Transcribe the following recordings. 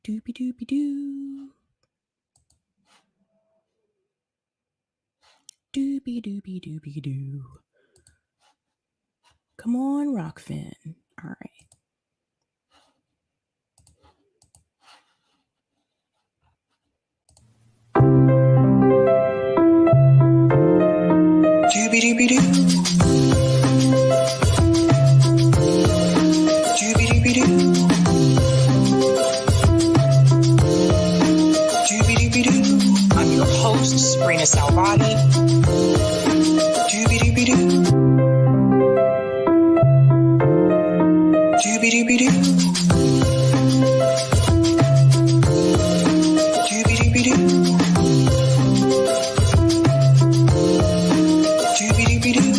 Doopy doopy doo. Doopy doopy doopy doo. Come on, Rockfin. All right. Doopy doopy doo. Doopy doopy doo. Doopy doopy doo. I'm your host, Sabrina Salvati. Doopy doopy doo. Doopy doopy doo. Doopy doopy doo. Doopy doopy doo.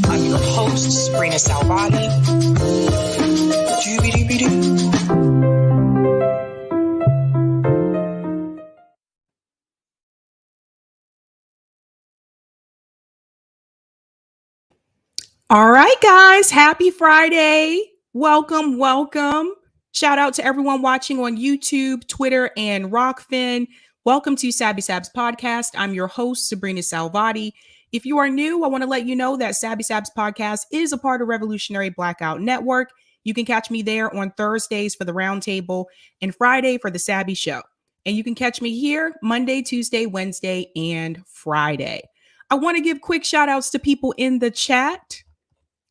I'm your host, Sabrina Salvati. Doopy doopy doo. All right, guys. Happy Friday. Welcome, welcome. Shout out to everyone watching on YouTube, Twitter, and Rockfin. Welcome to Sabby Sabs Podcast. I'm your host, Sabrina Salvati. If you are new, I want to let you know that Sabby Sabs Podcast is a part of Revolutionary Blackout Network. You can catch me there on Thursdays for the Roundtable and Friday for the Sabby Show. And you can catch me here Monday, Tuesday, Wednesday, and Friday. I want to give quick shout outs to people in the chat.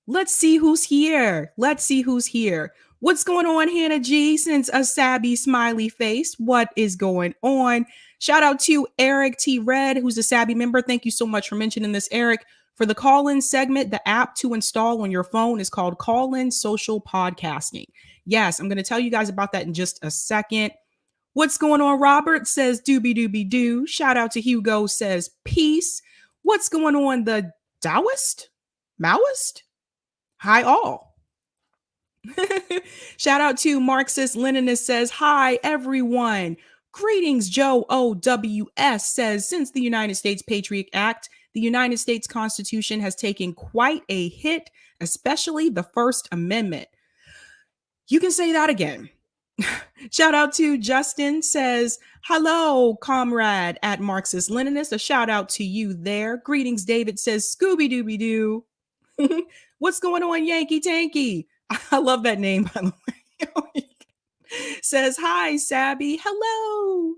Let's see who's here. Let's see who's here. What's going on, Hannah G? Since a Sabby smiley face, what is going on? Shout out to Eric T. Red, who's a Sabby member. Thank you so much for mentioning this, Eric. For the Callin segment, the app to install on your phone is called Callin Social Podcasting. Yes, I'm going to tell you guys about that in just a second. What's going on? Robert says doobie doobie doo. Shout out to Hugo says peace. What's going on? The Taoist? Maoist? Hi all. Shout out to Marxist Leninist says, hi everyone. Greetings, Joe OWS says, since the United States Patriot Act, the United States Constitution has taken quite a hit, especially the First Amendment. You can say that again. Shout out to Justin says, hello, comrade at Marxist Leninist. A shout out to you there. Greetings, David says, Scooby Dooby Doo. What's going on, Yankee Tanky? I love that name, by the way. Says, hi, Sabby. Hello.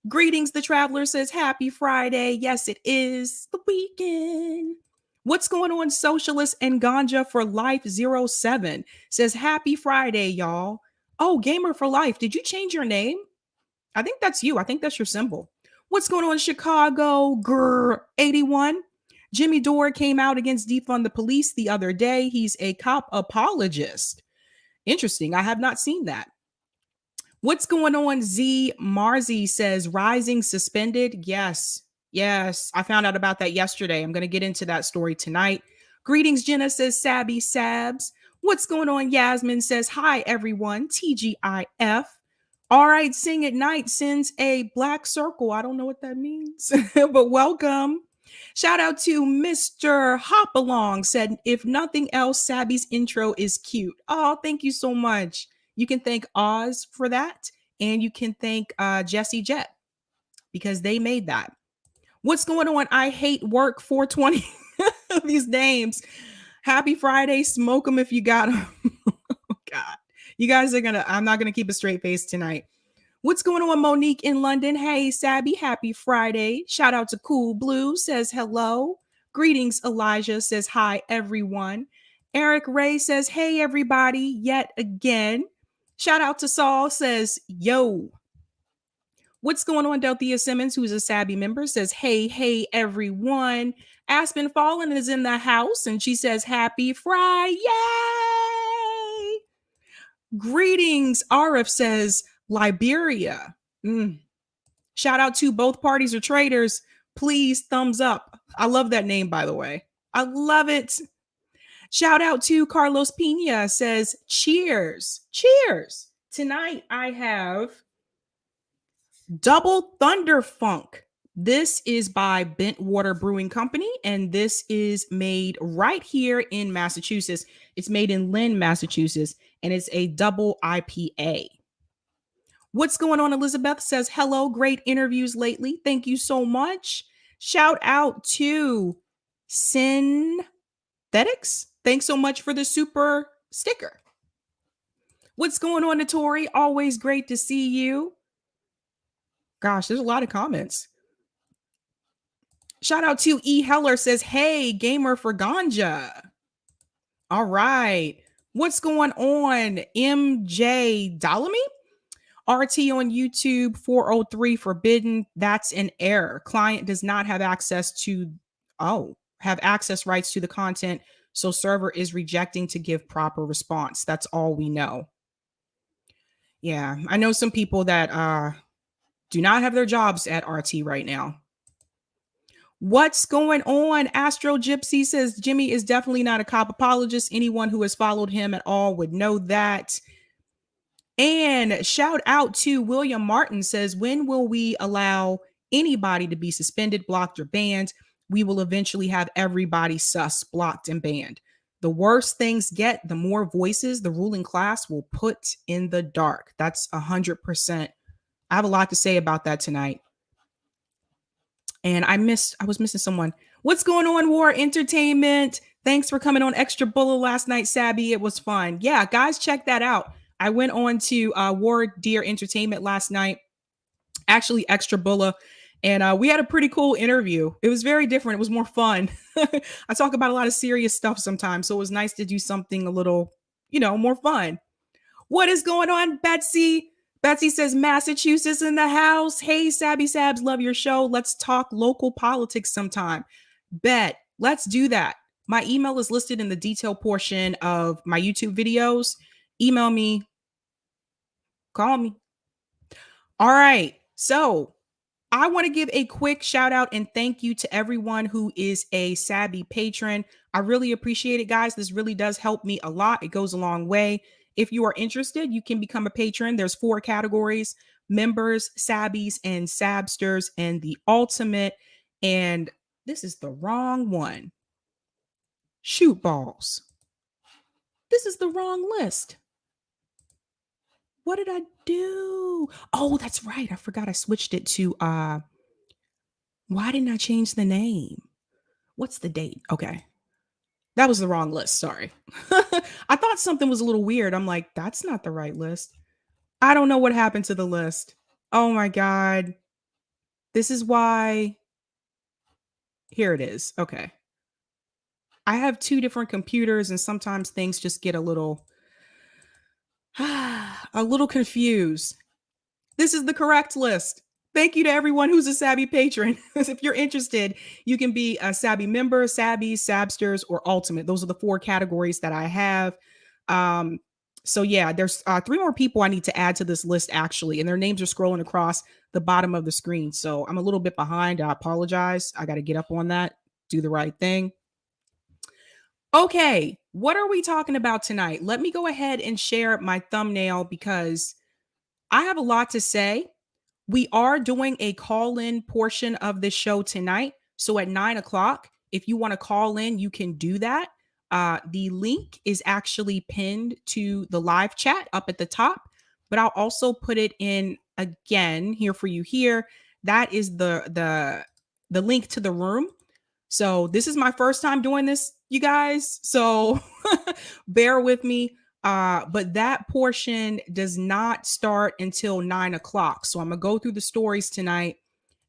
Greetings, the traveler says, happy Friday. Yes, it is the weekend. What's going on, Socialist and Ganja for Life 07 says, happy Friday, y'all. Oh, Gamer for Life, did you change your name? I think that's you. I think that's your symbol. What's going on, Chicago? Grr, 81. Jimmy Dore came out against defund the police the other day. He's a cop apologist. Interesting. I have not seen that. What's going on? Z Marzi says rising suspended. Yes. I found out about that yesterday. I'm going to get into that story tonight. Greetings, Jenna says Sabby Sabs. What's going on? Yasmin says, hi, everyone. TGIF. All right. Sing at Night sends a black circle. I don't know what that means, but welcome. Shout out to Mr. Hopalong said, if nothing else, Sabby's intro is cute. Oh, thank you so much. You can thank Oz for that. And you can thank Jesse Jet because they made that. What's going on? I hate work 420. These names. Happy Friday. Smoke them if you got them. Oh, God. You guys are I'm not going to keep a straight face tonight. What's going on, Monique in London? Hey, Sabby, happy Friday. Shout out to Cool Blue, says hello. Greetings, Elijah, says hi, everyone. Eric Ray says, hey, everybody, yet again. Shout out to Saul, says, yo. What's going on, Delthea Simmons, who's a Sabby member, says, hey, everyone. Aspen Fallen is in the house, and she says, happy Friday. Yay! Greetings, Arif says, Liberia. Shout out to both parties are traitors. Please thumbs up. I love that name, by the way. I love it. Shout out to Carlos Pina says, cheers. Cheers. Tonight I have Double Thunder Funk. This is by Bentwater Brewing Company, and this is made right here in Massachusetts. It's made in Lynn, Massachusetts, and it's a double IPA. What's going on? Elizabeth says, hello, great interviews lately. Thank you so much. Shout out to Synthetics. Thanks so much for the super sticker. What's going on, Notori? Always great to see you. Gosh, there's a lot of comments. Shout out to E. Heller says, hey, gamer for ganja. All right. What's going on? MJ Dolamy? RT on YouTube 403 forbidden. That's an error. Client does not have access to, have access rights to the content. So server is rejecting to give proper response. That's all we know. Yeah, I know some people that do not have their jobs at RT right now. What's going on? Astro Gypsy says Jimmy is definitely not a cop apologist. Anyone who has followed him at all would know that. And shout out to William Martin says, when will we allow anybody to be suspended, blocked, or banned? We will eventually have everybody sus, blocked, and banned. The worse things get, the more voices the ruling class will put in the dark. That's 100%. I have a lot to say about that tonight. And I was missing someone. What's going on, War Entertainment? Thanks for coming on Extra Bullet last night, Sabby. It was fun. Yeah, guys, check that out. I went on to War Deer Entertainment last night, actually Extra Bullet, and we had a pretty cool interview. It was very different. It was more fun. I talk about a lot of serious stuff sometimes, so it was nice to do something a little, more fun. What is going on, Betsy? Betsy says, Massachusetts in the house. Hey, Sabby Sabs, love your show. Let's talk local politics sometime. Bet. Let's do that. My email is listed in the detail portion of my YouTube videos. Email me. Call me. All right. So I want to give a quick shout out and thank you to everyone who is a Sabby patron. I really appreciate it, guys. This really does help me a lot. It goes a long way. If you are interested, you can become a patron. There's 4 categories: members, Sabbies, and Sabsters, and the ultimate. And this is the wrong one. Shoot balls. This is the wrong list. What did I do? Oh, that's right. I forgot I switched it to, why didn't I change the name? What's the date? Okay. That was the wrong list. Sorry. I thought something was a little weird. I'm like, that's not the right list. I don't know what happened to the list. Oh my God. This is why. Here it is. Okay. I have 2 different computers and sometimes things just get a little confused. This is the correct list. Thank you to everyone who's a Sabby patron. If you're interested, you can be a Sabby member, Sabbies, Sabsters, or Ultimate. Those are the 4 categories that I have. So yeah, there's 3 more people I need to add to this list actually, and their names are scrolling across the bottom of the screen. So I'm a little bit behind. I apologize. I got to get up on that, do the right thing. Okay, what are we talking about tonight? Let me go ahead and share my thumbnail because I have a lot to say. We are doing a call-in portion of this show tonight. So at 9 o'clock, if you want to call in, you can do that. The link is actually pinned to the live chat up at the top, but I'll also put it in again here for you here. That is the link to the room. So this is my first time doing this, you guys. So bear with me. But that portion does not start until 9 o'clock. So I'm going to go through the stories tonight.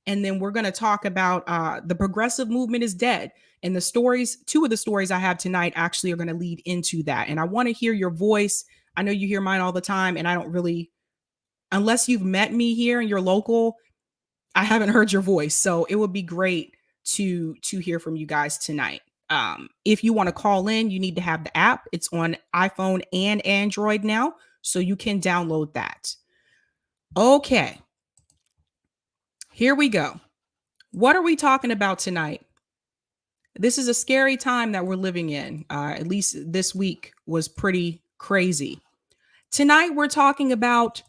And then we're going to talk about the progressive movement is dead. And the stories, 2 of the stories I have tonight actually are going to lead into that. And I want to hear your voice. I know you hear mine all the time. And I don't really, unless you've met me here and you're local, I haven't heard your voice. So it would be great to hear from you guys tonight. If you want to call in, you need to have the app. It's on iPhone and Android now, so you can download that. Okay. Here we go. What are we talking about tonight? This is a scary time that we're living in. At least this week was pretty crazy. Tonight, we're talking about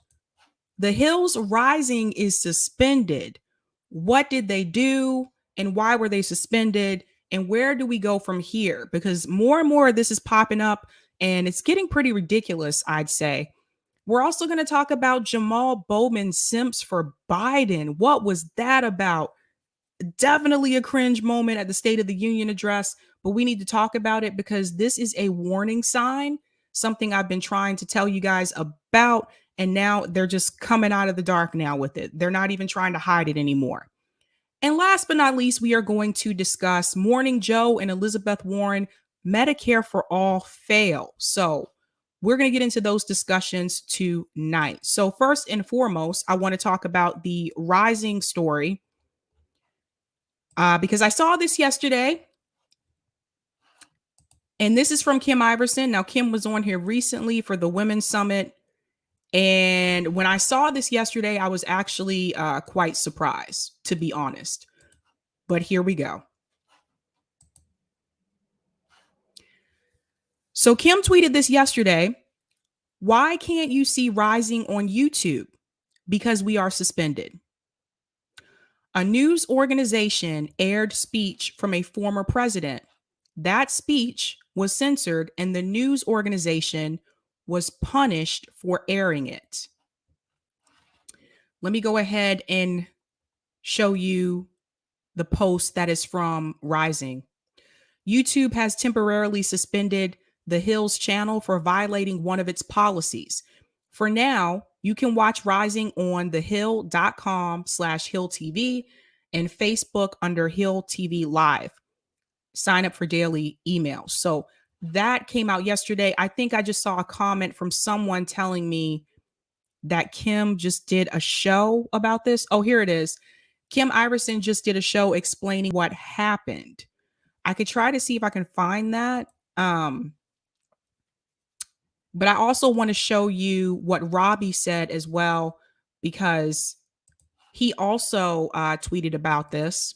the Hills Rising is suspended. What did they do and why were they suspended? And where do we go from here? Because more and more of this is popping up and it's getting pretty ridiculous, I'd say. We're also going to talk about Jamal Bowman Simps for Biden. What was that about? Definitely a cringe moment at the State of the Union address, but we need to talk about it because this is a warning sign, something I've been trying to tell you guys about, and now they're just coming out of the dark now with it. They're not even trying to hide it anymore. And last but not least, we are going to discuss Morning Joe and Elizabeth Warren, Medicare for All fail. So we're going to get into those discussions tonight. So first and foremost, I want to talk about the rising story because I saw this yesterday. And this is from Kim Iverson. Now, Kim was on here recently for the Women's Summit. And when I saw this yesterday, I was actually quite surprised, to be honest. But here we go. So Kim tweeted this yesterday. Why can't you see Rising on YouTube? Because we are suspended. A news organization aired speech from a former president. That speech was censored, and the news organization was punished for airing it. Let me go ahead and show you the post that is from Rising. YouTube has temporarily suspended the Hill's channel for violating one of its policies. For now, you can watch Rising on thehill.com/Hill TV and Facebook under Hill TV Live. Sign up for daily emails. So that came out yesterday. I think I just saw a comment from someone telling me that Kim just did a show about this. Oh, here it is. Kim Iverson just did a show explaining what happened. I could try to see if I can find that. But I also want to show you what Robbie said as well, because he also tweeted about this.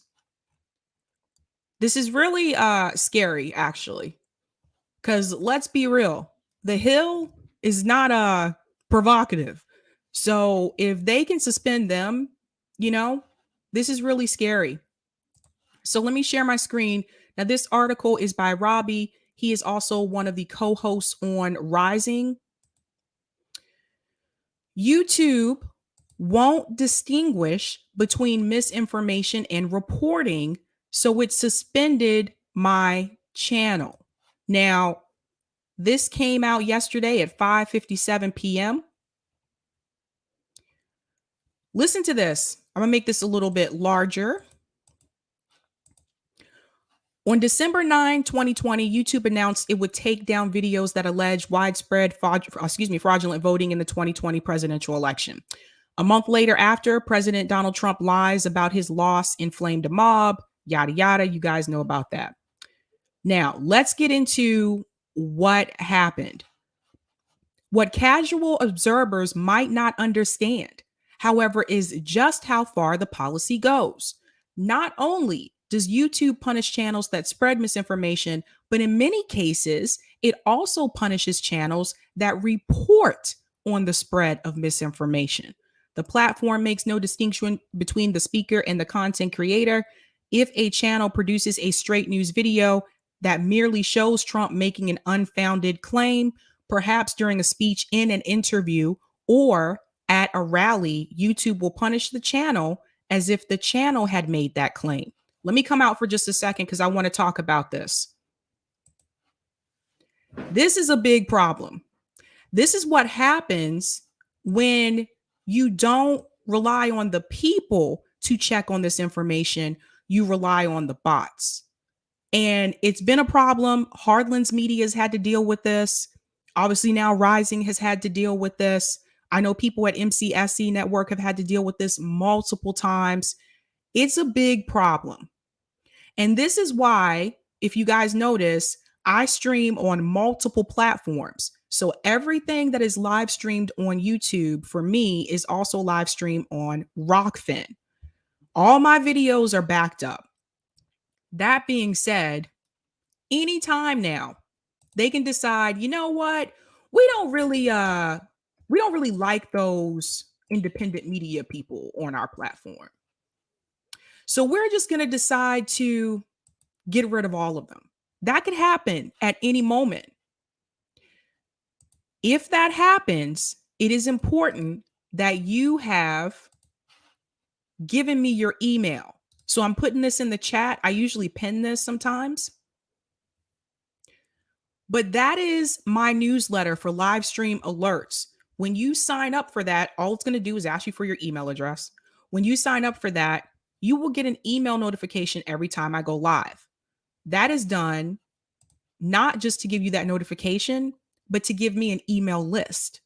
This is really scary, actually, because let's be real. The Hill is not provocative. So if they can suspend them, this is really scary. So let me share my screen. Now, this article is by Robbie. He is also one of the co-hosts on Rising. YouTube won't distinguish between misinformation and reporting, so it suspended my channel. Now, this came out yesterday at 5:57 p.m. Listen to this. I'm going to make this a little bit larger. On December 9, 2020, YouTube announced it would take down videos that allege widespread fraudulent voting in the 2020 presidential election. A month later, after President Donald Trump lies about his loss inflamed a mob, yada, yada. You guys know about that. Now, let's get into what happened. What casual observers might not understand, however, is just how far the policy goes. Not only does YouTube punish channels that spread misinformation, but in many cases, it also punishes channels that report on the spread of misinformation. The platform makes no distinction between the speaker and the content creator. If a channel produces a straight news video that merely shows Trump making an unfounded claim, perhaps during a speech in an interview or at a rally, YouTube will punish the channel as if the channel had made that claim. Let me come out for just a second because I want to talk about this. This is a big problem. This is what happens when you don't rely on the people to check on this information. You rely on the bots. And it's been a problem. Hardlands Media has had to deal with this. Obviously, now Rising has had to deal with this. I know people at MCSC Network have had to deal with this multiple times. It's a big problem. And this is why, if you guys notice, I stream on multiple platforms. So everything that is live streamed on YouTube for me is also live streamed on Rockfin. All my videos are backed up. That being said, anytime now, they can decide, you know what? We don't really like those independent media people on our platform. So we're just going to decide to get rid of all of them. That could happen at any moment. If that happens, it is important that you have given me your email. So I'm putting this in the chat. I usually pin this sometimes. But that is my newsletter for live stream alerts. When you sign up for that, all it's going to do is ask you for your email address. When you sign up for that, you will get an email notification every time I go live. That is done not just to give you that notification, but to give me an email list.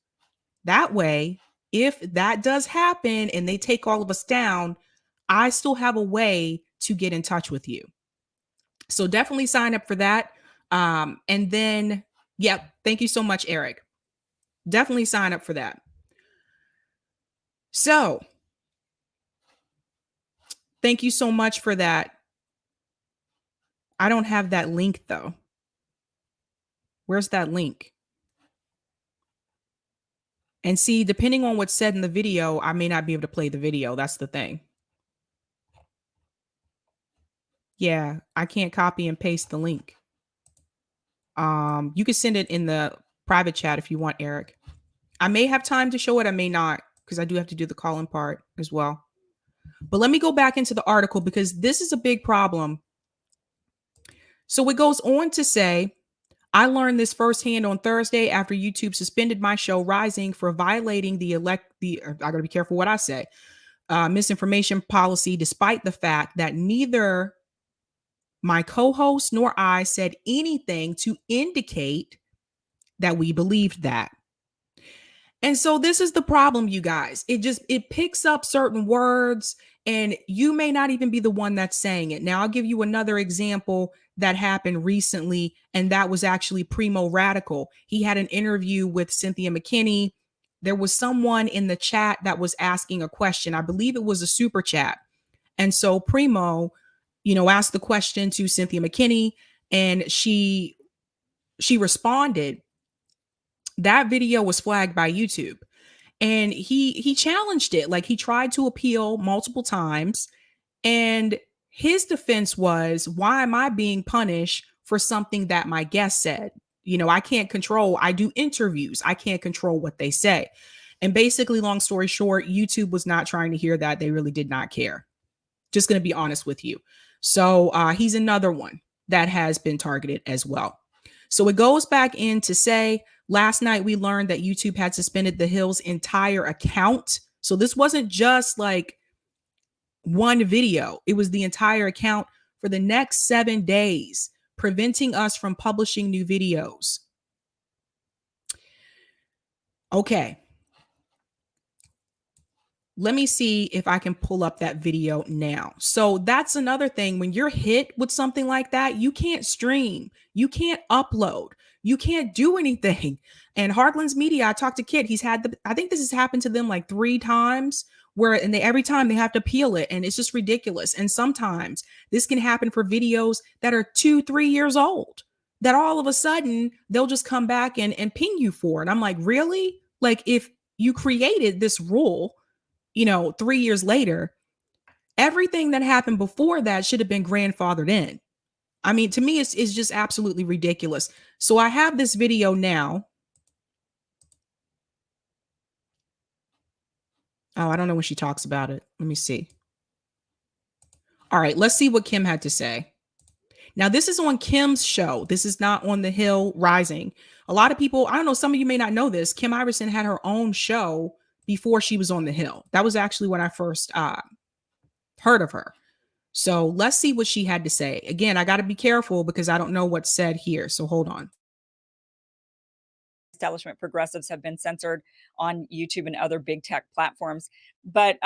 That way, if that does happen and they take all of us down, I still have a way to get in touch with you. So definitely sign up for that. And then, yep, thank you so much, Eric. Definitely sign up for that. So thank you so much for that. I don't have that link though. Where's that link? And see, depending on what's said in the video, I may not be able to play the video. That's the thing. Yeah, I can't copy and paste the link. You can send it in the private chat if you want, Eric. I may have time to show it. I may not, because I do have to do the call-in part as well. But let me go back into the article because this is a big problem. So it goes on to say, I learned this firsthand on Thursday after YouTube suspended my show Rising for violating the I gotta be careful what I say, misinformation policy, despite the fact that neither my co-host nor I said anything to indicate that we believed that. And so this is the problem, you guys. It picks up certain words and you may not even be the one that's saying it. Now, I'll give you another example that happened recently, and that was actually Primo Radical. He had an interview with Cynthia McKinney. There was someone in the chat that was asking a question. I believe it was a super chat. And so Primo, asked the question to Cynthia McKinney, and she responded. That video was flagged by YouTube, and he challenged it. Like, he tried to appeal multiple times, and his defense was, why am I being punished for something that my guest said? I can't control. I do interviews. I can't control what they say. And basically, long story short, YouTube was not trying to hear that. They really did not care. Just going to be honest with you. So he's another one that has been targeted as well. So it goes back in to say, last night we learned that YouTube had suspended The Hill's entire account. So this wasn't just like one video. It was the entire account for the next 7 days, preventing us from publishing new videos. Okay. Let me see if I can pull up that video now. So that's another thing. When you're hit with something like that, you can't stream, you can't upload, you can't do anything. And Heartlands Media, I talked to Kit. He's had I think this has happened to them like 3 times and every time they have to appeal it. And it's just ridiculous. And sometimes this can happen for videos that are 2-3 years old, that all of a sudden they'll just come back and ping you for it. I'm like, really? Like, if you created this rule, 3 years later, everything that happened before that should have been grandfathered in. I mean, to me, it's just absolutely ridiculous. So I have this video now. Oh, I don't know when she talks about it. Let me see. All right, let's see what Kim had to say. Now, this is on Kim's show. This is not on The Hill Rising. A lot of people, I don't know, some of you may not know this. Kim Iverson had her own show before she was on The Hill. That was actually when I first heard of her. So let's see what she had to say. Again, I got to be careful because I don't know what's said here. So hold on. Establishment progressives have been censored on YouTube and other big tech platforms. But,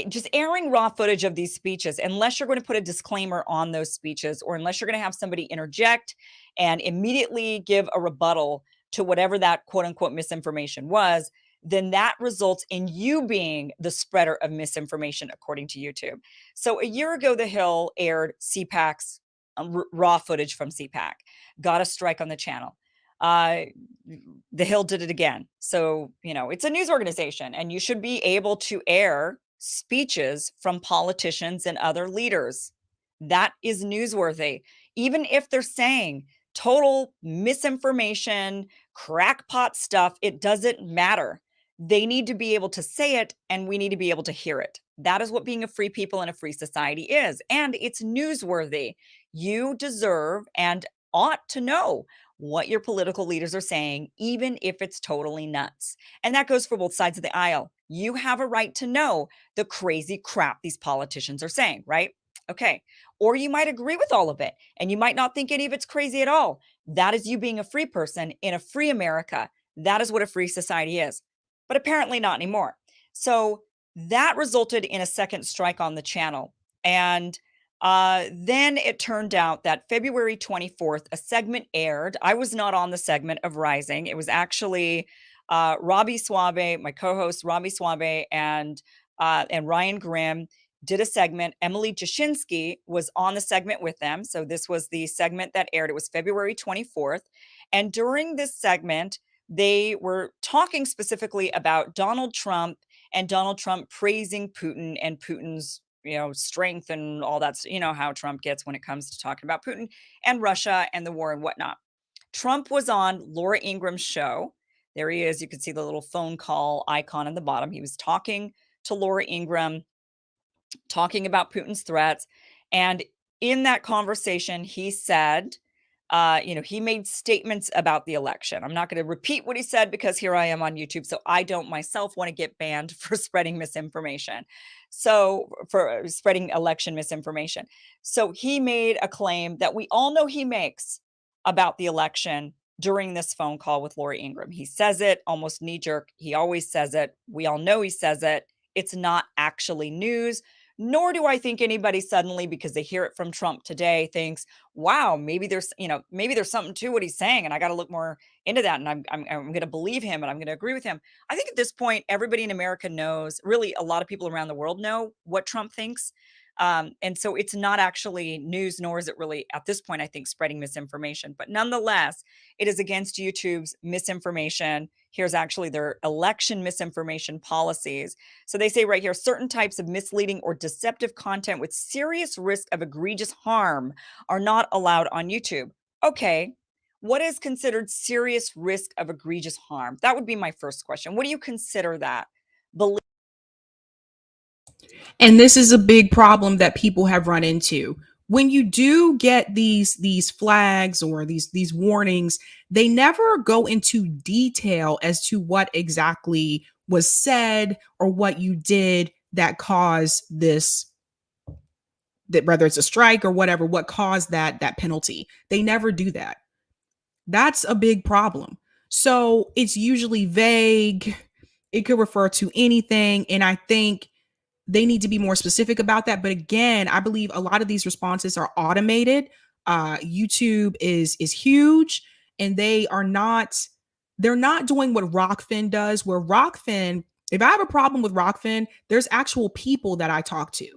just airing raw footage of these speeches, unless you're going to put a disclaimer on those speeches, or unless you're going to have somebody interject and immediately give a rebuttal to whatever that quote unquote misinformation was, then that results in you being the spreader of misinformation, according to YouTube. So a year ago, The Hill aired CPAC's raw footage from CPAC, got a strike on the channel. The Hill did it again. So, it's a news organization, and you should be able to air speeches from politicians and other leaders. That is newsworthy. Even if they're saying total misinformation, crackpot stuff. It doesn't matter. They need to be able to say it, and we need to be able to hear it. That is what being a free people in a free society is. And it's newsworthy. You deserve and ought to know what your political leaders are saying, even if it's totally nuts. And that goes for both sides of the aisle. You have a right to know the crazy crap these politicians are saying, right? Okay. Or you might agree with all of it and you might not think any of it's crazy at all. That is you being a free person in a free America. That is what a free society is. But apparently not anymore. So that resulted in a second strike on the channel. And then it turned out that February 24th, a segment aired. I was not on the segment of Rising. It was actually Robbie Suave, my co-host Robbie Suave, and Ryan Grimm did a segment. Emily Jashinsky was on the segment with them. So this was the segment that aired. It was February 24th. And during this segment, they were talking specifically about Donald Trump and Donald Trump praising Putin and Putin's strength and all that, how Trump gets when it comes to talking about Putin and Russia and the war and whatnot. Trump was on Laura Ingram's show. There he is. You can see the little phone call icon in the bottom. He was talking to Laura Ingram, talking about Putin's threats. And in that conversation, he said, he made statements about the election. I'm not going to repeat what he said because here I am on YouTube. So I don't myself want to get banned for spreading misinformation. So for spreading election misinformation. So he made a claim that we all know he makes about the election during this phone call with Laura Ingram. He says it almost knee jerk. He always says it. We all know he says it. It's not actually news. Nor do I think anybody suddenly, because they hear it from Trump today, thinks, wow, maybe there's something to what he's saying. And I got to look more into that. And I'm going to believe him and I'm going to agree with him. I think at this point, everybody in America knows, really a lot of people around the world know what Trump thinks. And so it's not actually news, nor is it really at this point, I think, spreading misinformation. But nonetheless, it is against YouTube's misinformation. Here's actually their election misinformation policies. So they say right here, certain types of misleading or deceptive content with serious risk of egregious harm are not allowed on YouTube. Okay. What is considered serious risk of egregious harm? That would be my first question. What do you consider that? And this is a big problem that people have run into. When you do get these flags or these warnings, they never go into detail as to what exactly was said or what you did that caused this, that whether it's a strike or whatever, what caused that penalty. They never do that. That's a big problem. So it's usually vague. It could refer to anything. And I think they need to be more specific about that. But again, I believe a lot of these responses are automated. YouTube is huge, and they're not doing what Rockfin does, where Rockfin, if I have a problem with Rockfin, there's actual people that I talk to.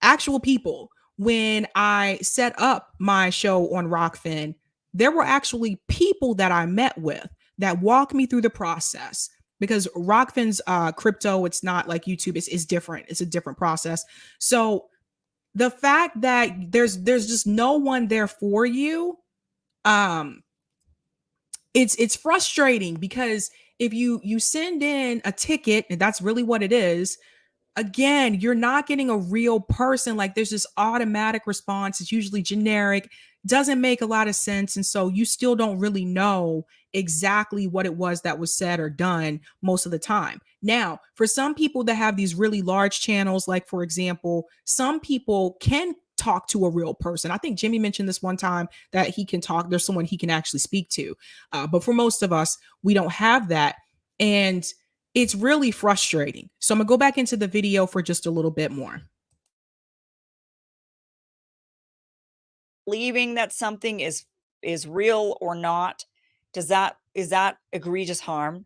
Actual people. When I set up my show on Rockfin, there were actually people that I met with that walked me through the process. Because Rockfin's crypto, it's not like YouTube. It's different. It's a different process. So the fact that there's just no one there for you, it's frustrating, because if you send in a ticket, and that's really what it is, again, you're not getting a real person. Like, there's this automatic response. It's usually generic, doesn't make a lot of sense. And so you still don't really know exactly what it was that was said or done most of the time. Now, for some people that have these really large channels, like, for example, some people can talk to a real person. I think Jimmy mentioned this one time that he can talk. There's someone he can actually speak to. But for most of us, we don't have that. And it's really frustrating. So I'm gonna go back into the video for just a little bit more. Believing that something is real or not, is that egregious harm?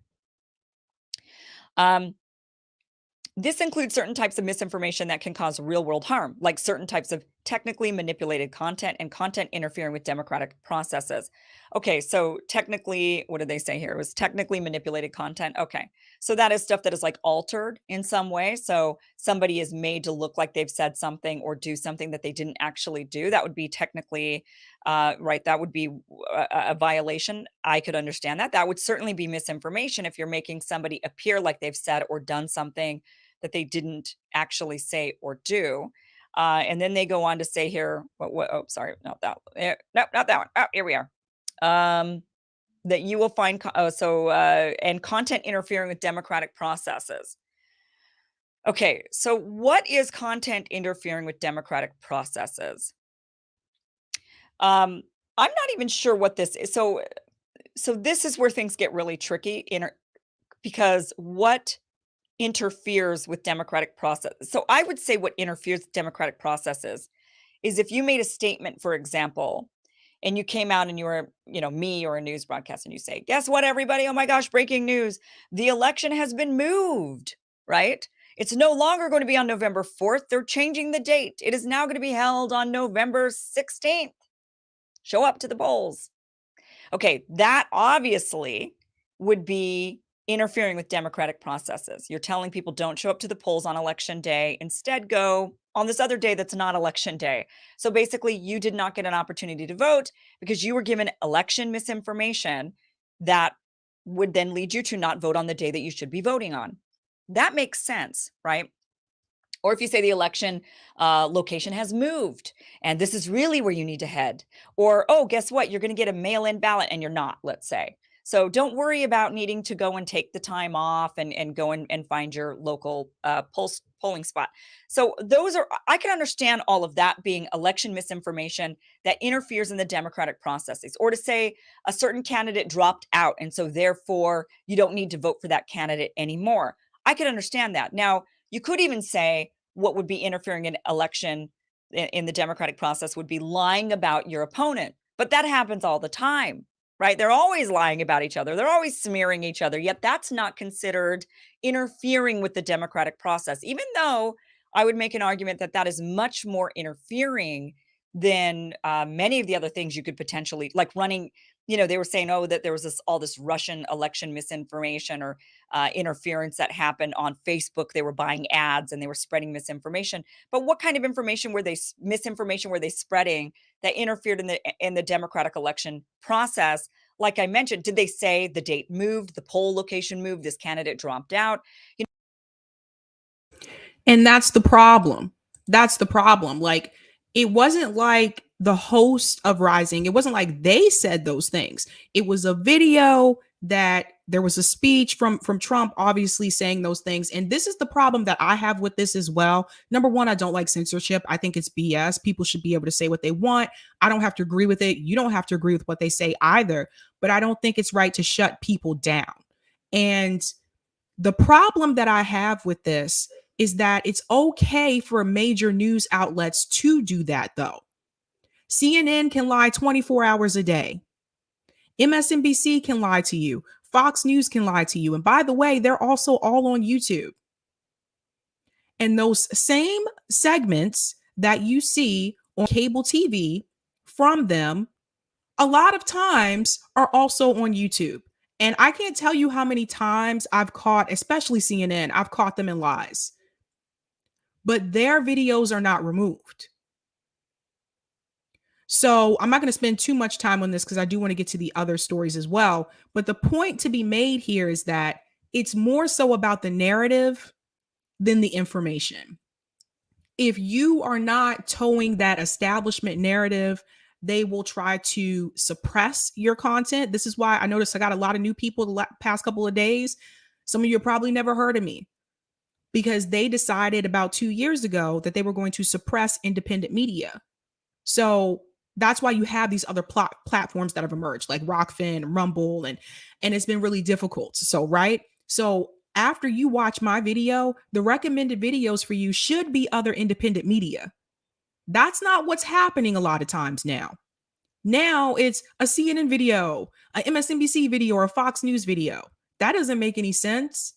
This includes certain types of misinformation that can cause real world harm, like certain types of technically manipulated content and content interfering with democratic processes. Okay, so technically, what did they say here? It was technically manipulated content. Okay, so that is stuff that is like altered in some way. So somebody is made to look like they've said something or do something that they didn't actually do. That would be technically right. That would be a violation. I could understand that. That would certainly be misinformation if you're making somebody appear like they've said or done something that they didn't actually say or do. And then they go on to say here, oh, sorry, not that one. No, not that one. Oh, here we are. That you will find, and content interfering with democratic processes. Okay, so what is content interfering with democratic processes? I'm not even sure what this is. So this is where things get really tricky because what interferes with democratic process. So I would say what interferes with democratic processes is if you made a statement, for example, and you came out and you were, me or a news broadcast, and you say, guess what, everybody? Oh my gosh, breaking news. The election has been moved, right? It's no longer going to be on November 4th. They're changing the date. It is now going to be held on November 16th. Show up to the polls. Okay, that obviously would be interfering with democratic processes. You're telling people don't show up to the polls on election day. Instead, go on this other day that's not election day. So basically, you did not get an opportunity to vote because you were given election misinformation that would then lead you to not vote on the day that you should be voting on. That makes sense, right? Or if you say the election location has moved and this is really where you need to head. Or, oh, guess what? You're going to get a mail-in ballot and you're not, let's say. So don't worry about needing to go and take the time off and go and find your local polling spot. So I can understand all of that being election misinformation that interferes in the democratic processes. Or to say a certain candidate dropped out and so therefore you don't need to vote for that candidate anymore. I can understand that. Now, you could even say what would be interfering in election in the democratic process would be lying about your opponent. But that happens all the time, right? They're always lying about each other. They're always smearing each other. Yet that's not considered interfering with the democratic process, even though I would make an argument that that is much more interfering than many of the other things you could potentially, like running. They were saying, oh, that there was all this Russian election misinformation or interference that happened on Facebook. They were buying ads and they were spreading misinformation. But what kind of misinformation were they spreading that interfered in the democratic election process? Like I mentioned, did they say the date moved, the poll location moved, this candidate dropped out? And that's the problem. That's the problem. Like, it wasn't like the host of Rising, it wasn't like they said those things. It was a video that there was a speech from Trump, obviously saying those things. And this is the problem that I have with this as well. Number one, I don't like censorship. I think it's BS. People should be able to say what they want. I don't have to agree with it. You don't have to agree with what they say either. But I don't think it's right to shut people down. And the problem that I have with this is that it's okay for major news outlets to do that, though. CNN can lie 24 hours a day. MSNBC can lie to you. Fox News can lie to you. And by the way, they're also all on YouTube. And those same segments that you see on cable TV from them, a lot of times are also on YouTube. And I can't tell you how many times I've caught, especially CNN, I've caught them in lies. But their videos are not removed. So I'm not going to spend too much time on this because I do want to get to the other stories as well. But the point to be made here is that it's more so about the narrative than the information. If you are not towing that establishment narrative, they will try to suppress your content. This is why I noticed I got a lot of new people the past couple of days. Some of you have probably never heard of me because they decided about 2 years ago that they were going to suppress independent media. So that's why you have these other platforms that have emerged like Rockfin and Rumble, and it's been really difficult. So, right. So after you watch my video, the recommended videos for you should be other independent media. That's not what's happening a lot of times now. Now it's a CNN video, a MSNBC video, or a Fox News video. That doesn't make any sense.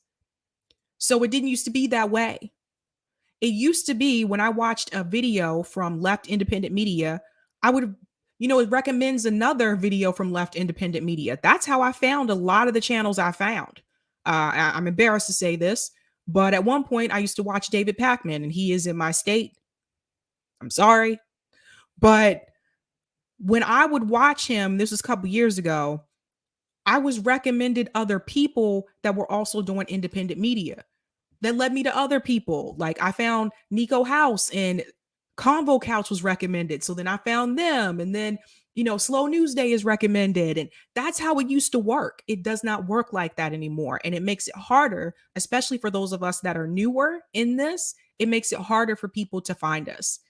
So it didn't used to be that way. It used to be when I watched a video from left independent media, I would, it recommends another video from left independent media. That's how I found a lot of the channels I found. I'm embarrassed to say this, but at one point I used to watch David Pakman, and he is in my state. I'm sorry. But when I would watch him, this was a couple years ago, I was recommended other people that were also doing independent media. That led me to other people. Like I found Nico House, and Convo Couch was recommended. So then I found them. And then, Slow News Day is recommended. And that's how it used to work. It does not work like that anymore. And it makes it harder, especially for those of us that are newer in this. It makes it harder for people to find us.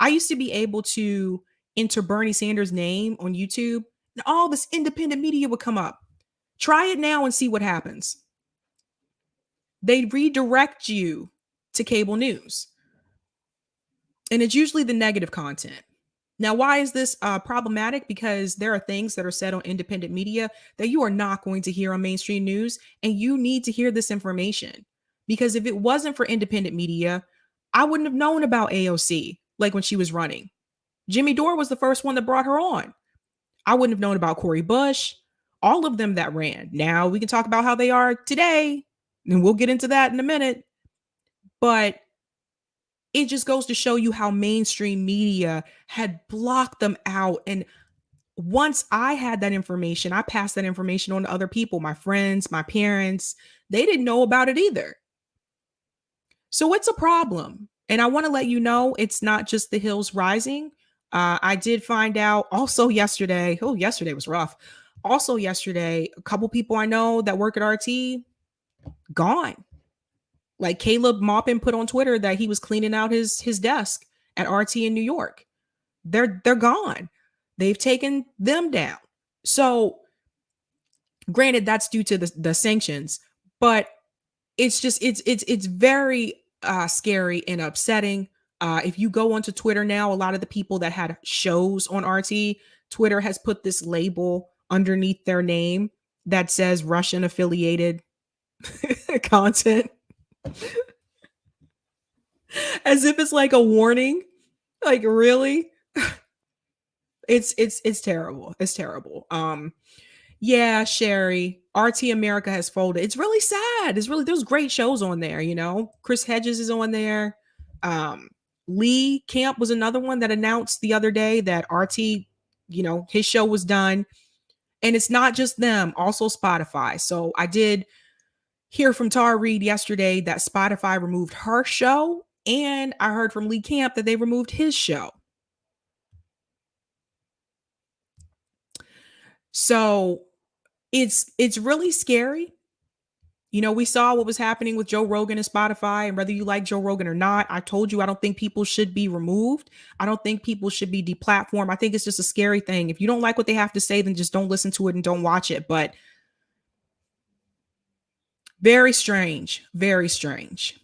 I used to be able to enter Bernie Sanders' name on YouTube, and all this independent media would come up. Try it now and see what happens. They redirect you to cable news. And it's usually the negative content. Now, why is this problematic? Because there are things that are said on independent media that you are not going to hear on mainstream news, and you need to hear this information. Because if it wasn't for independent media, I wouldn't have known about AOC, like when she was running. Jimmy Dore was the first one that brought her on. I wouldn't have known about Cori Bush, all of them that ran. Now we can talk about how they are today, and we'll get into that in a minute. But it just goes to show you how mainstream media had blocked them out. And once I had that information, I passed that information on to other people, my friends, my parents. They didn't know about it either. So it's a problem. And I want to let you know it's not just the hills rising. I did find out also yesterday. Oh, yesterday was rough. Also yesterday, a couple people I know that work at RT gone. Like Caleb Maupin put on Twitter that he was cleaning out his desk at RT in New York. They're gone. They've taken them down. So granted, that's due to the sanctions, but it's just it's very scary and upsetting. If you go onto Twitter now, a lot of the people that had shows on RT, Twitter has put this label underneath their name that says Russian affiliated content. As if it's like a warning. Like, really? It's terrible. It's terrible. Yeah, Sherry, RT America has folded. It's really sad. There's great shows on there, Chris Hedges is on there. Lee Camp was another one that announced the other day that RT, his show was done. And it's not just them, also Spotify. So I did hear from Tara Reid yesterday that Spotify removed her show, and I heard from Lee Camp that they removed his show. So it's really scary. We saw what was happening with Joe Rogan and Spotify, and whether you like Joe Rogan or not, I told you I don't think people should be removed. I don't think people should be deplatformed. I think it's just a scary thing. If you don't like what they have to say, then just don't listen to it and don't watch it. But very strange, very strange.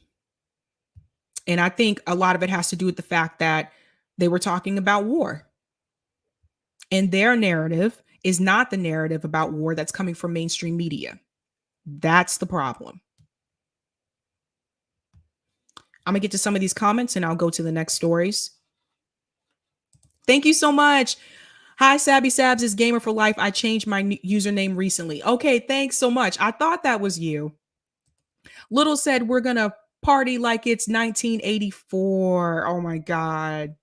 And I think a lot of it has to do with the fact that they were talking about war. And their narrative is not the narrative about war that's coming from mainstream media. That's the problem. I'm going to get to some of these comments and I'll go to the next stories. Thank you so much. Hi, Sabby. Sabs is Gamer for Life. I changed my username recently. Okay, thanks so much. I thought that was you. Little said we're going to party like it's 1984. Oh my God.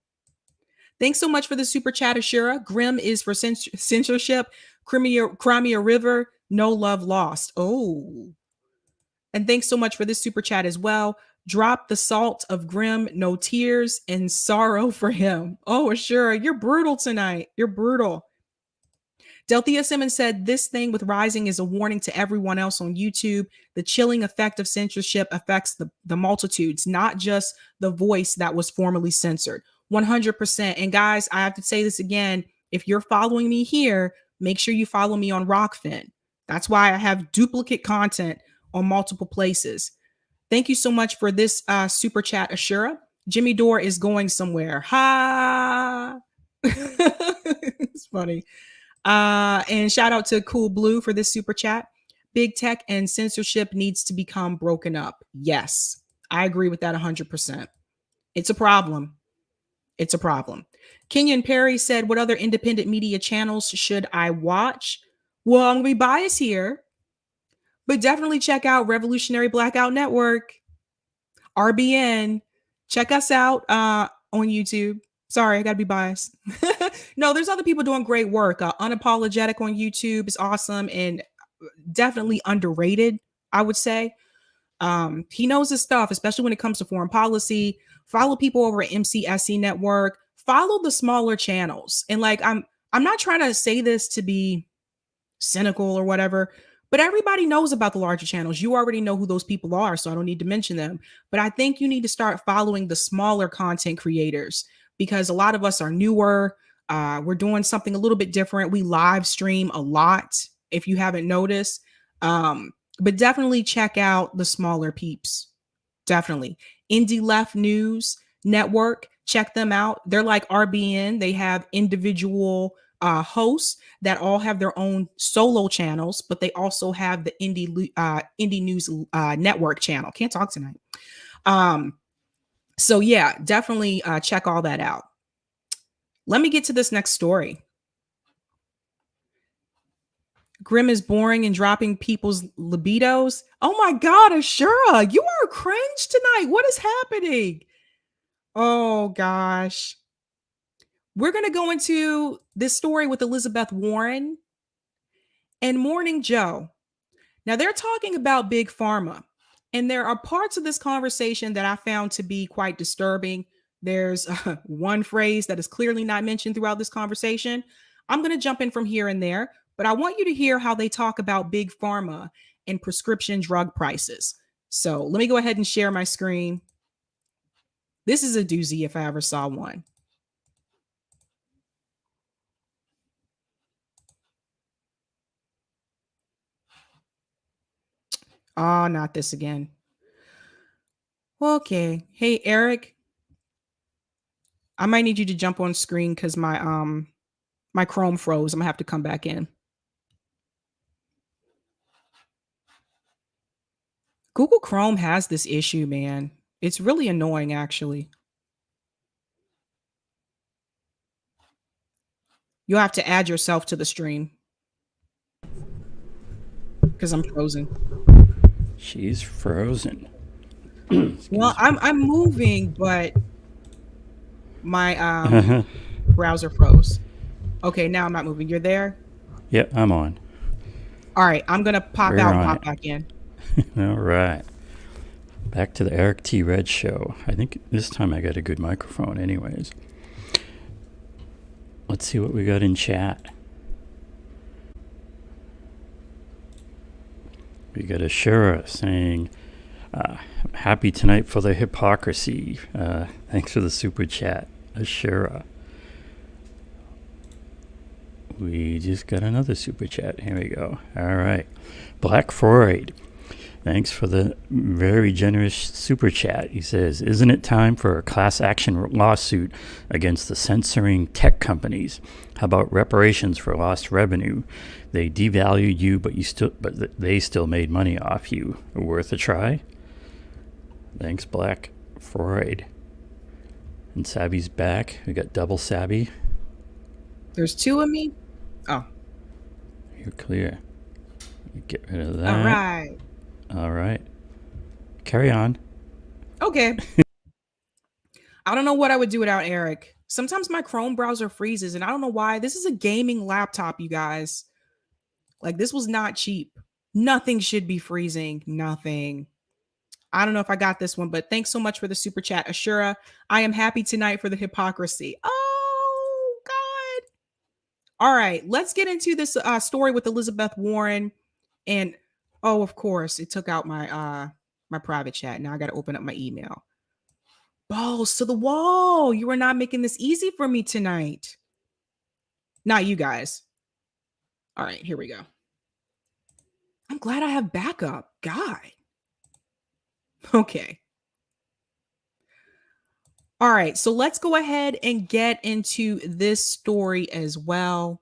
Thanks so much for the super chat, Ashura. Grim is for censorship. Crimea River, no love lost. Oh. And thanks so much for this super chat as well. Drop the salt of Grim, no tears and sorrow for him. Oh, Ashura, you're brutal tonight. You're brutal. Delthea Simmons said, this thing with Rising is a warning to everyone else on YouTube. The chilling effect of censorship affects the multitudes, not just the voice that was formerly censored. 100%. And guys, I have to say this again. If you're following me here, make sure you follow me on Rockfin. That's why I have duplicate content on multiple places. Thank you so much for this super chat, Ashura. Jimmy Dore is going somewhere. Ha! It's funny. And shout out to Cool Blue for this super chat. Big tech and censorship needs to become broken up. Yes, I agree with that 100%. It's a problem. It's a problem. Kenyon Perry said, what other independent media channels should I watch? Well, I'm going to be biased here, but definitely check out Revolutionary Blackout Network, RBN. Check us out on YouTube. Sorry, I got to be biased. No, there's other people doing great work. Unapologetic on YouTube is awesome and definitely underrated, I would say. He knows his stuff, especially when it comes to foreign policy. Follow people over at MCSC Network. Follow the smaller channels. And like I'm not trying to say this to be cynical or whatever, but everybody knows about the larger channels. You already know who those people are, so I don't need to mention them. But I think you need to start following the smaller content creators because a lot of us are newer. We're doing something a little bit different. We live stream a lot, if you haven't noticed. But definitely check out the smaller peeps. Definitely. Indie Left News Network. Check them out. They're like RBN. They have individual hosts that all have their own solo channels, but they also have the Indie News Network channel. Can't talk tonight. So yeah, definitely check all that out. Let me get to this next story. Grim is boring and dropping people's libidos. Oh my God, Ashura, you are cringe tonight. What is happening? Oh gosh. We're going to go into this story with Elizabeth Warren and Morning Joe. Now, they're talking about big pharma, and there are parts of this conversation that I found to be quite disturbing. There's one phrase that is clearly not mentioned throughout this conversation. I'm going to jump in from here and there, but I want you to hear how they talk about big pharma and prescription drug prices. So let me go ahead and share my screen. This is a doozy if I ever saw one. Oh, not this again. Okay. Hey, Eric. I might need you to jump on screen because my Chrome froze. I'm gonna have to come back in. Google Chrome has this issue, man. It's really annoying, actually. You'll have to add yourself to the stream because I'm frozen. She's frozen. Well, I'm moving, but my browser froze. Okay, now I'm not moving. You're there? Yep, I'm on. All right, I'm gonna pop We're out and on pop it. back in. All right. Back to the Eric T. Red show. I think this time I got a good microphone anyways. Let's see what we got in chat. We got Ashura saying, happy tonight for the hypocrisy. Thanks for the super chat, Ashura. We just got another super chat. Here we go. All right. Black Freud. Thanks for the very generous super chat. He says, isn't it time for a class action lawsuit against the censoring tech companies? How about reparations for lost revenue? They devalued you, but they still made money off you. Worth a try? Thanks, Black Freud. And Sabby's back. We got double Sabby. There's two of me? Oh. You're clear. Get rid of that. All right. All right. Carry on. Okay. I don't know what I would do without Eric. Sometimes my Chrome browser freezes and I don't know why. This is a gaming laptop, you guys. Like, this was not cheap. Nothing should be freezing. Nothing. I don't know if I got this one, but thanks so much for the super chat, Ashura. I am happy tonight for the hypocrisy. Oh, God. All right. Let's get into this story with Elizabeth Warren. And, oh, of course, it took out my my private chat. Now I got to open up my email. Balls to the wall. You are not making this easy for me tonight. Not you guys. All right, here we go. I'm glad I have backup. God. Okay. All right, so let's go ahead and get into this story as well.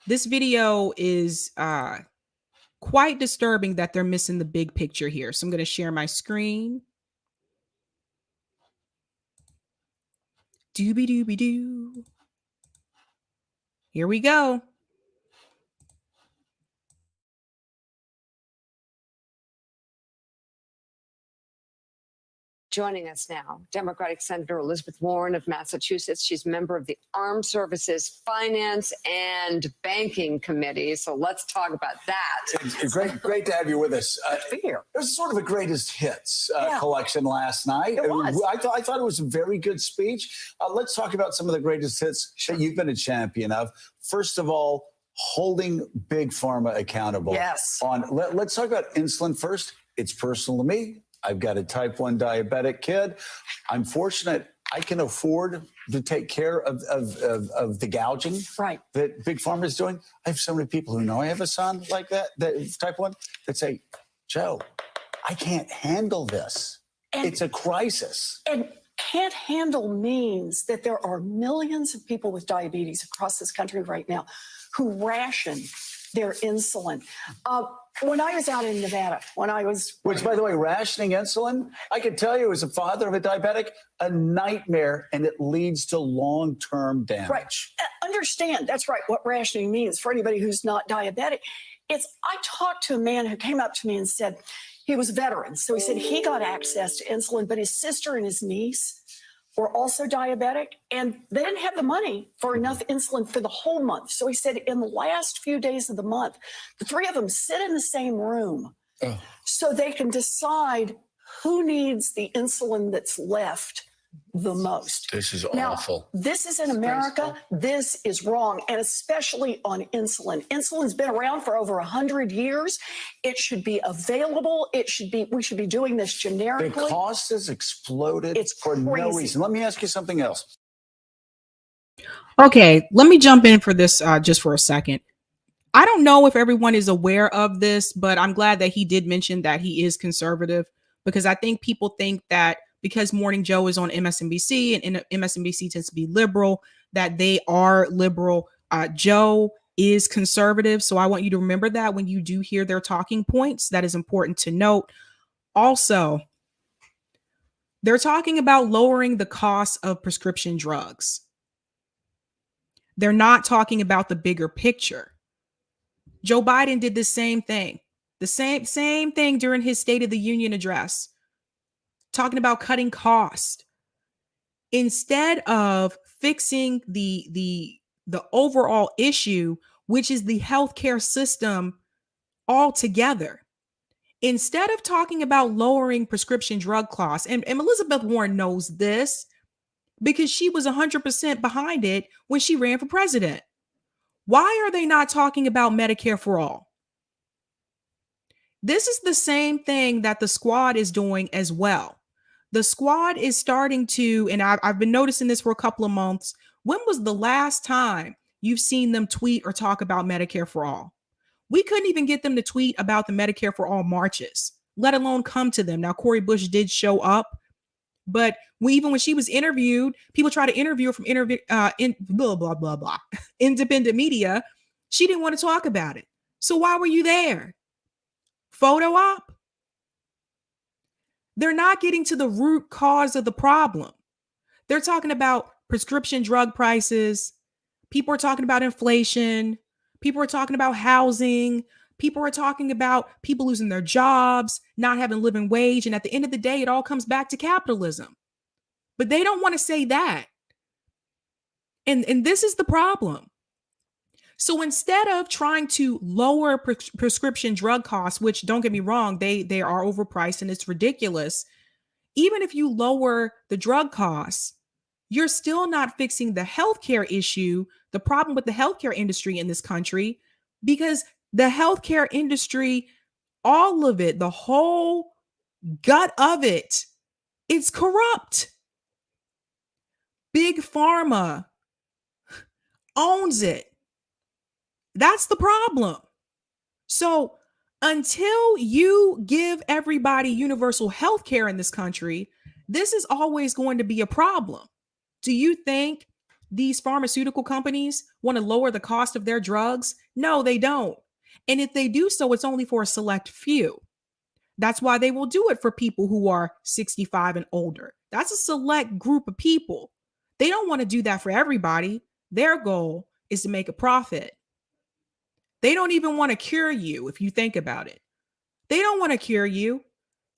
This video is quite disturbing that they're missing the big picture here. So I'm going to share my screen. Dooby dooby doo. Here we go. Joining us now, Democratic Senator Elizabeth Warren of Massachusetts. She's a member of the Armed Services Finance and Banking Committee. So let's talk about that. It's great to have you with us. It was sort of a greatest hits collection last night. It was. I thought it was a very good speech. Let's talk about some of the greatest hits that you've been a champion of. First of all, holding Big Pharma accountable. Yes. Let's talk about insulin first. It's personal to me. I've got a type 1 diabetic kid. I'm fortunate I can afford to take care of the gouging that Big Pharma is doing. I have so many people who know I have a son like that type 1, that say, Joe, I can't handle this. It's a crisis. And can't handle means that there are millions of people with diabetes across this country right now who ration their insulin. When I was out in Nevada, Which, by the way, rationing insulin, I can tell you as a father of a diabetic, a nightmare, and it leads to long-term damage. Right. Understand, that's right, what rationing means for anybody who's not diabetic. I talked to a man who came up to me and said, he was a veteran. So he said he got access to insulin, but his sister and his niece were also diabetic, and they didn't have the money for enough insulin for the whole month. So he said in the last few days of the month, the three of them sit in the same room so they can decide who needs the insulin that's left the most. This is now, awful. This is in America. This is wrong, and especially on insulin. Insulin's been around for over 100 years. It should be available. We should be doing this generically. The cost has exploded for crazy. No reason. Let me ask you something else. Okay, let me jump in for this just for a second. I don't know if everyone is aware of this, but I'm glad that he did mention that he is conservative, because I think people think that because Morning Joe is on MSNBC and MSNBC tends to be liberal, that they are liberal. Joe is conservative. So I want you to remember that when you do hear their talking points. That is important to note. Also, they're talking about lowering the cost of prescription drugs. They're not talking about the bigger picture. Joe Biden did the same thing. The same thing during his State of the Union address, talking about cutting cost instead of fixing the overall issue, which is the healthcare system altogether. Instead of talking about lowering prescription drug costs, and Elizabeth Warren knows this because she was 100% behind it when she ran for president. Why are they not talking about Medicare for all? This is the same thing that the squad is doing as well. The squad is starting to, and I've been noticing this for a couple of months. When was the last time you've seen them tweet or talk about Medicare for all? We couldn't even get them to tweet about the Medicare for all marches, let alone come to them. Now, Cori Bush did show up, but even when she was interviewed, people try to interview her from blah, blah, blah, blah, independent media. She didn't want to talk about it. So why were you there? Photo op? They're not getting to the root cause of the problem. They're talking about prescription drug prices. People are talking about inflation. People are talking about housing. People are talking about people losing their jobs, not having a living wage. And at the end of the day, it all comes back to capitalism. But they don't want to say that. And this is the problem. So instead of trying to lower prescription drug costs, which don't get me wrong, they are overpriced and it's ridiculous. Even if you lower the drug costs, you're still not fixing the healthcare issue, the problem with the healthcare industry in this country, because the healthcare industry, all of it, the whole gut of it, it's corrupt. Big Pharma owns it. That's the problem. So until you give everybody universal health care in this country, this is always going to be a problem. Do you think these pharmaceutical companies want to lower the cost of their drugs? No, they don't. And if they do so, it's only for a select few. That's why they will do it for people who are 65 and older. That's a select group of people. They don't want to do that for everybody. Their goal is to make a profit. They don't even want to cure you, if you think about it. They don't want to cure you.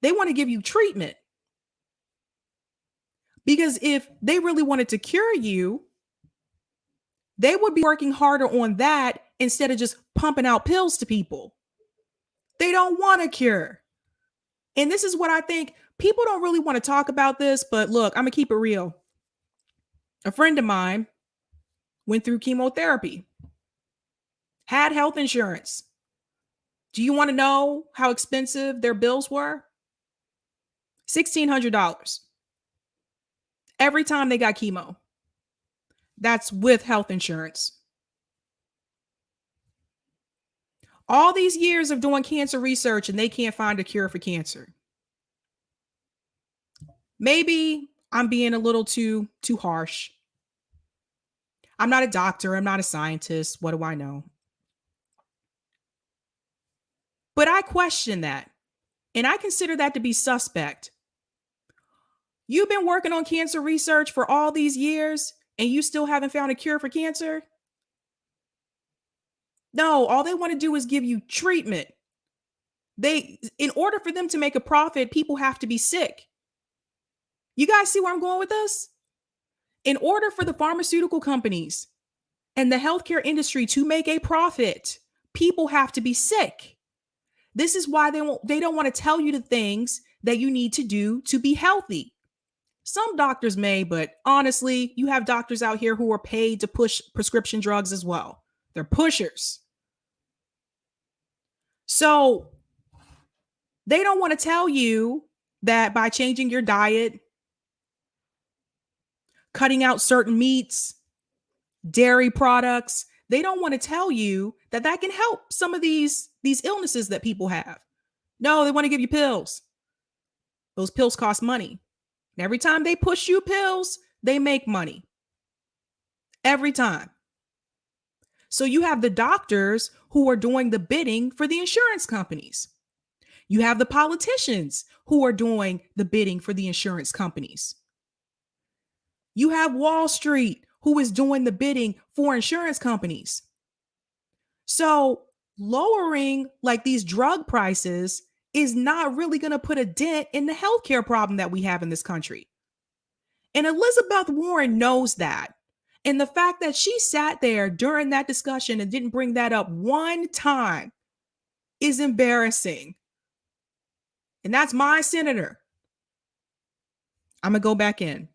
They want to give you treatment. Because if they really wanted to cure you, they would be working harder on that instead of just pumping out pills to people. They don't want to cure. And this is what I think. People don't really want to talk about this, but look, I'm going to keep it real. A friend of mine went through chemotherapy, had health insurance. Do you want to know how expensive their bills were? $1,600 every time they got chemo. That's with health insurance. All these years of doing cancer research and they can't find a cure for cancer. Maybe I'm being a little too harsh. I'm not a doctor. I'm not a scientist. What do I know? But I question that. And I consider that to be suspect. You've been working on cancer research for all these years and you still haven't found a cure for cancer? No, all they want to do is give you treatment. In order for them to make a profit, people have to be sick. You guys see where I'm going with this? In order for the pharmaceutical companies and the healthcare industry to make a profit, people have to be sick. This is why they don't want to tell you the things that you need to do to be healthy. Some doctors may, but honestly, you have doctors out here who are paid to push prescription drugs as well. They're pushers. So they don't want to tell you that by changing your diet, cutting out certain meats, dairy products, they don't want to tell you that that can help some of these illnesses that people have. No, they want to give you pills. Those pills cost money. And every time they push you pills, they make money. Every time. So you have the doctors who are doing the bidding for the insurance companies. You have the politicians who are doing the bidding for the insurance companies. You have Wall Street who is doing the bidding for insurance companies. So lowering like these drug prices is not really going to put a dent in the healthcare problem that we have in this country. And Elizabeth Warren knows that. And the fact that she sat there during that discussion and didn't bring that up one time is embarrassing. And that's my senator. I'm going to go back in.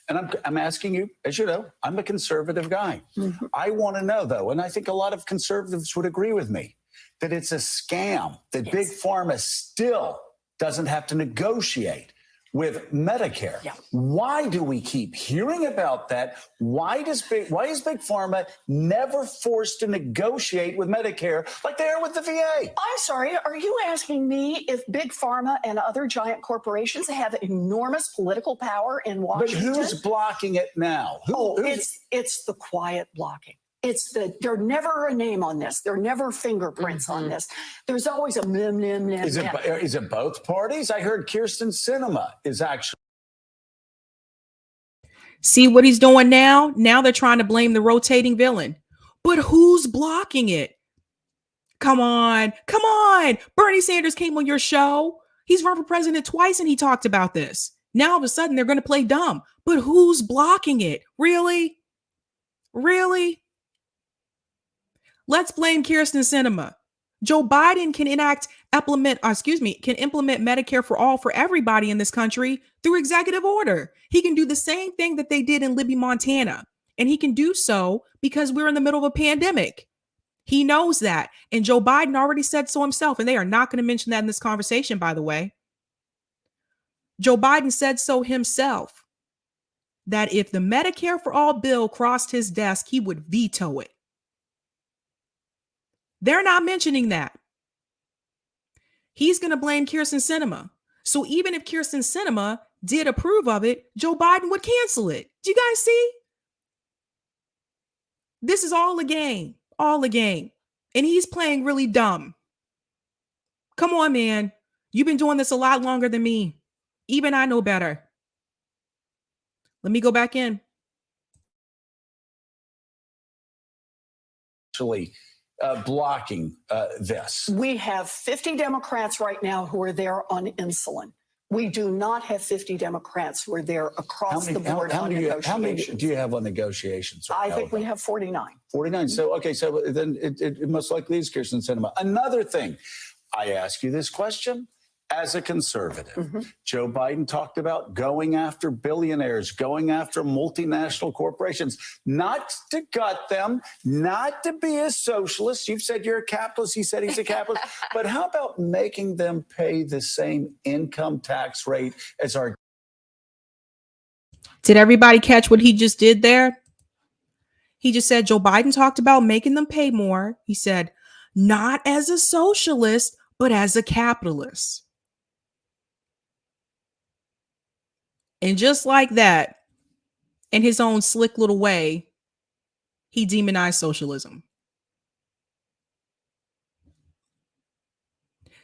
And I'm asking you, as you know, I'm a conservative guy. Mm-hmm. I want to know, though, and I think a lot of conservatives would agree with me, that it's a scam, that Big Pharma still doesn't have to negotiate with Medicare. Yeah. Why do we keep hearing about that? Why is Big Pharma never forced to negotiate with Medicare like they are with the VA? I'm sorry, are you asking me if Big Pharma and other giant corporations have enormous political power in Washington? But who's blocking it now? It's the quiet blocking. There's never a name on this. There are never fingerprints on this. There's always a blim, blim, blim. Is it both parties? I heard Kyrsten Sinema is actually. See what he's doing now? Now they're trying to blame the rotating villain. But who's blocking it? Come on. Bernie Sanders came on your show. He's run for president twice and he talked about this. Now all of a sudden they're going to play dumb. But who's blocking it? Really? Let's blame Kyrsten Sinema. Joe Biden can implement Medicare for all for everybody in this country through executive order. He can do the same thing that they did in Libby, Montana. And he can do so because we're in the middle of a pandemic. He knows that. And Joe Biden already said so himself. And they are not going to mention that in this conversation, by the way. Joe Biden said so himself, that if the Medicare for all bill crossed his desk, he would veto it. They're not mentioning that. He's going to blame Kyrsten Sinema. So even if Kyrsten Sinema did approve of it, Joe Biden would cancel it. Do you guys see? This is all a game. And he's playing really dumb. Come on, man. You've been doing this a lot longer than me. Even I know better. Let me go back in. Actually, blocking this. We have 50 Democrats right now who are there on insulin. We do not have 50 Democrats who are there across the board on negotiations. How many do you have on negotiations? I think we have 49. 49. So, okay, so then it most likely is Kirsten Sinema. Another thing, I ask you this question as a conservative. Joe Biden talked about going after billionaires, going after multinational corporations, not to gut them, not to be a socialist. You've said you're a capitalist. He said he's a capitalist. But how about making them pay the same income tax rate as our... Did everybody catch what he just did there? He just said Joe Biden talked about making them pay more. He said, not as a socialist, but as a capitalist. And just like that, in his own slick little way, he demonized socialism.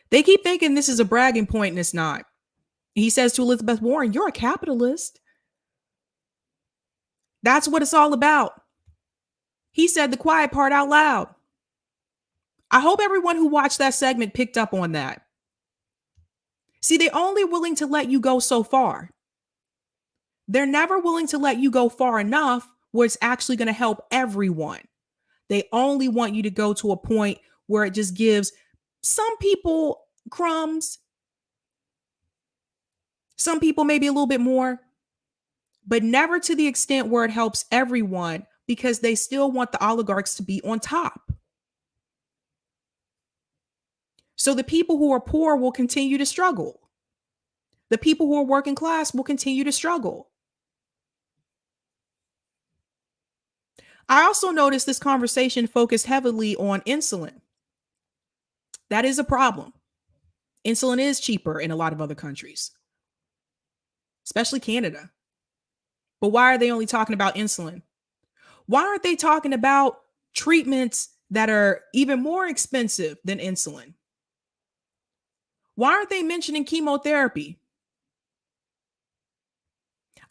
They keep thinking this is a bragging point, and it's not. He says to Elizabeth Warren, you're a capitalist. That's what it's all about. He said the quiet part out loud. I hope everyone who watched that segment picked up on that. See, they're only willing to let you go so far. They're never willing to let you go far enough where it's actually going to help everyone. They only want you to go to a point where it just gives some people crumbs, some people maybe a little bit more, but never to the extent where it helps everyone, because they still want the oligarchs to be on top. So the people who are poor will continue to struggle. The people who are working class will continue to struggle. I also noticed this conversation focused heavily on insulin. That is a problem. Insulin is cheaper in a lot of other countries, especially Canada. But why are they only talking about insulin? Why aren't they talking about treatments that are even more expensive than insulin? Why aren't they mentioning chemotherapy?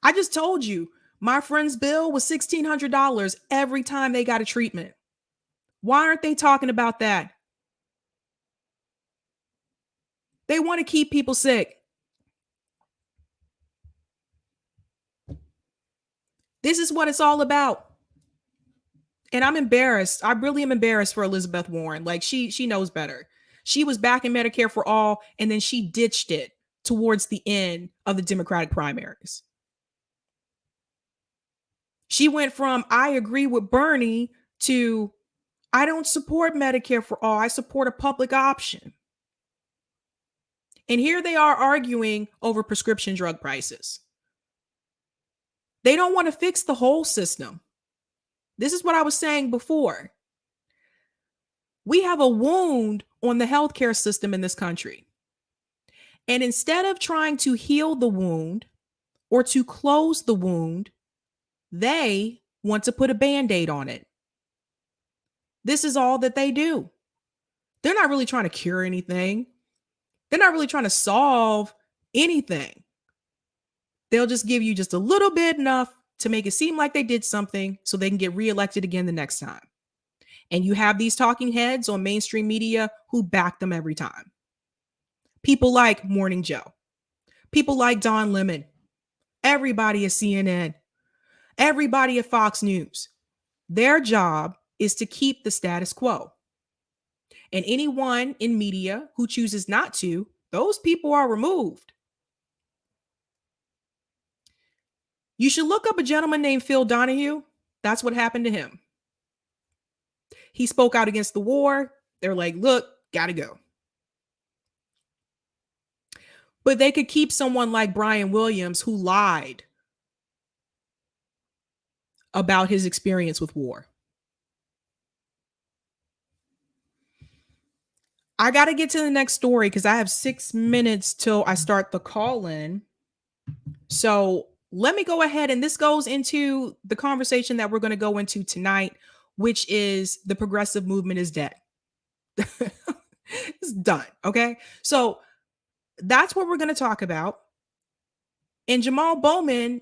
I just told you, my friend's bill was $1,600 every time they got a treatment. Why aren't they talking about that? They want to keep people sick. This is what it's all about. And I'm embarrassed. I really am embarrassed for Elizabeth Warren. Like she knows better. She was back in Medicare for all, and then she ditched it towards the end of the Democratic primaries. She went from, I agree with Bernie, to, I don't support Medicare for all. I support a public option. And here they are arguing over prescription drug prices. They don't want to fix the whole system. This is what I was saying before. We have a wound on the healthcare system in this country. And instead of trying to heal the wound or to close the wound, they want to put a Band-Aid on it. This is all that they do. They're not really trying to cure anything. They're not really trying to solve anything. They'll just give you just a little bit enough to make it seem like they did something so they can get reelected again the next time. And you have these talking heads on mainstream media who back them every time. People like Morning Joe. People like Don Lemon. Everybody at CNN. Everybody at Fox News. Their job is to keep the status quo. And anyone in media who chooses not to, those people are removed. You should look up a gentleman named Phil Donahue. That's what happened to him. He spoke out against the war. They're like, look, gotta go. But they could keep someone like Brian Williams, who lied about his experience with war. I got to get to the next story because I have 6 minutes till I start the call-in. So let me go ahead, and this goes into the conversation that we're going to go into tonight, which is the progressive movement is dead. It's done. Okay. So that's what we're going to talk about. And Jamal Bowman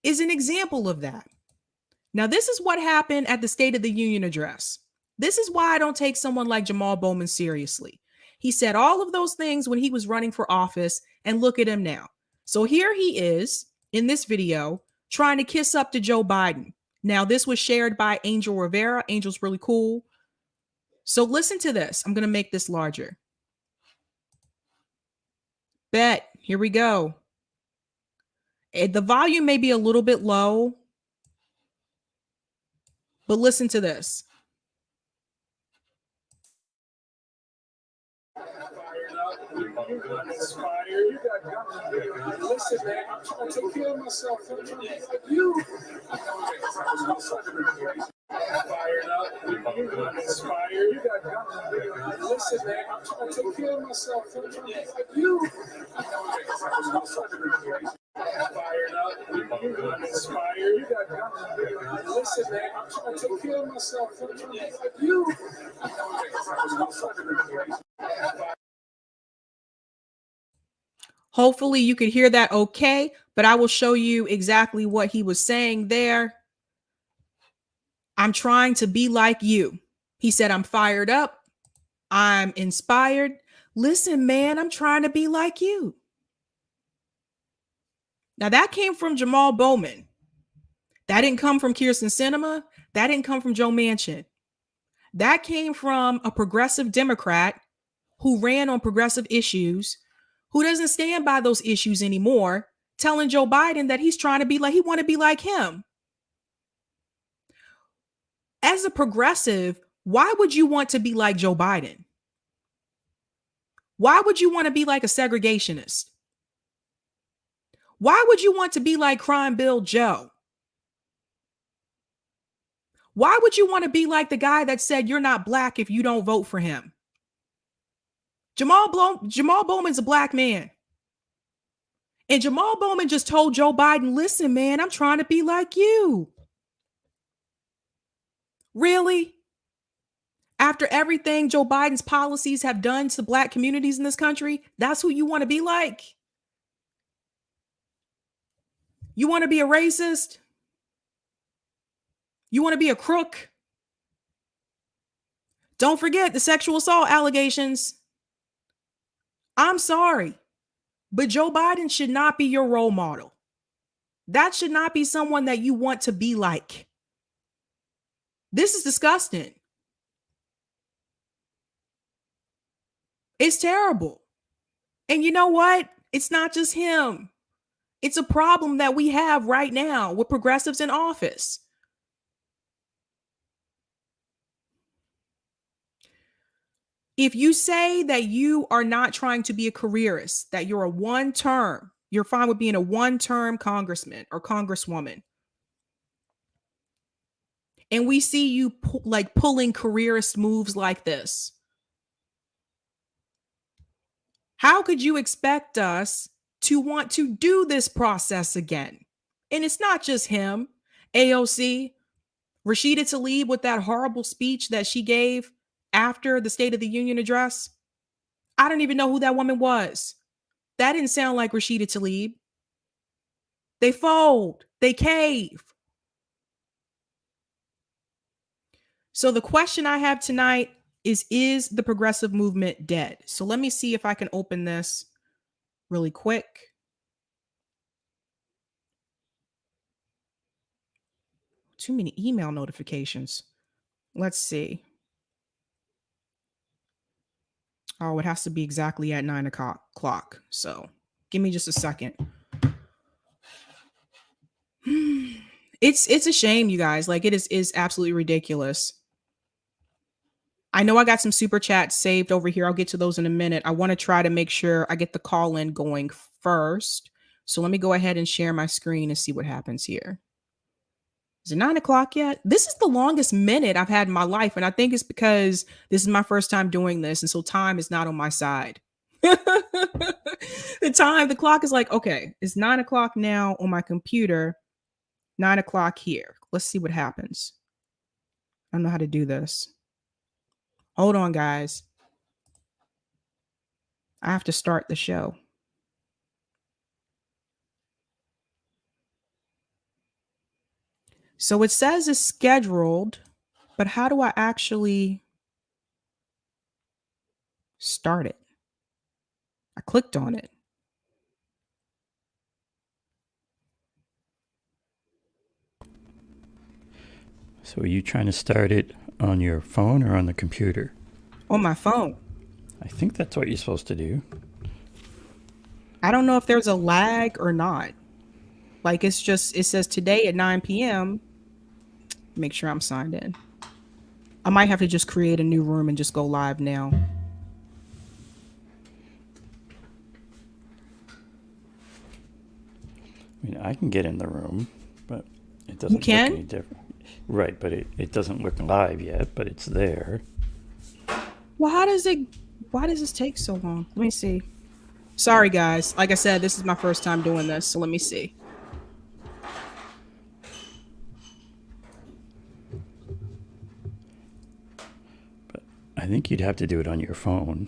is an example of that. Now, this is what happened at the State of the Union address. This is why I don't take someone like Jamal Bowman seriously. He said all of those things when he was running for office, and look at him now. So here he is in this video trying to kiss up to Joe Biden. Now, this was shared by Angel Rivera. Angel's really cool. So listen to this. I'm going to make this larger. Bet. Here we go. The volume may be a little bit low, but listen to this. Listen, man, I'm trying to take care of myself. I'm trying to be like you. Fired up, inspired. You got guns. Listen, man, I'm trying to take care of myself. I'm trying to be like you. Fired up, inspired. You got guns. Listen, man, I'm trying to take care of myself. I'm trying to be like you. Hopefully you could hear that okay, but I will show you exactly what he was saying there. I'm trying to be like you. He said, I'm fired up. I'm inspired. Listen, man, I'm trying to be like you. Now that came from Jamal Bowman. That didn't come from Kyrsten Sinema. That didn't come from Joe Manchin. That came from a progressive Democrat who ran on progressive issues, who doesn't stand by those issues anymore, telling Joe Biden that he's trying to be like, he want to be like him. As a progressive, why would you want to be like Joe Biden? Why would you want to be like a segregationist? Why would you want to be like Crime Bill Joe? Why would you want to be like the guy that said you're not black if you don't vote for him? Jamal Bowman's a black man. And Jamal Bowman just told Joe Biden, listen, man, I'm trying to be like you. Really? After everything Joe Biden's policies have done to black communities in this country, that's who you want to be like? You want to be a racist? You want to be a crook? Don't forget the sexual assault allegations. I'm sorry, but Joe Biden should not be your role model. That should not be someone that you want to be like. This is disgusting. It's terrible. And you know what? It's not just him. It's a problem that we have right now with progressives in office. If you say that you are not trying to be a careerist, that you're a one-term, you're fine with being a one-term congressman or congresswoman, and we see you pulling careerist moves like this, how could you expect us to want to do this process again? And it's not just him. AOC, Rashida Tlaib with that horrible speech that she gave after the State of the Union address. I don't even know who that woman was. That didn't sound like Rashida Tlaib. They fold. They cave. So the question I have tonight is the progressive movement dead? So let me see if I can open this really quick. Too many email notifications. Let's see. Oh, it has to be exactly at 9 o'clock. So give me just a second. It's a shame, you guys. Like, it is absolutely ridiculous. I know I got some super chats saved over here. I'll get to those in a minute. I want to try to make sure I get the call in going first. So let me go ahead and share my screen and see what happens here. Is it 9 o'clock yet? This is the longest minute I've had in my life. And I think it's because this is my first time doing this. And so time is not on my side. The clock is like, okay, it's 9 o'clock now on my computer. 9 o'clock here. Let's see what happens. I don't know how to do this. Hold on, guys. I have to start the show. So it says it's scheduled, but how do I actually start it? I clicked on it. So are you trying to start it on your phone or on the computer? On my phone. I think that's what you're supposed to do. I don't know if there's a lag or not. Like it says today at 9 p.m. Make sure I'm signed in. I might have to just create a new room and just go live now. I mean, I can get in the room, but it doesn't look any different. Right, but it doesn't look live yet, but it's there. Well, why does this take so long? Let me see. Sorry, guys. Like I said, this is my first time doing this, so let me see. But I think you'd have to do it on your phone.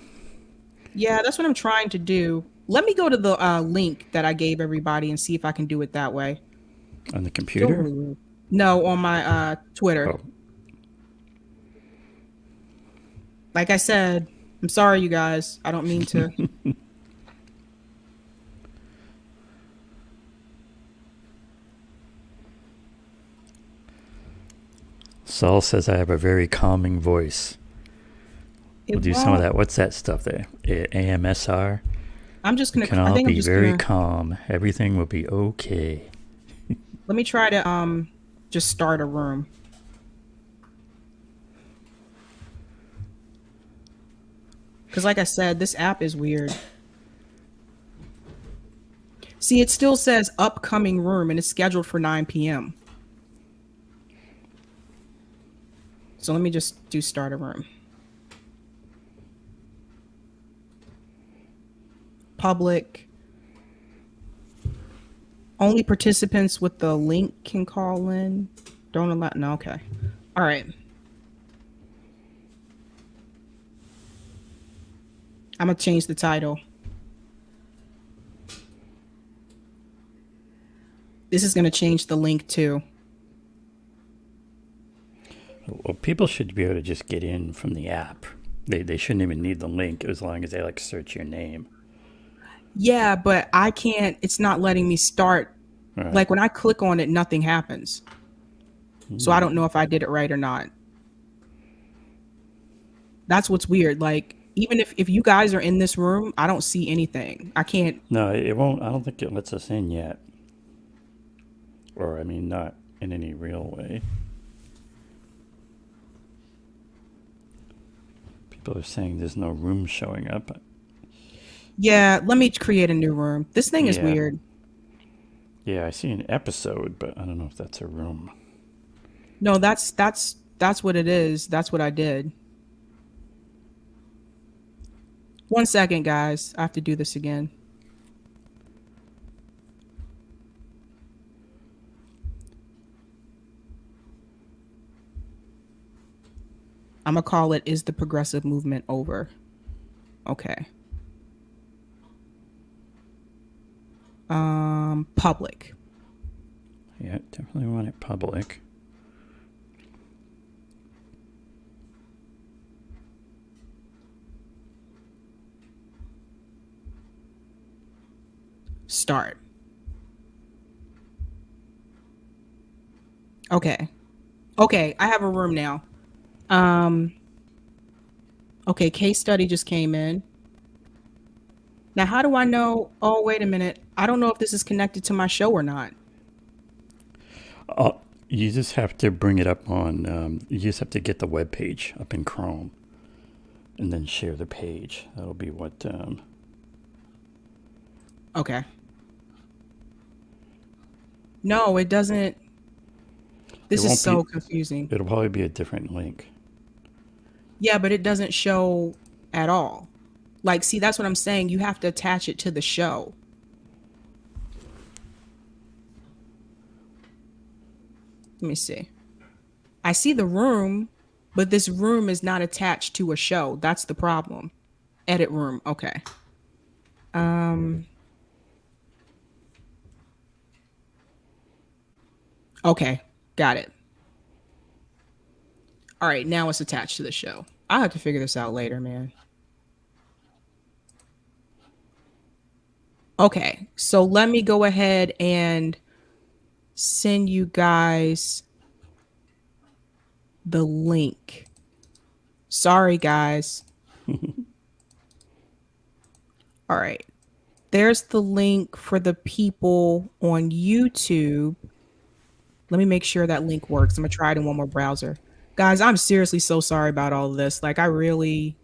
Yeah, that's what I'm trying to do. Let me go to the link that I gave everybody and see if I can do it that way. On the computer? No, on my Twitter. Oh. Like I said, I'm sorry, you guys. I don't mean to. Saul says I have a very calming voice. We'll do some of that. What's that stuff there? AMSR? I'm just going to... Can all be very calm. Everything will be okay. Let me try to just start a room. Because like I said, this app is weird. See, it still says upcoming room and it's scheduled for 9 p.m. So let me just do start a room. Public. Only participants with the link can call in. Don't allow. No, okay. All right. I'm going to change the title. This is going to change the link too. Well, people should be able to just get in from the app. They shouldn't even need the link as long as they like search your name. Yeah, but I can't. It's not letting me start. Right. Like when I click on it, nothing happens. So I don't know if I did it right or not. That's what's weird. Like, even if you guys are in this room, I don't see anything. I can't. No, it won't. I don't think it lets us in yet. Or, I mean, not in any real way. People are saying there's no room showing up. Yeah, let me create a new room. This thing is weird. Yeah, I see an episode, but I don't know if that's a room. No, that's what it is. That's what I did. 1 second, guys. I have to do this again. I'm gonna call it "Is the Progressive Movement Over?" Okay. Public. Yeah, definitely want it public. Start. Okay. Okay, I have a room now. Okay, case study just came in. Now, how do I know? Oh, wait a minute. I don't know if this is connected to my show or not. You just have to bring it up on, you just have to get the web page up in Chrome and then share the page. That'll be what... Okay. No, it doesn't. This is so confusing. It'll probably be a different link. Yeah, but it doesn't show at all. Like, see, that's what I'm saying. You have to attach it to the show. Let me see. I see the room, but this room is not attached to a show. That's the problem. Edit room. Okay. Okay, got it. All right, now it's attached to the show. I'll have to figure this out later, man. Okay, so let me go ahead and send you guys the link. Sorry, guys. All right. There's the link for the people on YouTube. Let me make sure that link works. I'm going to try it in one more browser. Guys, I'm seriously so sorry about all of this. Like, I'm usually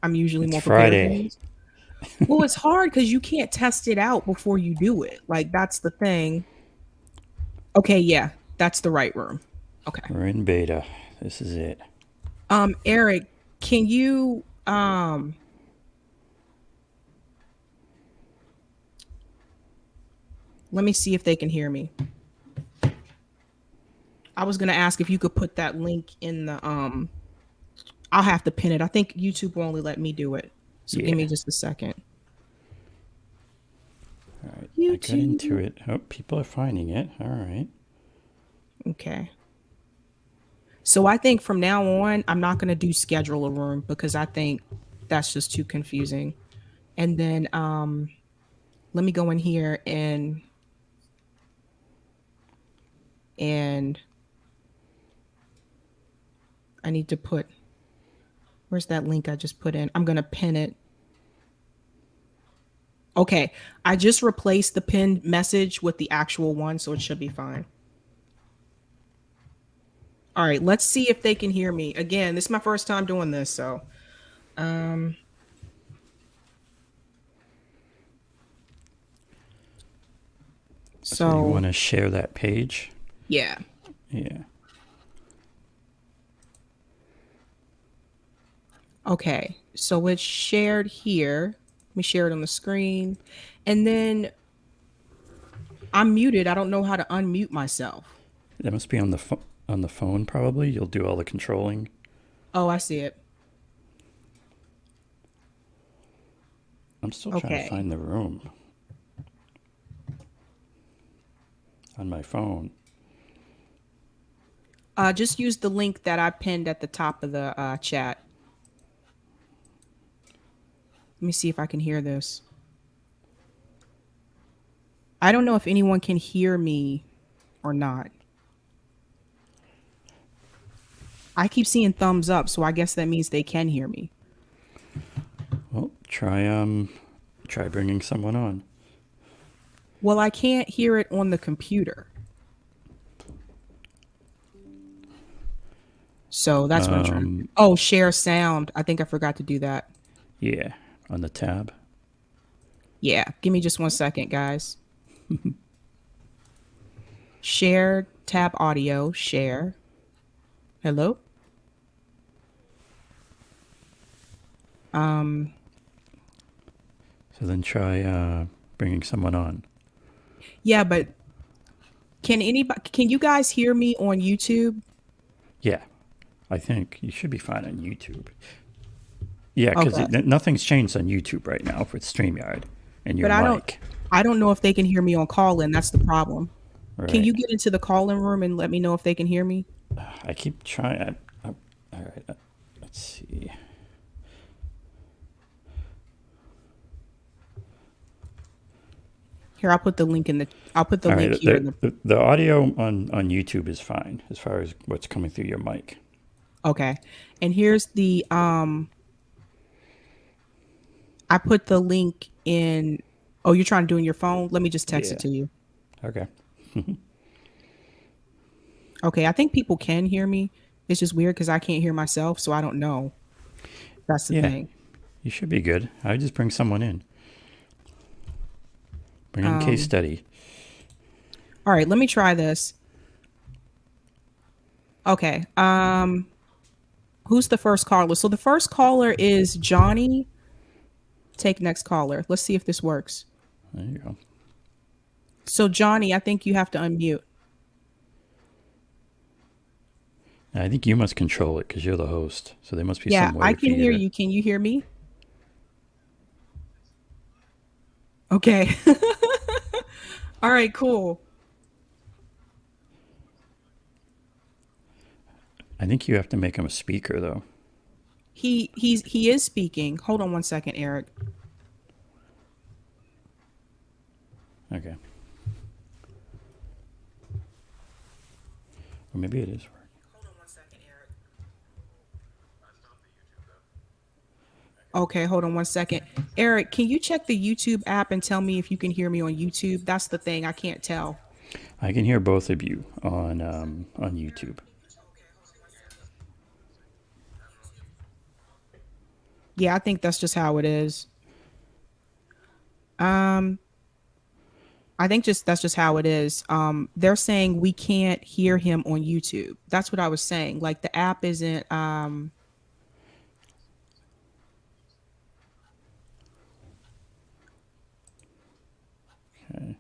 It's more prepared for Friday. these. Well, it's hard because you can't test it out before you do it. Like, that's the thing. Okay, yeah, that's the right room. Okay. We're in beta. This is it. Eric, can you let me see if they can hear me. I was gonna ask if you could put that link in the I'll have to pin it. I think YouTube will only let me do it. So give me Yeah. just a second. All right. I got YouTube. into it. Oh, people are finding it. All right. Okay. So I think from now on, I'm not gonna do schedule a room because I think that's just too confusing. And then let me go in here and I need to put, where's that link I just put in? I'm going to pin it. Okay. I just replaced the pinned message with the actual one, so it should be fine. All right. Let's see if they can hear me. Again, this is my first time doing this, so. So you want to share that page? Yeah. Yeah. Okay. So it's shared here. Let me share it on the screen. And then I'm muted. I don't know how to unmute myself. That must be on the phone probably. You'll do all the controlling. Oh, I see it. I'm still trying Okay. to find the room on my phone. Just use the link that I pinned at the top of the chat. Let me see if I can hear this. I don't know if anyone can hear me or not. I keep seeing thumbs up, so I guess that means they can hear me. Well, try bringing someone on. Well, I can't hear it on the computer. So that's what I'm trying. Oh, share sound. I think I forgot to do that. Yeah, on the tab. Yeah, give me just 1 second, guys. Share, tab audio, share. Hello? So then try bringing someone on. Yeah, but can you guys hear me on YouTube? Yeah, I think you should be fine on YouTube. Yeah, because Okay. nothing's changed on YouTube right now with StreamYard and your But mic. I don't know if they can hear me on Callin. That's the problem. Right. Can you get into the Callin room and let me know if they can hear me? I keep trying. All right. Let's see. Here, I'll put the link in the. I'll put the All link right. here. In The audio on YouTube is fine as far as what's coming through your mic. Okay, and here's the. I put the link in. Oh, you're trying to do it in your phone? Let me just text it to you. Okay. Okay, I think people can hear me. It's just weird because I can't hear myself, so I don't know. That's the thing. You should be good. I just bring someone in. Bring in case study. All right, let me try this. Okay. Who's the first caller? So the first caller is Johnny. Take next caller. Let's see if this works. There you go. So Johnny, I think you have to unmute. I think you must control it because you're the host. So there must be Yeah, some way I for can hear to- you. Can you hear me? Okay. All right, cool. I think you have to make him a speaker, though. He is speaking. Hold on one second, Eric. Okay. Or maybe it is working. Hold on one second, Eric. Okay, hold on one second. Eric, can you check the YouTube app and tell me if you can hear me on YouTube? That's the thing. I can't tell. I can hear both of you on YouTube. Yeah, I think that's just how it is. I think that's just how it is. They're saying we can't hear him on YouTube. That's what I was saying. Like the app isn't Okay.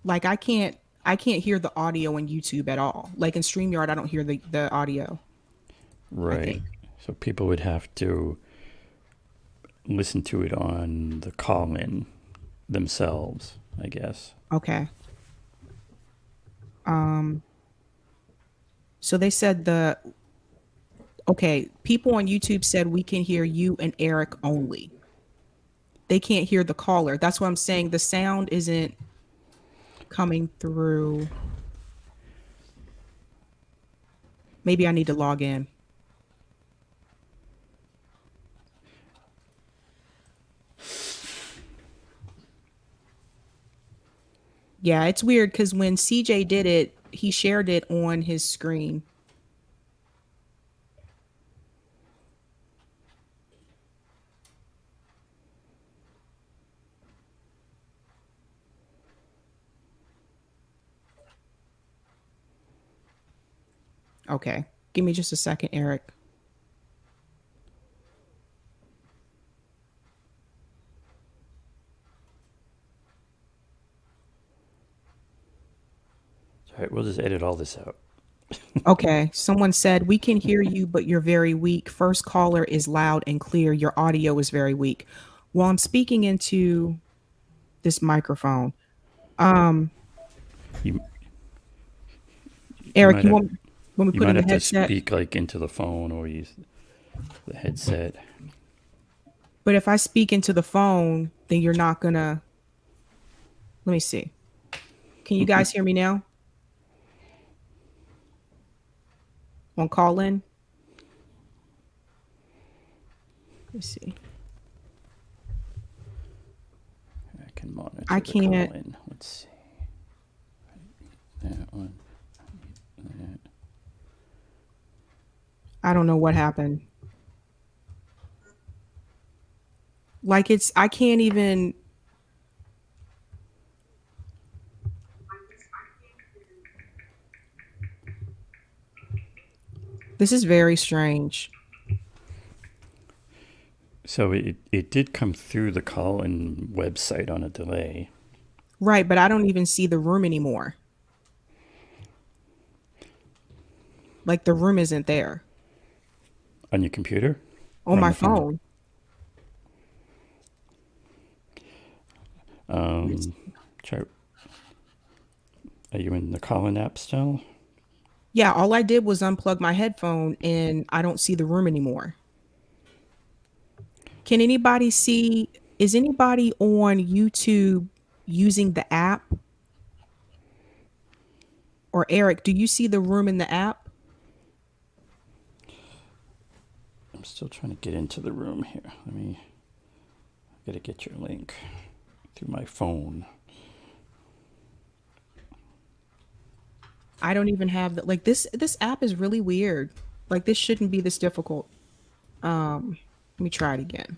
like I can't hear the audio on YouTube at all. Like in StreamYard, I don't hear the audio. Right. think. So people would have to listen to it on the Callin themselves, I guess. Okay. So they said people on YouTube said we can hear you and Eric only. They can't hear the caller. That's what I'm saying. The sound isn't coming through. Maybe I need to log in. Yeah, it's weird because when CJ did it, he shared it on his screen. Okay, give me just a second, Eric. All right, we'll just edit all this out. Okay, someone said we can hear you, but you're very weak. First caller is loud and clear. Your audio is very weak. Well, I'm speaking into this microphone. You, Eric, might you have- want when we you put might in the have to headset? speak like into the phone or use the headset. But if I speak into the phone, then you're not gonna. Let me see. Can you guys hear me now? On Callin? Let me see. I can monitor I the can't- Callin. Let's see. That one. That. I don't know what happened. Like I can't even. This is very strange. So it did come through the Callin website on a delay. Right, but I don't even see the room anymore. Like the room isn't there. On your computer? On my the phone. Try. Are you in the Callin app still? Yeah, all I did was unplug my headphone and I don't see the room anymore. Can anybody see? Is anybody on YouTube using the app? Or Eric, do you see the room in the app? I'm still trying to get into the room here. I gotta get your link through my phone. I don't even have that. Like this app is really weird. Like this shouldn't be this difficult. Let me try it again.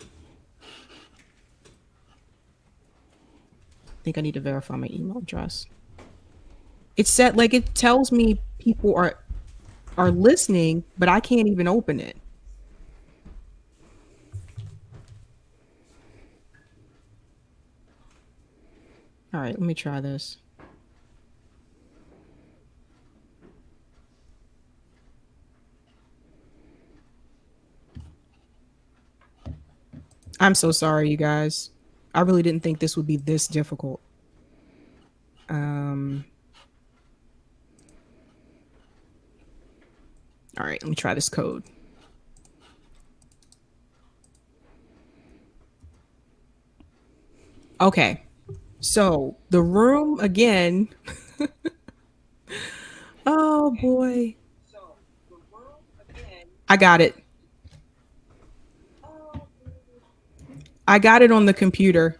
I think I need to verify my email address. It said like it tells me people are listening, but I can't even open it. All right, let me try this. I'm so sorry, you guys. I really didn't think this would be this difficult. All right, let me try this code. Okay, so the room again. Oh boy. I got it. I got it on the computer.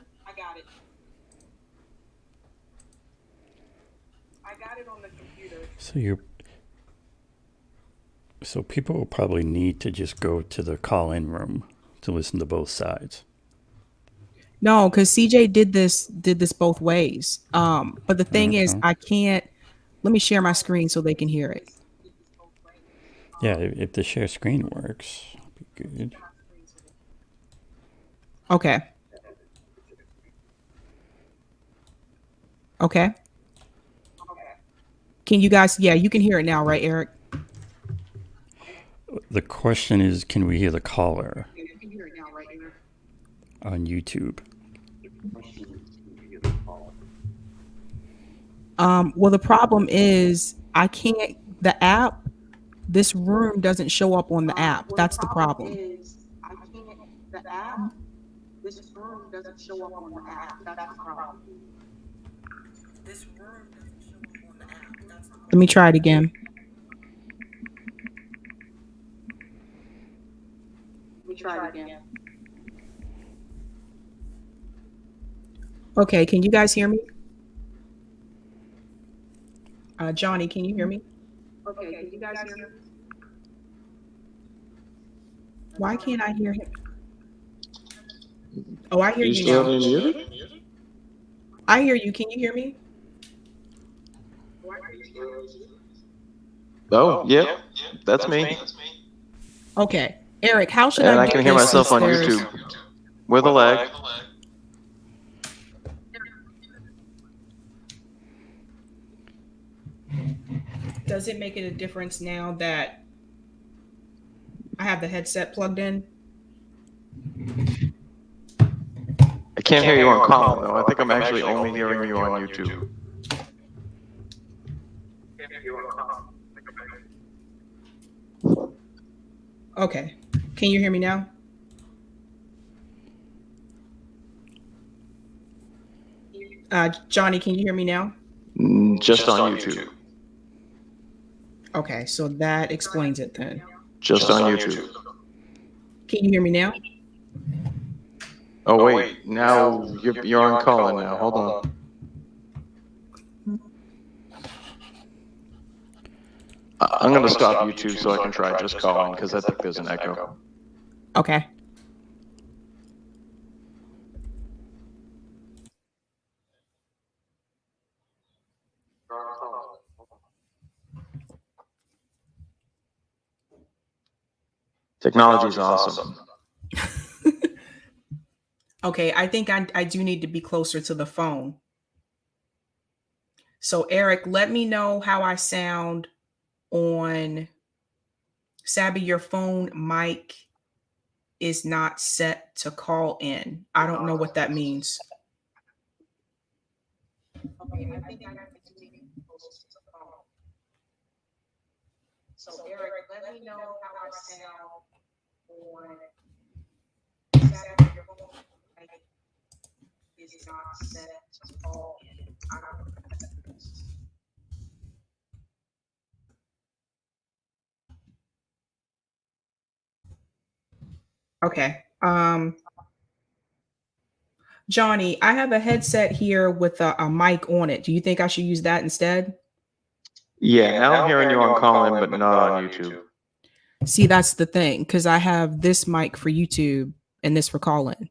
So people will probably need to just go to the call-in room to listen to both sides. No, because CJ did this both ways. But the thing is, I can't. Let me share my screen so they can hear it. Yeah, if the share screen works, that'd be good. Okay. Okay. Can you guys? Yeah, you can hear it now, right, Eric? The question is, can we hear the caller on YouTube? Well, the problem is I can't. The app, this room doesn't show up on the app. That's the problem. Let me try it again. Okay, can you guys hear me? Johnny, can you hear me? Okay, can you guys hear me? Why can't I hear him? Oh, I hear you now. I hear you. Can you hear me? Oh, yeah, that's me. Okay, Eric, how should And I I do can hear this myself since on there's- YouTube with a lag. Does it make it a difference now that I have the headset plugged in? I can't hear you on Callin, though. I think I'm actually only hearing you on YouTube. Okay, can you hear me now? Johnny, can you hear me now? Just on YouTube. Okay, so that explains it then. Just on YouTube. Can you hear me now? Oh, wait. Now you're on Callin now. Hold on. I'm going to stop YouTube so I can try just Callin because I think there's an echo. Okay. Technology is awesome. Okay, I think I do need to be closer to the phone. So Eric, let me know how I sound on Sabby. Your phone mic is not set to call in. I don't know what that means. Okay, I think I have to be closer to the phone. So Eric, let me know how I sound on Sabby. Your phone mic is not set to call in. I don't know what that means. Okay. Johnny, I have a headset here with a mic on it. Do you think I should use that instead? Yeah, now I'm hearing you on Callin, but not on YouTube. See, that's the thing, because I have this mic for YouTube and this for Callin.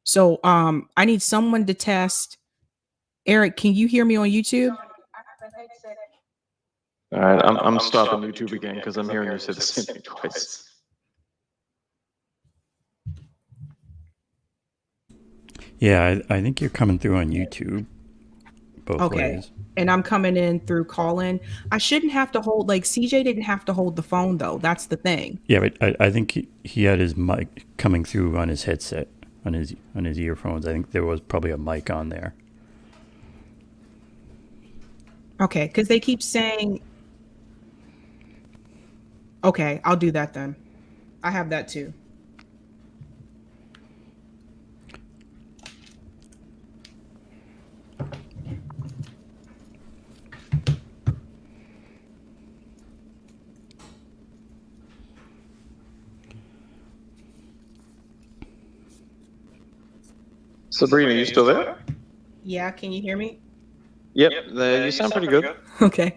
So I need someone to test. Eric, can you hear me on YouTube? All right, I'm stopping YouTube again because I'm hearing you say the same thing twice. Yeah, I think you're coming through on YouTube both ways. And I'm coming in through Callin. I shouldn't have to hold, like CJ didn't have to hold the phone though. That's the thing. Yeah, but I think he had his mic coming through on his headset. on his earphones. I think there was probably a mic on there. Okay, because they keep saying. Okay, I'll do that then. I have that too. Sabrina, you still there? Yeah, can you hear me? Yep, you sound pretty good. Okay.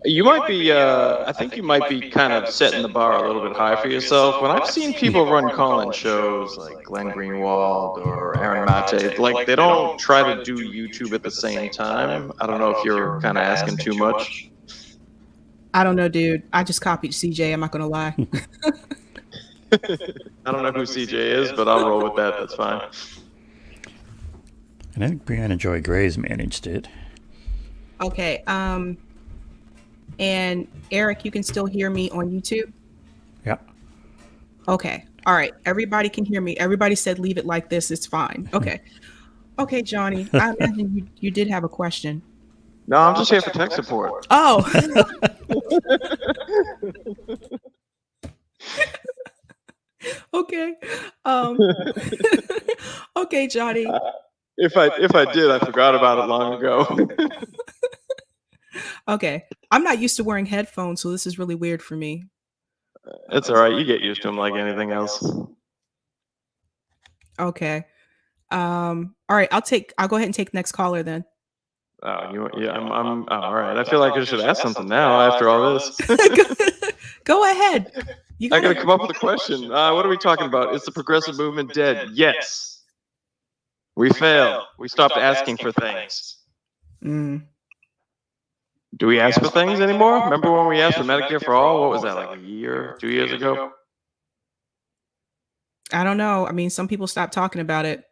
You might be, I think you might be kind of setting the bar a little bit high for yourself. When I've seen people run call-in shows like Glenn Greenwald or Aaron Mate, like they don't try to do YouTube at the same time. I don't know if you're kind of asking too much. I don't know, dude. I just copied CJ. I'm not going to lie. I don't know who CJ is, but I'll roll with that. That's fine. And I think Brianna Joy Gray's managed it. Okay. And Eric, you can still hear me on YouTube? Yeah. Okay. All right. Everybody can hear me. Everybody said leave it like this. It's fine. Okay. Okay, Johnny. I imagine you did have a question. No, I'm just here for tech support. Oh. Okay. Okay, Johnny. If I did, I forgot about it long ago. Okay. I'm not used to wearing headphones, so this is really weird for me. It's all right. You get used to them like anything else. Okay. All right. I'll go ahead and take next caller then. I'm all right. I feel like I should ask something now after all this. Go ahead. I gotta come up with a question. What are we talking about? Is the progressive movement dead? Yes. We failed. We stopped asking for things. Do we ask for things anymore? Remember when we asked for Medicare for all? What was that, like a year, 2 years ago? I don't know. I mean, some people stopped talking about it.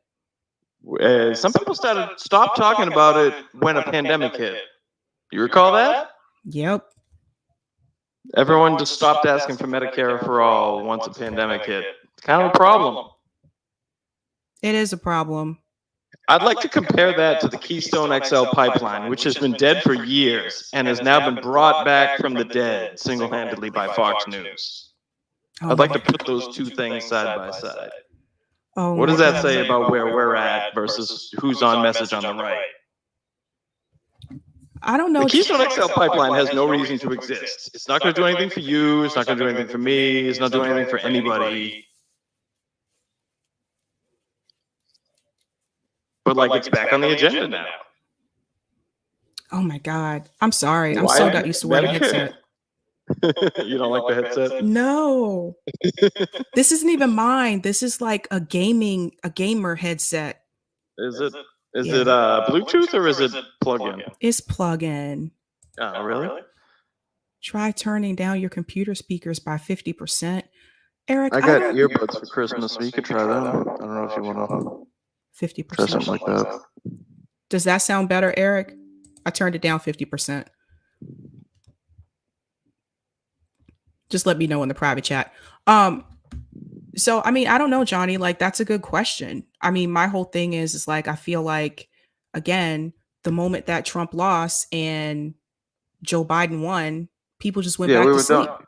Some people stopped talking about it when a pandemic hit. You recall that? Yep. Everyone just stopped asking for Medicare for all once a pandemic hit. It's kind of a problem. It is a problem. I'd like to compare that to the Keystone XL pipeline, which has been dead for years and has now been brought back from the dead single-handedly by Fox News. I'd like to put those two things side by side. What does that say about where we're at versus who's on message on the right? I don't know. The Keystone XL pipeline has no reason to exist. It's not going to do anything for you. It's not going to do anything for me. It's not doing anything for anybody. But like it's back on the agenda now. Oh my God. I'm sorry. I'm so not used to wearing a headset. You don't like the headset? No. This isn't even mine. This is like a gamer headset. Is it Bluetooth or is it plug-in? It's plug-in. Oh, really? Try turning down your computer speakers by 50%. Eric, I got earbuds for Christmas, so you could try them. I don't know if you want to 50%. try something like that. Does that sound better, Eric? I turned it down 50%. Just let me know in the private chat. So, I mean, I don't know, Johnny, like that's a good question. I mean, my whole thing is like, I feel like, again, the moment that Trump lost and Joe Biden won, people just went back to sleep. Done.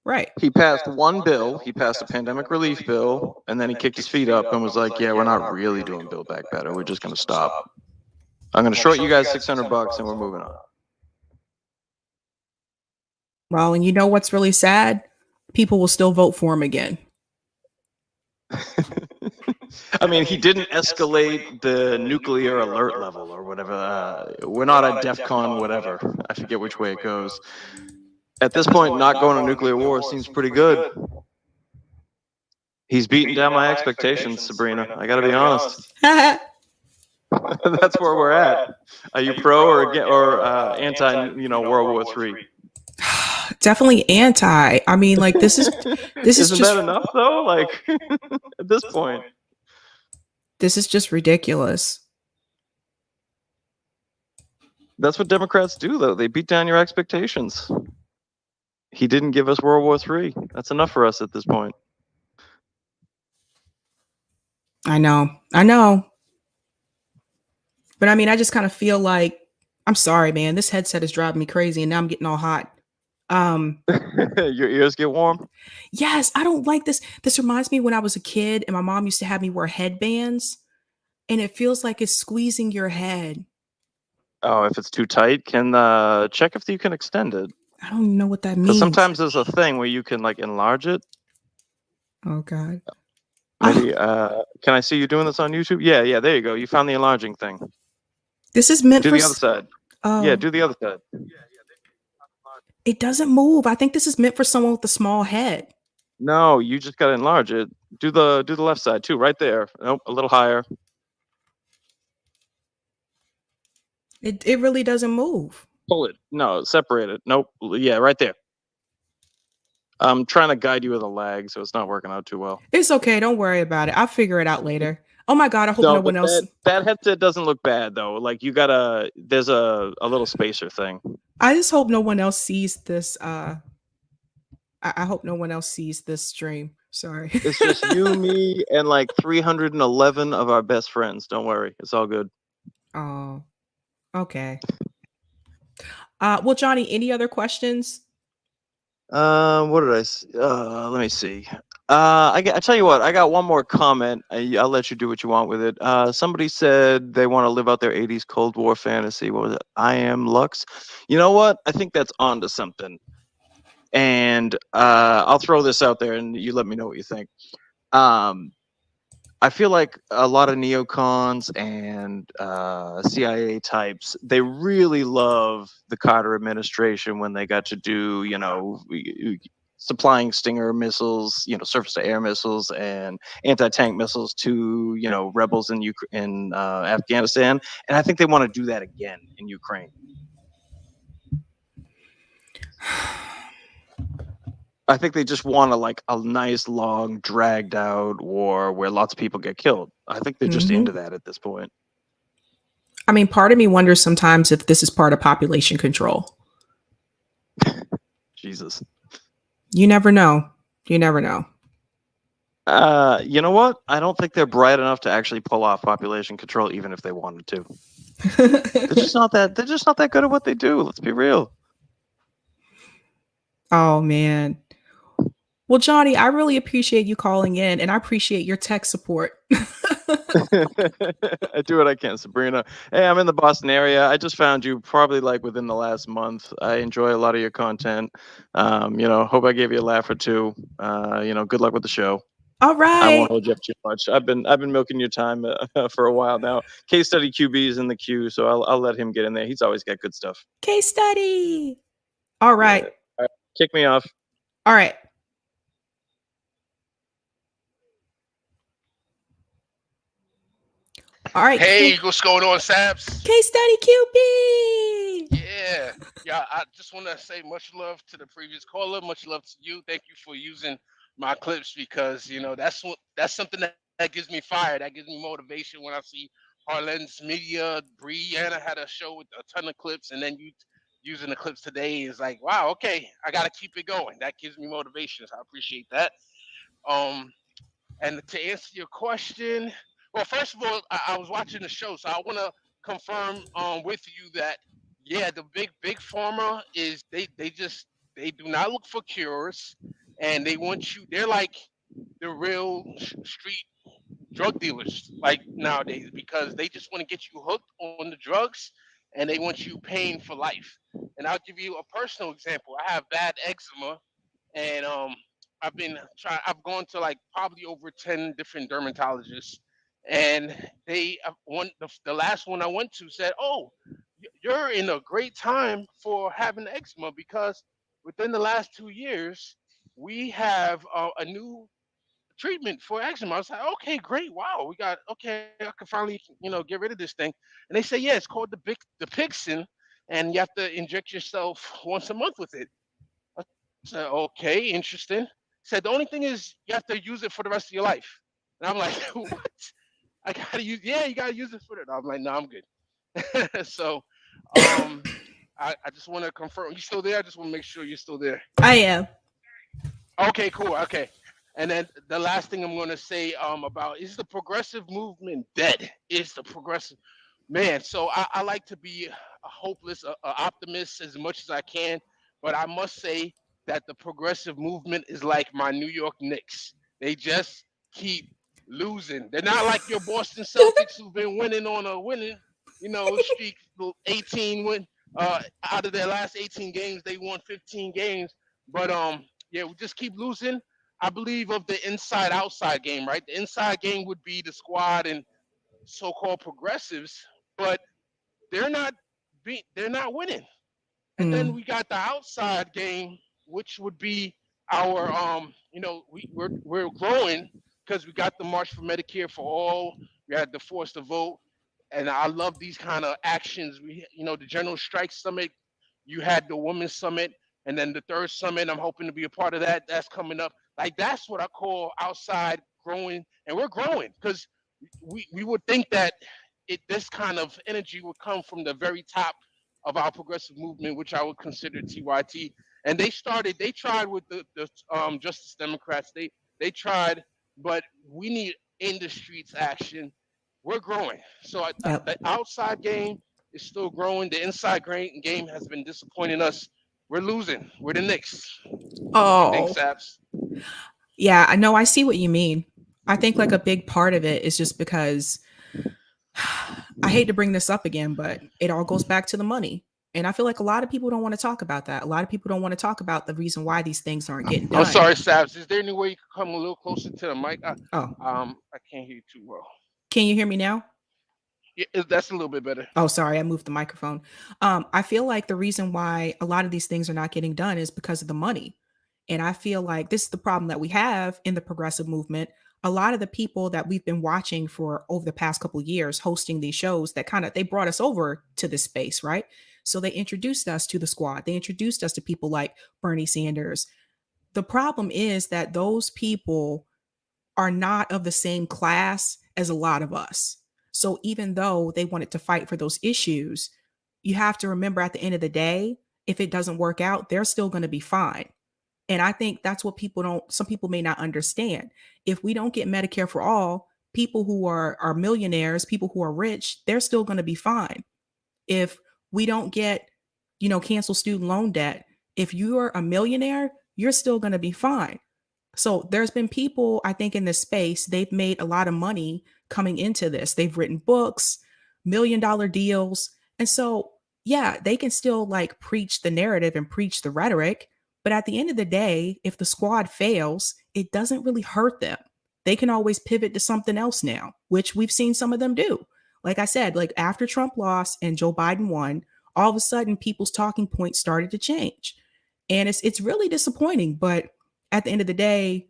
Right. He passed one bill. He passed a pandemic relief bill, and then he kicked his feet up and was like, yeah, we're not really doing Build Back Better. We're just going to stop. I'm going to short you guys $600 and we're moving on. Well, and you know what's really sad? People will still vote for him again. I mean, he didn't escalate the nuclear alert level or whatever. We're not at DEFCON whatever. I forget which way it goes. At this point, not going to nuclear war seems pretty good. He's beating down my expectations, Sabrina. I got to be honest. That's where we're at. Are you pro or anti, World War III? Definitely anti. I mean, like this is Isn't just that enough though? Like at this point, this is just ridiculous. That's what Democrats do, though. They beat down your expectations. He didn't give us World War III. That's enough for us at this point. I know. But I mean, I just kind of feel like, I'm sorry, man. This headset is driving me crazy, and now I'm getting all hot. Your ears get warm? Yes, I don't like this. This reminds me when I was a kid and my mom used to have me wear headbands, and it feels like it's squeezing your head. Oh, if it's too tight, can check if you can extend it. I don't even know what that means. Because sometimes there's a thing where you can like enlarge it. Oh God. Maybe can I see you doing this on YouTube? Yeah, there you go. You found the enlarging thing. This is meant do for the other side. Oh. Yeah, do the other side. It doesn't move. I think this is meant for someone with a small head. No, you just gotta enlarge it. Do the left side too, right there. Nope, a little higher. It really doesn't move. Pull it. No, separate it. Nope. Yeah, right there. I'm trying to guide you with a lag, so it's not working out too well. It's okay. Don't worry about it. I'll figure it out later. Oh my God. I hope no one else. That headset doesn't look bad though. Like there's a little spacer thing. I just hope no one else sees this. I hope no one else sees this stream. Sorry. It's just you, me, and like 311 of our best friends. Don't worry. It's all good. Oh, okay. Well, Johnny, any other questions? What did let me see. I tell you what, I got one more comment. I'll let you do what you want with it. Somebody said they want to live out their 80s Cold War fantasy. What was it? I am Lux. You know what? I think that's onto something. And I'll throw this out there and you let me know what you think. I feel like a lot of neocons and CIA types, they really love the Carter administration when they got to do, supplying Stinger missiles, surface-to-air missiles and anti-tank missiles to, rebels in Afghanistan. And I think they want to do that again in Ukraine. I think they just want a nice, long, dragged out war where lots of people get killed. I think they're just into that at this point. I mean, part of me wonders sometimes if this is part of population control. Jesus. You never know. You know what? I don't think they're bright enough to actually pull off population control, even if they wanted to. They're just not that good at what they do. Let's be real. Oh man. Well, Johnny, I really appreciate you calling in, and I appreciate your tech support. I do what I can, Sabrina. Hey, I'm in the Boston area. I just found you probably within the last month. I enjoy a lot of your content. Hope I gave you a laugh or two. Good luck with the show. All right. I won't hold you up too much. I've been milking your time for a while now. Case Study QB is in the queue, so I'll let him get in there. He's always got good stuff. Case Study. All right. Yeah. All right. Kick me off. All right. All right. Hey, what's going on, Sabs? Case Study QB. Yeah. I just want to say much love to the previous caller. Much love to you. Thank you for using my clips because that's something that gives me fire. That gives me motivation when I see Harlan's media. Brianna had a show with a ton of clips, and then you using the clips today is like, wow, okay, I got to keep it going. That gives me motivation. So I appreciate that. And to answer your question. Well, first of all, I was watching the show, so I want to confirm with you that, the big pharma is they do not look for cures, and they want you. They're like the real street drug dealers nowadays because they just want to get you hooked on the drugs, and they want you paying for life. And I'll give you a personal example. I have bad eczema, and I've gone to probably over 10 different dermatologists. And the last one I went to said, "Oh, you're in a great time for having eczema because within the last 2 years, we have a new treatment for eczema." I was like, "Okay, great, wow, I can finally get rid of this thing." And they say, "Yeah, it's called the Depixin, and you have to inject yourself once a month with it." I said, "Okay, interesting." Said the only thing is you have to use it for the rest of your life. And I'm like, "What?" I gotta use. Yeah, you gotta use it for that. I'm like, no, I'm good. So, I just want to confirm. You still there? I just want to make sure you're still there. I am. Okay, cool. Okay, And then the last thing I'm going to say about is the progressive movement dead? Is the progressive man? So I like to be a hopeless, a optimist as much as I can, but I must say that the progressive movement is like my New York Knicks. They just keep losing. They're not like your Boston Celtics who've been winning on a winning, streak. 18 win out of their last 18 games, they won 15 games. But yeah, we just keep losing. I believe of the inside outside game, right? The inside game would be the squad and so-called progressives, but they're not they're not winning. And then we got the outside game, which would be our we're growing because we got the March for Medicare for All, we had the Force to Vote, and I love these kind of actions. The General Strike Summit, you had the Women's Summit, and then the third summit. I'm hoping to be a part of that. That's coming up. Like that's what I call outside growing, and we're growing because we would think that this kind of energy would come from the very top of our progressive movement, which I would consider TYT. And they tried with the Justice Democrats. They tried, but we need in the streets action. We're growing. So the outside game is still growing. The inside game has been disappointing us. We're losing. We're the Knicks. Oh, Thanks, Sabs. Yeah, I know. I see what you mean. I think like a big part of it is just because I hate to bring this up again, but it all goes back to the money. And I feel like a lot of people don't want to talk about that. A lot of people don't want to talk about the reason why these things aren't getting done. I'm sorry, Sabs. Is there any way you could come a little closer to the mic? I can't hear you too well. Can you hear me now? Yeah, that's a little bit better. Oh, sorry, I moved the microphone. I feel like the reason why a lot of these things are not getting done is because of the money. And I feel like this is the problem that we have in the progressive movement. A lot of the people that we've been watching for over the past couple of years hosting these shows that they brought us over to this space, right? So they introduced us to the squad. They introduced us to people like Bernie Sanders. The problem is that those people are not of the same class as a lot of us. So even though they wanted to fight for those issues, you have to remember at the end of the day, if it doesn't work out, they're still going to be fine. And I think that's what some people may not understand. If we don't get Medicare for all, people who are millionaires, people who are rich, they're still going to be fine. If we don't get, cancel student loan debt, if you're a millionaire, you're still going to be fine. So there's been people, I think, in this space, they've made a lot of money coming into this. They've written books, $1 million deals. And so, yeah, they can still like preach the narrative and preach the rhetoric. But at the end of the day, if the squad fails, it doesn't really hurt them. They can always pivot to something else now, which we've seen some of them do. Like I said, like after Trump lost and Joe Biden won, all of a sudden people's talking points started to change. And it's really disappointing. But at the end of the day,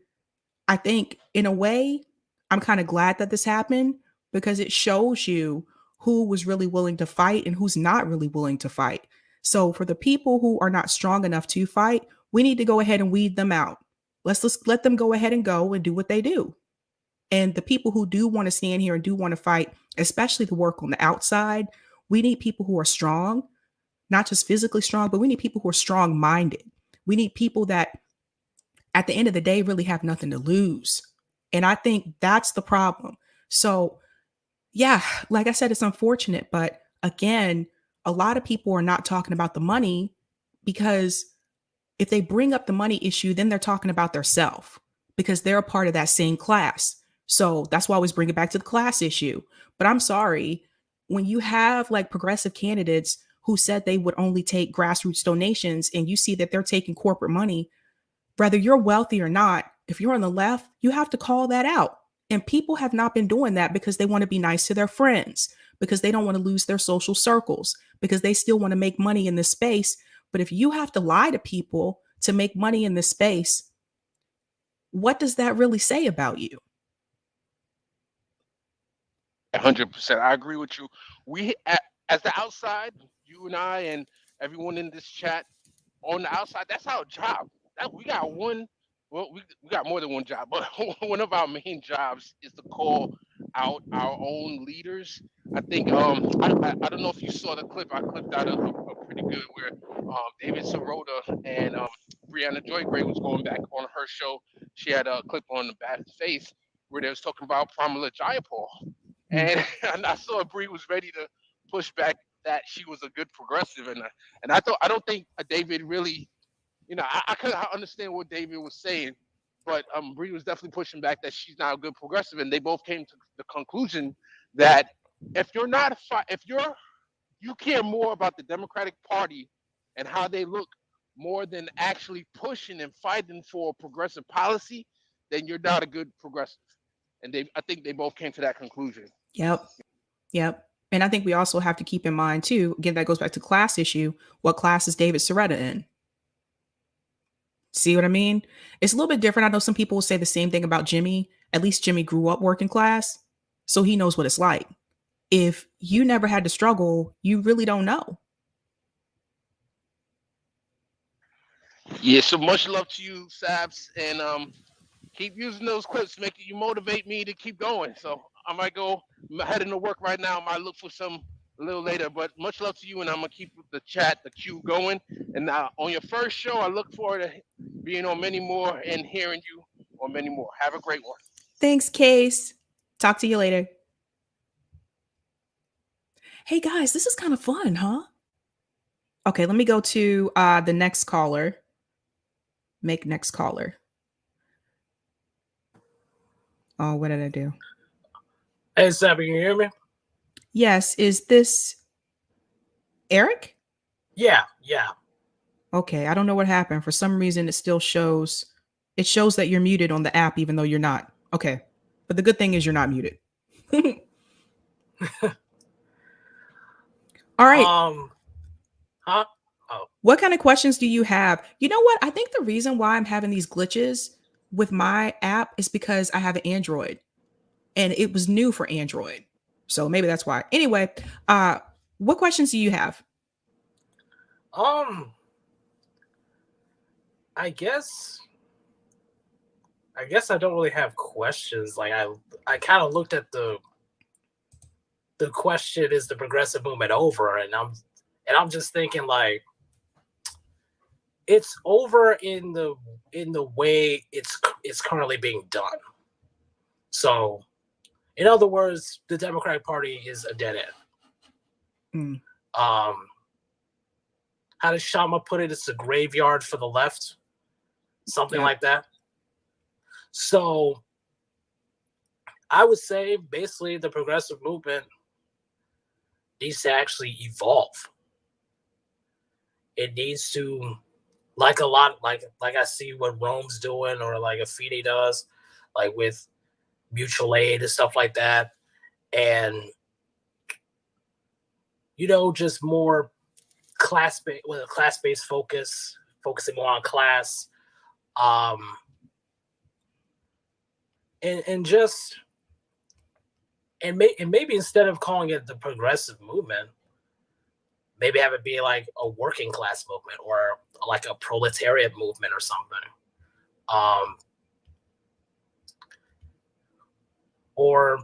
I think in a way, I'm kind of glad that this happened because it shows you who was really willing to fight and who's not really willing to fight. So for the people who are not strong enough to fight, we need to go ahead and weed them out. Let's let them go ahead and go and do what they do. And the people who do want to stand here and do want to fight, especially the work on the outside, we need people who are strong, not just physically strong, but we need people who are strong-minded. We need people that at the end of the day really have nothing to lose. And I think that's the problem. So yeah, like I said, it's unfortunate, but again, a lot of people are not talking about the money because if they bring up the money issue, then they're talking about their self because they're a part of that same class. So that's why I always bring it back to the class issue. But I'm sorry, when you have like progressive candidates who said they would only take grassroots donations and you see that they're taking corporate money, whether you're wealthy or not, if you're on the left, you have to call that out. And people have not been doing that because they want to be nice to their friends, because they don't want to lose their social circles, because they still want to make money in this space. But if you have to lie to people to make money in this space, what does that really say about you? 100%. I agree with you. We, as the outside, you and I and everyone in this chat, on the outside, that's our job. We got one. Well, we got more than one job, but one of our main jobs is to call out our own leaders. I think I don't know if you saw the clip. I clipped out a pretty good where David Sirota and Brianna Joy Gray was going back on her show. she had a clip on the back face where they was talking about Pramila Jayapal. And, and I saw Bree was ready to push back that she was a good progressive. And I don't think David really, I couldn't understand what David was saying, but Bree was definitely pushing back that she's not a good progressive. And they both came to the conclusion that if you're not, you care more about the Democratic Party and how they look more than actually pushing and fighting for progressive policy, then you're not a good progressive. And I think they both came to that conclusion. Yep. And I think we also have to keep in mind too, again, that goes back to class issue. What class is David Soretta in? See what I mean? It's a little bit different. I know some people will say the same thing about Jimmy. At least Jimmy grew up working class, so he knows what it's like. If you never had to struggle, you really don't know. Yeah, so much love to you, Sabs, and keep using those clips, making you motivate me to keep going. So I might go, I'm heading to work right now. I might look for some a little later, but much love to you, and I'm gonna keep the queue going. And on your first show, I look forward to being on many more and hearing you on many more. Have a great one. Thanks, Case. Talk to you later. Hey guys, this is kind of fun, huh? Okay, let me go to the next caller. Make next caller. Oh, what did I do? Hey, Sabby, can you hear me? Yes. Is this Eric? Yeah. Okay, I don't know what happened. For some reason, it still shows. It shows that you're muted on the app, even though you're not. Okay, but the good thing is you're not muted. All right. Huh? Oh. What kind of questions do you have? You know what? I think the reason why I'm having these glitches with my app is because I have an Android and it was new for Android. So maybe that's why. Anyway, what questions do you have? I guess I don't really have questions. Like I kind of looked at the question, is the progressive movement over? And I'm just thinking, like, it's over in the way it's currently being done. So, in other words, the Democratic Party is a dead end. How does Shama put it? It's a graveyard for the left, something like that. So, I would say basically the progressive movement needs to actually evolve. It needs to, like I see what Rome's doing, or like Afeni does, like with mutual aid and stuff like that, and just more class-based, with a class-based focusing more on class, and maybe instead of calling it the progressive movement, maybe have it be like a working class movement, or like a proletariat movement or something. Or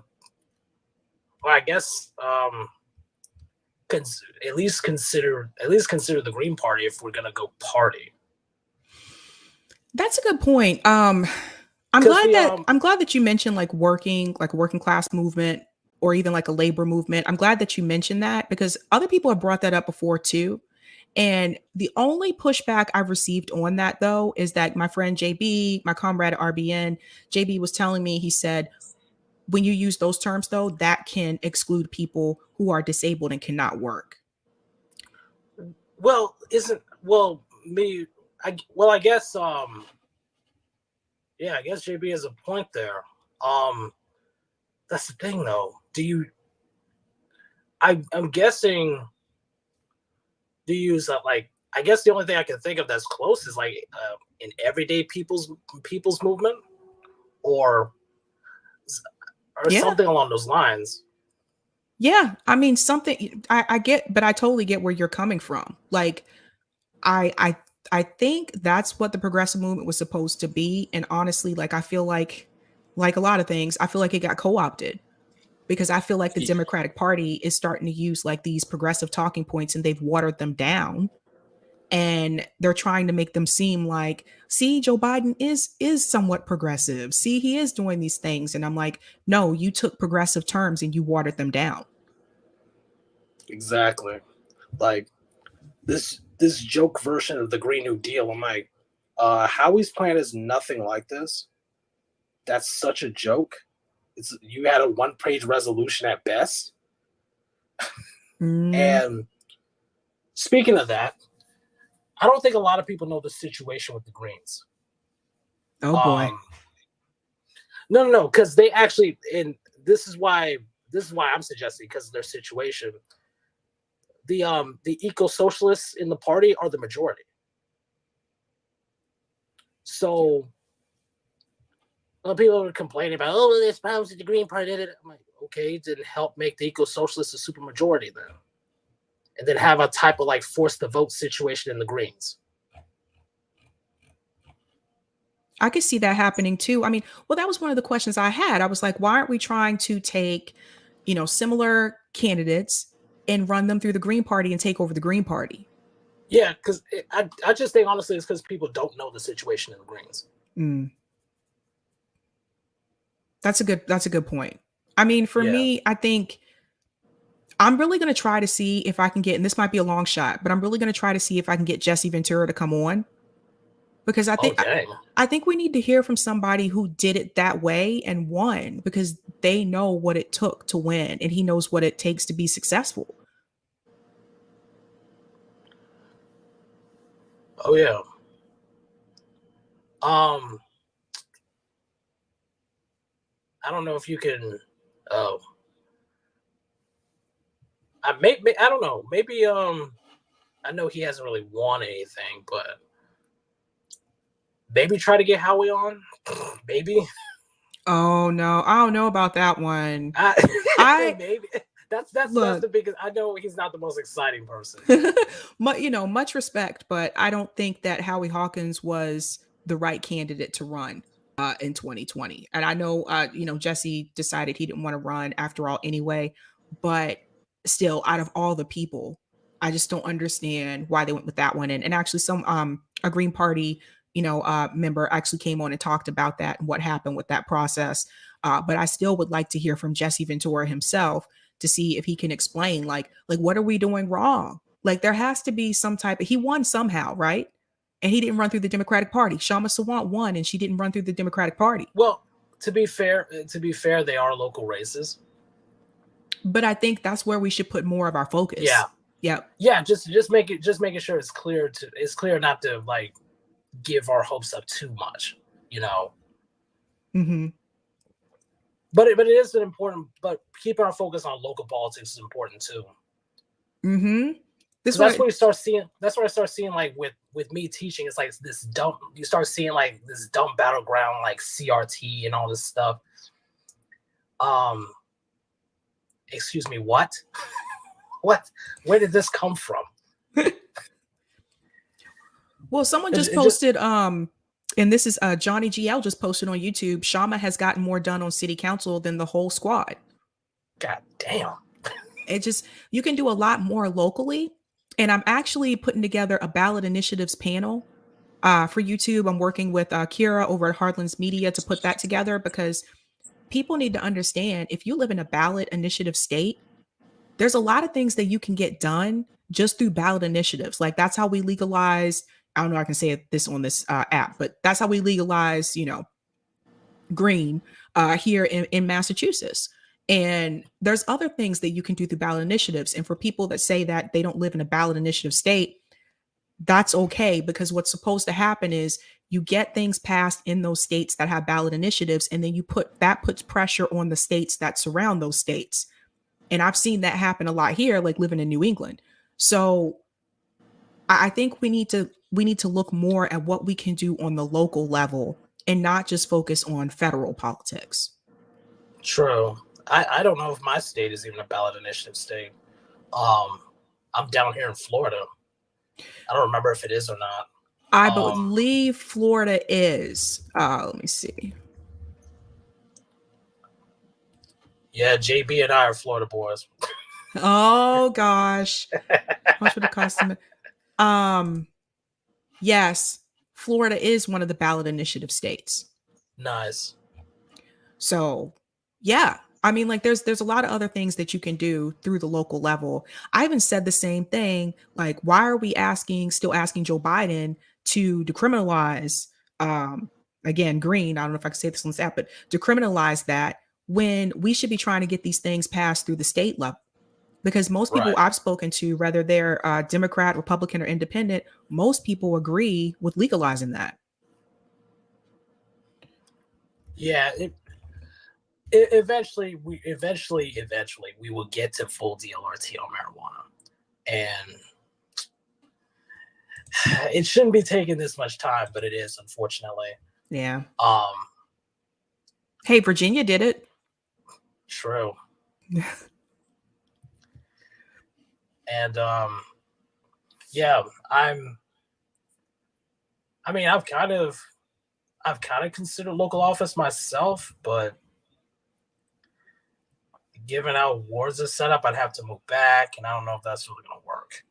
I guess at least consider the Green Party if we're gonna go party. That's a good point. I'm glad that you mentioned like a working class movement, or even like a labor movement. I'm glad that you mentioned that, because other people have brought that up before too. And the only pushback I've received on that, though, is that my friend JB, my comrade at RBN, JB was telling me, he said, when you use those terms, though, that can exclude people who are disabled and cannot work. I guess I guess JB has a point there. That's the thing, though. I'm guessing, do you use like, I guess the only thing I can think of that's close is like an everyday people's movement, or something along those lines. Yeah, I mean, something I get, but I totally get where you're coming from. Like, I think that's what the progressive movement was supposed to be. And honestly, like, I feel like a lot of things, I feel like it got co-opted, because I feel like the Democratic Party is starting to use like these progressive talking points, and they've watered them down. and they're trying to make them seem like, see, Joe Biden is somewhat progressive. See, he is doing these things. And I'm like, no, you took progressive terms and you watered them down. Exactly. Like this joke version of the Green New Deal. I'm like, Howie's plan is nothing like this. That's such a joke. You had a 1-page resolution at best. And speaking of that, I don't think a lot of people know the situation with the Greens. Oh boy. No, because they actually, and this is why I'm suggesting, because of their situation. The eco-socialists in the party are the majority. So people are complaining about, oh, there's problems with the Green Party. I'm like, okay, then help make the eco-socialists a supermajority then. And then have a type of like force the vote situation in the Greens. I could see that happening too. I mean, well, that was one of the questions I had. I was like, why aren't we trying to take, similar candidates and run them through the Green Party and take over the Green Party? Yeah, because I just think honestly it's because people don't know the situation in the Greens. That's a good point. I mean, for me, I think I'm really going to try to see if I can get, and this might be a long shot, but I'm really going to try to see if I can get Jesse Ventura to come on, because I think we need to hear from somebody who did it that way and won, because they know what it took to win and he knows what it takes to be successful. Oh yeah. I don't know if you can. I don't know. Maybe I know he hasn't really won anything, but maybe try to get Howie on. Maybe. Oh no, I don't know about that one. Maybe that's the biggest. I know he's not the most exciting person. Much respect, but I don't think that Howie Hawkins was the right candidate to run in 2020. And I know, Jesse decided he didn't want to run after all anyway, but still, out of all the people, I just don't understand why they went with that one. And actually a Green Party, member actually came on and talked about that and what happened with that process. But I still would like to hear from Jesse Ventura himself to see if he can explain, like what are we doing wrong? Like there has to be some type of, he won somehow, right? And he didn't run through the Democratic Party. Shama Sawant won and she didn't run through the Democratic Party. Well, to be fair, they are local races. But I think that's where we should put more of our focus. Yeah. Yep. Yeah, just making sure it's clear not to like give our hopes up too much, Mm-hmm. But it is but keeping our focus on local politics is important too. Mm-hmm. That's where I start seeing like with me teaching, it's like this dumb, you start seeing like this dumb battleground like CRT and all this stuff. Excuse me, what? What? Where did this come from? Well, someone just posted, and this is Johnny GL just posted on YouTube, Shama has gotten more done on city council than the whole squad. God damn. You can do a lot more locally. And I'm actually putting together a ballot initiatives panel for YouTube. I'm working with Kira over at Heartlands Media to put that together, because people need to understand, if you live in a ballot initiative state, there's a lot of things that you can get done just through ballot initiatives. Like that's how we legalize, I don't know, I can say this on this app, but that's how we legalize, green here in Massachusetts. And there's other things that you can do through ballot initiatives. And for people that say that they don't live in a ballot initiative state, that's okay, because what's supposed to happen is you get things passed in those states that have ballot initiatives, and then that puts pressure on the states that surround those states. And I've seen that happen a lot here, like living in New England. So I think we need to look more at what we can do on the local level and not just focus on federal politics. True. I don't know if my state is even a ballot initiative state. I'm down here in Florida. I don't remember if it is or not. I believe Florida is. Let me see. Yeah, JB and I are Florida boys. Oh gosh. How much would it cost them? yes, Florida is one of the ballot initiative states. Nice. So, yeah. I mean, like there's a lot of other things that you can do through the local level. I even said the same thing. Like, why are we still asking Joe Biden to decriminalize again, green, I don't know if I can say this on this app, but decriminalize that when we should be trying to get these things passed through the state level. Because most people Right. I've spoken to, whether they're Democrat, Republican, or independent, most people agree with legalizing that. Yeah. Eventually we will get to full DLRT on marijuana, and it shouldn't be taking this much time, but it is, unfortunately. Yeah. Hey, Virginia did it. True. And yeah, I've kind of considered local office myself, but given how wars are set up, I'd have to move back, and I don't know if that's really gonna work.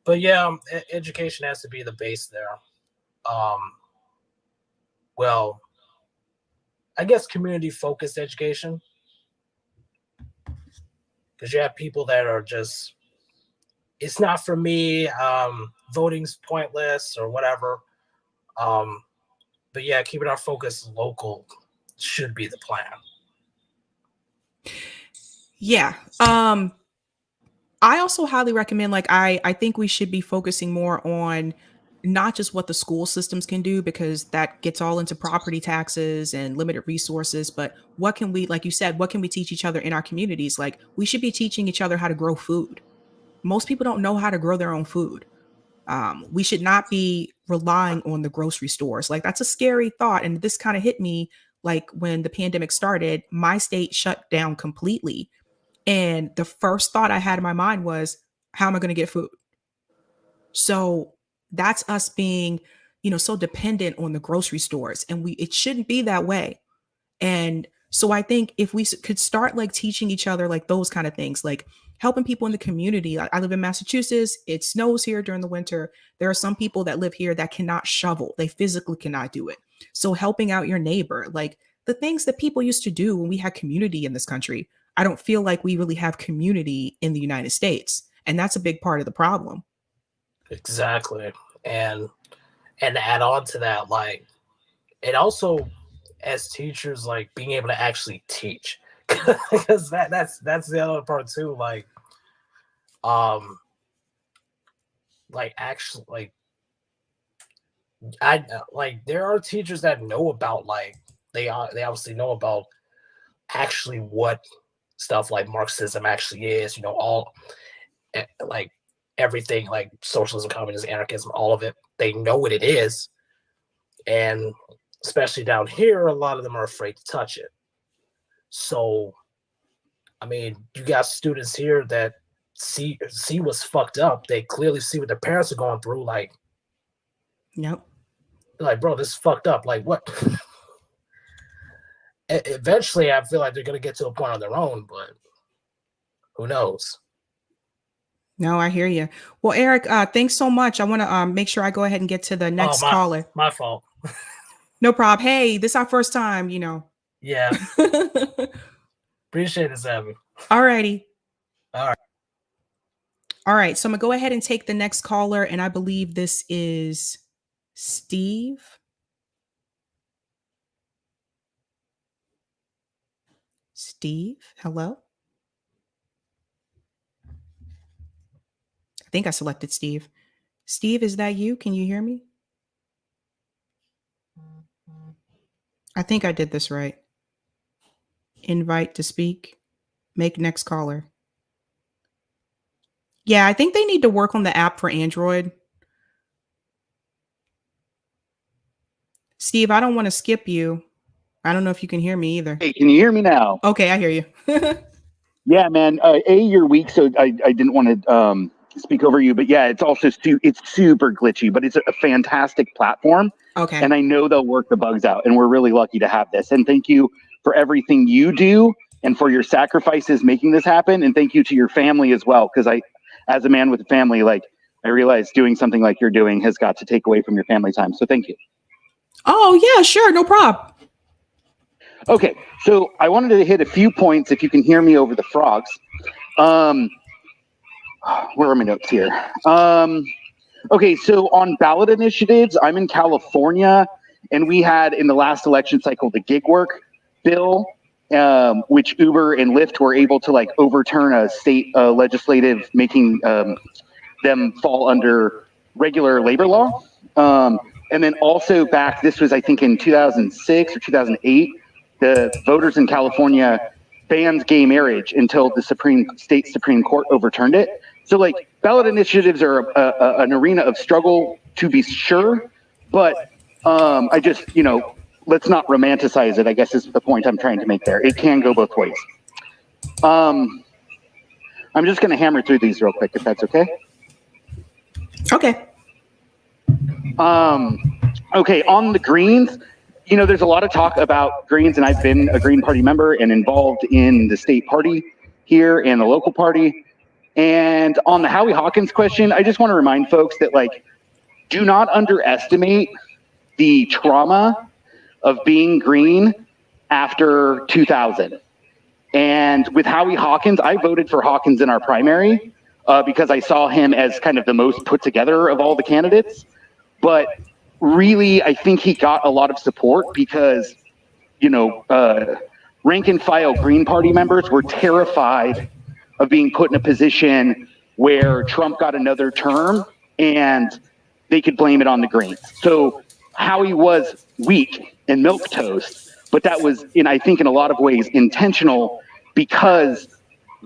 But yeah, education has to be the base there. Well, I guess community-focused education, because you have people that are just, it's not for me, voting's pointless or whatever. But yeah, keeping our focus local should be the plan. Yeah. I also highly recommend, like, I think we should be focusing more on not just what the school systems can do, because that gets all into property taxes and limited resources, but what can we, like you said, what can we teach each other in our communities? Like, we should be teaching each other how to grow food. Most people don't know how to grow their own food. We should not be relying on the grocery stores. Like, that's a scary thought. And this kind of hit me, like, when the pandemic started, my state shut down completely. And the first thought I had in my mind was, how am I going to get food? So that's us being, so dependent on the grocery stores, and it shouldn't be that way. And so I think if we could start like teaching each other, like those kind of things, like helping people in the community. I live in Massachusetts. It snows here during the winter. There are some people that live here that cannot shovel. They physically cannot do it. So helping out your neighbor, like the things that people used to do when we had community in this country. I don't feel like we really have community in the United States. And that's a big part of the problem. Exactly. And to add on to that, like, it also, as teachers, like being able to actually teach, because that's the other part too. Like actually, there are teachers that know about, like, they obviously know about actually what stuff like Marxism actually is, all like everything, like socialism, communism, anarchism, all of it. They know what it is. And especially down here, a lot of them are afraid to touch it. So, I mean, you got students here that see what's fucked up. They clearly see what their parents are going through. Like, yep. Like, bro, this is fucked up. Like, what? Eventually, I feel like they're going to get to a point on their own, but who knows? No, I hear you. Well, Eric, thanks so much. I want to make sure I go ahead and get to the next caller. My fault. No problem. Hey, this is our first time, Yeah. Appreciate it, Sabby. All righty. All right. All right. So I'm going to go ahead and take the next caller. And I believe this is Steve. Steve, hello? I think I selected Steve. Steve, is that you? Can you hear me? I think I did this right. Invite to speak. Make next caller. Yeah, I think they need to work on the app for Android. Steve, I don't want to skip you. I don't know if you can hear me either. Hey, can you hear me now? Okay, I hear you. Yeah, man. You're weak, so I didn't want to speak over you. But yeah, it's also it's super glitchy, but it's a fantastic platform. Okay. And I know they'll work the bugs out, and we're really lucky to have this. And thank you for everything you do and for your sacrifices making this happen. And thank you to your family as well, because as a man with a family, like I realize doing something like you're doing has got to take away from your family time. So thank you. Oh yeah, sure, no problem. Okay, so I wanted to hit a few points if you can hear me over the frogs. Where are my notes here? Okay, so on ballot initiatives, I'm in California, and we had in the last election cycle the gig work bill, which Uber and Lyft were able to like overturn a state legislative making them fall under regular labor law. And then also this was I think in 2006 or 2008, the voters in California banned gay marriage until the state Supreme Court overturned it. So like ballot initiatives are an arena of struggle to be sure, but I just, let's not romanticize it, I guess is the point I'm trying to make there. It can go both ways. I'm just going to hammer through these real quick, if that's okay. Okay. Okay, on the Greens, there's a lot of talk about Greens, and I've been a Green Party member and involved in the state party here and the local party. And on the Howie Hawkins question, I just want to remind folks that, like, do not underestimate the trauma of being green after 2000. And with Howie Hawkins, I voted for Hawkins in our primary because I saw him as kind of the most put together of all the candidates. But really, I think he got a lot of support because, rank and file Green Party members were terrified of being put in a position where Trump got another term and they could blame it on the Greens. So Howie was weak and milquetoast, but that was, I think in a lot of ways, intentional because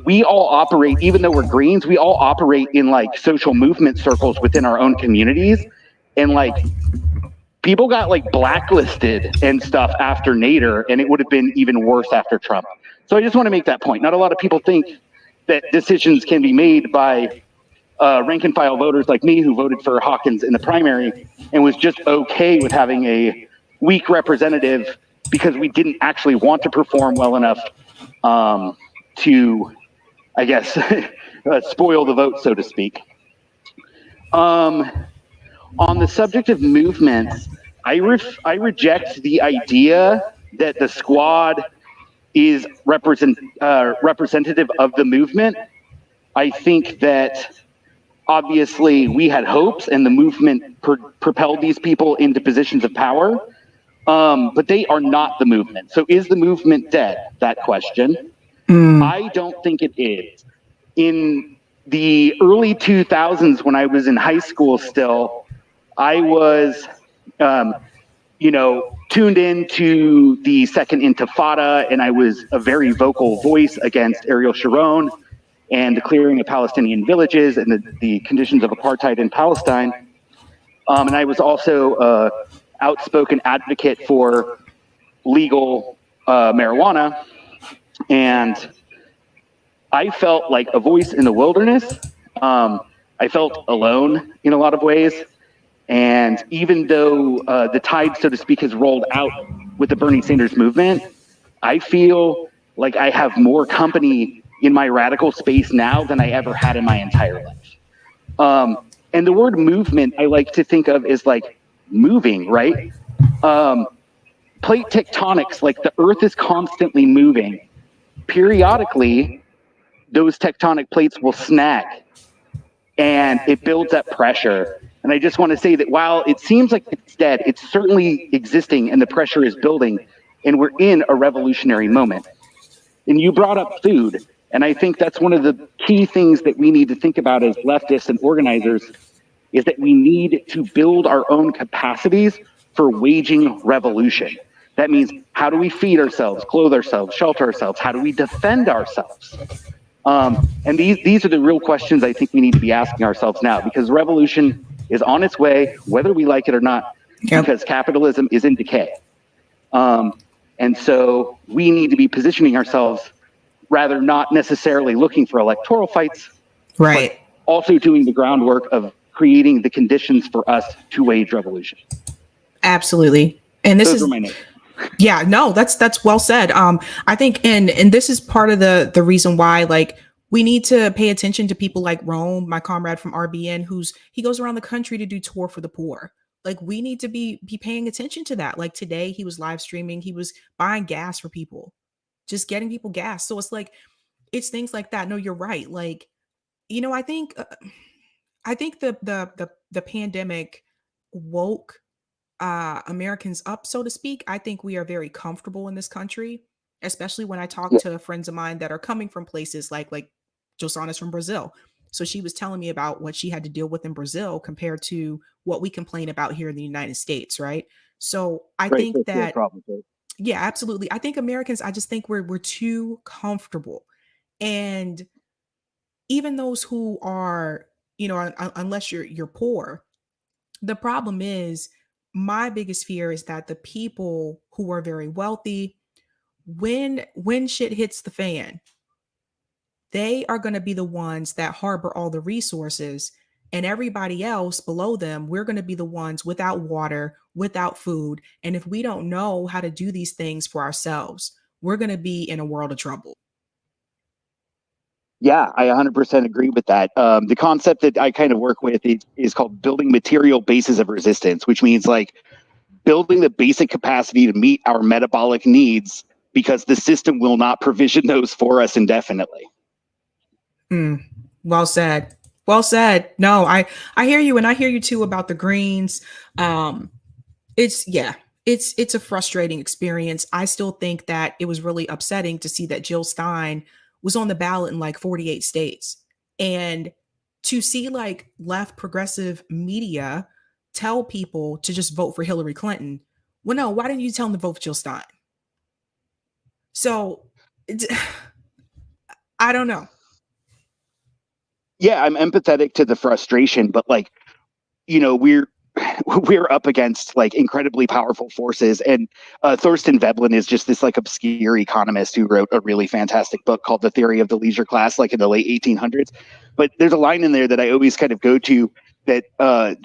we all operate, even though we're Greens, we all operate in like social movement circles within our own communities. And like people got like blacklisted and stuff after Nader, and it would have been even worse after Trump. So I just want to make that point. Not a lot of people think that decisions can be made by rank and file voters like me who voted for Hawkins in the primary and was just okay with having a weak representative because we didn't actually want to perform well enough to, I guess, spoil the vote, so to speak. On the subject of movements, I reject the idea that the squad is representative of the movement. I think that obviously we had hopes and the movement propelled these people into positions of power, but they are not the movement. So is the movement dead? That question. I don't think it is. In the early 2000s, when I was in high school still, I was, tuned into the Second Intifada, and I was a very vocal voice against Ariel Sharon and the clearing of Palestinian villages and the conditions of apartheid in Palestine. And I was also an outspoken advocate for legal marijuana. And I felt like a voice in the wilderness. I felt alone in a lot of ways. And even though the tide, so to speak, has rolled out with the Bernie Sanders movement, I feel like I have more company in my radical space now than I ever had in my entire life. And the word movement I like to think of as like moving, right? Plate tectonics, like the earth is constantly moving. Periodically, those tectonic plates will snag and it builds up pressure. And I just want to say that while it seems like it's dead, it's certainly existing and the pressure is building and we're in a revolutionary moment. And you brought up food. And I think that's one of the key things that we need to think about as leftists and organizers is that we need to build our own capacities for waging revolution. That means how do we feed ourselves, clothe ourselves, shelter ourselves? How do we defend ourselves? And these are the real questions I think we need to be asking ourselves now, because revolution is on its way, whether we like it or not, because capitalism is in decay. And so we need to be positioning ourselves rather not necessarily looking for electoral fights, right? But also doing the groundwork of creating the conditions for us to wage revolution. Absolutely. And this Those is are my notes. Yeah, no, that's well said. I think, and this is part of the reason why, like, we need to pay attention to people like Rome, my comrade from RBN, he goes around the country to do tour for the poor. Like, we need to be paying attention to that. Like, today he was live streaming, he was buying gas for people, just getting people gas. So it's like, it's things like that. No, you're right. Like, I think the pandemic woke Americans up, so to speak. I think we are very comfortable in this country, especially when I talk Yeah. to friends of mine that are coming from places like Josana's from Brazil. So she was telling me about what she had to deal with in Brazil compared to what we complain about here in the United States, right? So I Right. think That's the that, problem. Right? yeah, absolutely. I think Americans, I just think we're too comfortable. And even those who are, unless you're poor, the problem is, my biggest fear is that the people who are very wealthy, when shit hits the fan, they are going to be the ones that harbor all the resources, and everybody else below them, we're going to be the ones without water, without food. And if we don't know how to do these things for ourselves, we're going to be in a world of trouble. Yeah, I 100% agree with that. The concept that I kind of work with is called building material bases of resistance, which means like building the basic capacity to meet our metabolic needs because the system will not provision those for us indefinitely. Well said. Well said. No, I hear you, and I hear you too about the Greens. It's yeah, it's a frustrating experience. I still think that it was really upsetting to see that Jill Stein was on the ballot in like 48 states, and to see like left progressive media tell people to just vote for Hillary Clinton. Well, no, why didn't you tell them to vote for Jill Stein? So I don't know. Yeah, I'm empathetic to the frustration, but like, we're we're up against like incredibly powerful forces, and Thorstein Veblen is just this like obscure economist who wrote a really fantastic book called The Theory of the Leisure Class, like in the late 1800s. But there's a line in there that I always kind of go to, that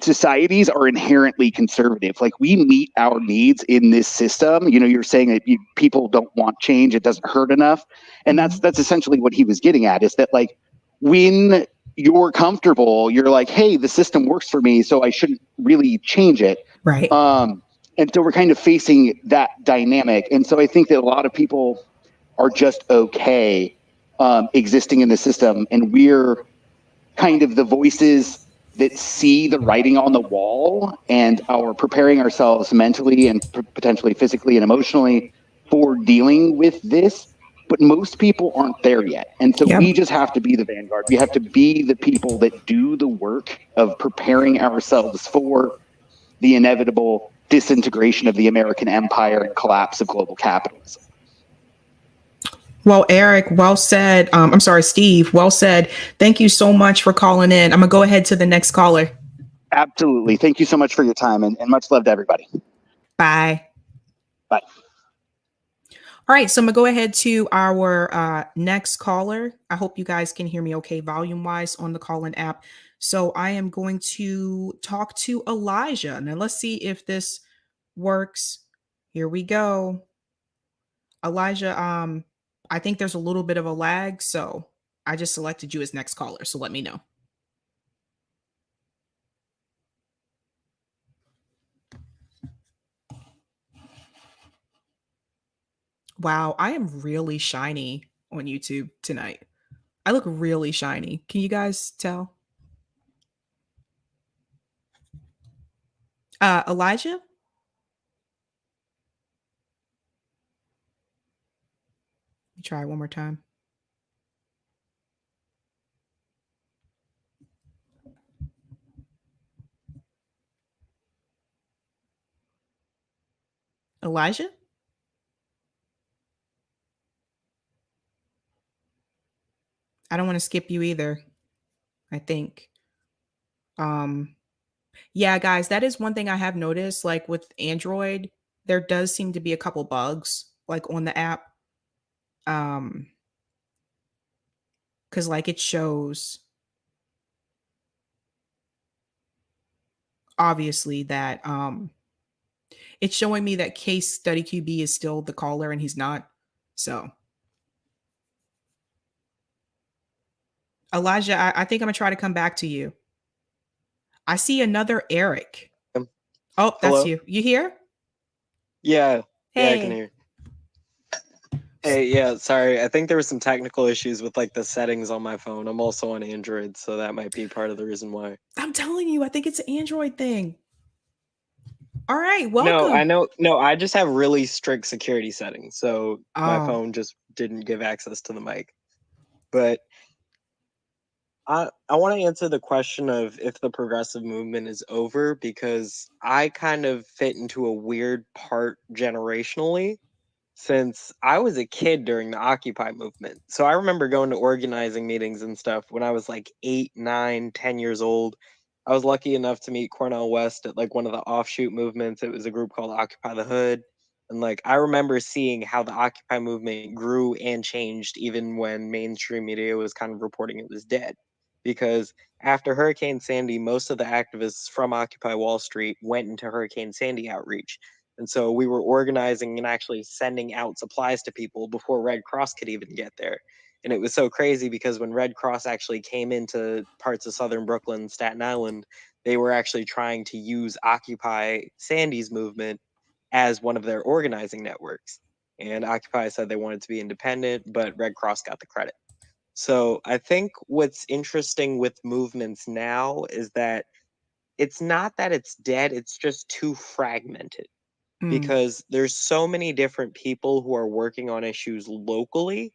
societies are inherently conservative. Like, we meet our needs in this system. You're saying that people don't want change; it doesn't hurt enough, and that's essentially what he was getting at. Is that like, when you're comfortable, you're like, hey, the system works for me, so I shouldn't really change it. Right. And so we're kind of facing that dynamic. And so I think that a lot of people are just okay existing in the system. And we're kind of the voices that see the writing on the wall and are preparing ourselves mentally and potentially physically and emotionally for dealing with this. But most people aren't there yet. And so we just have to be the vanguard. We have to be the people that do the work of preparing ourselves for the inevitable disintegration of the American empire and collapse of global capitalism. Well, Eric, well said. I'm sorry, Steve, well said. Thank you so much for calling in. I'm going to go ahead to the next caller. Absolutely. Thank you so much for your time, and much love to everybody. Bye. Bye. All right, so I'm going to go ahead to our next caller. I hope you guys can hear me okay volume-wise on the Callin app. So I am going to talk to Elijah. Now, let's see if this works. Here we go. Elijah, I think there's a little bit of a lag, so I just selected you as next caller, so let me know. Wow, I am really shiny on YouTube tonight. I look really shiny. Can you guys tell? Elijah? Let me try one more time. Elijah? I don't want to skip you either, I think. Yeah, guys, that is one thing I have noticed. Like with Android, there does seem to be a couple bugs like on the app. Because like it shows obviously that It's showing me that Case Study QB is still the caller and he's not. So Elijah, I think I'm gonna try to come back to you. I see another Eric. Oh, that's Hello? you. You here? Yeah, yeah, I can Hey. hear. Hey, yeah, sorry. I think there were some technical issues with like the settings on my phone. I'm also on Android, so that might be part of the reason why. I'm telling you, I think it's an Android thing. All right, No, I welcome. know. No, I just have really strict security settings, so my Oh. phone just didn't give access to the mic. But I want to answer the question of if the progressive movement is over, because I kind of fit into a weird part generationally, since I was a kid during the Occupy movement. So I remember going to organizing meetings and stuff when I was like 8, 9, 10 years old. I was lucky enough to meet Cornel West at like one of the offshoot movements. It was a group called Occupy the Hood. And like I remember seeing how the Occupy movement grew and changed even when mainstream media was kind of reporting it was dead. Because after Hurricane Sandy, most of the activists from Occupy Wall Street went into Hurricane Sandy outreach. And so we were organizing and actually sending out supplies to people before Red Cross could even get there. And it was so crazy because when Red Cross actually came into parts of southern Brooklyn, Staten Island, they were actually trying to use Occupy Sandy's movement as one of their organizing networks. And Occupy said they wanted to be independent, but Red Cross got the credit. So I think what's interesting with movements now is that it's not that it's dead, it's just too fragmented. Because there's so many different people who are working on issues locally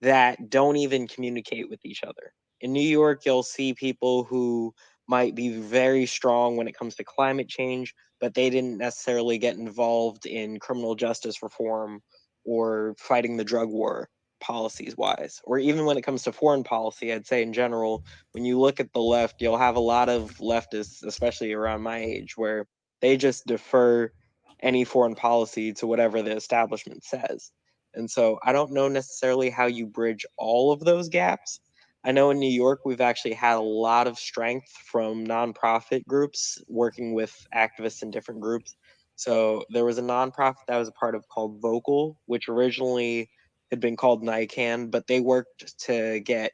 that don't even communicate with each other. In New York, you'll see people who might be very strong when it comes to climate change, but they didn't necessarily get involved in criminal justice reform or fighting the drug war policies wise. Or even when it comes to foreign policy, I'd say in general, when you look at the left, you'll have a lot of leftists, especially around my age, where they just defer any foreign policy to whatever the establishment says. And so I don't know necessarily how you bridge all of those gaps. I know in New York, we've actually had a lot of strength from nonprofit groups working with activists in different groups. So there was a nonprofit that I was a part of called Vocal, which originally had been called NICAN, but they worked to get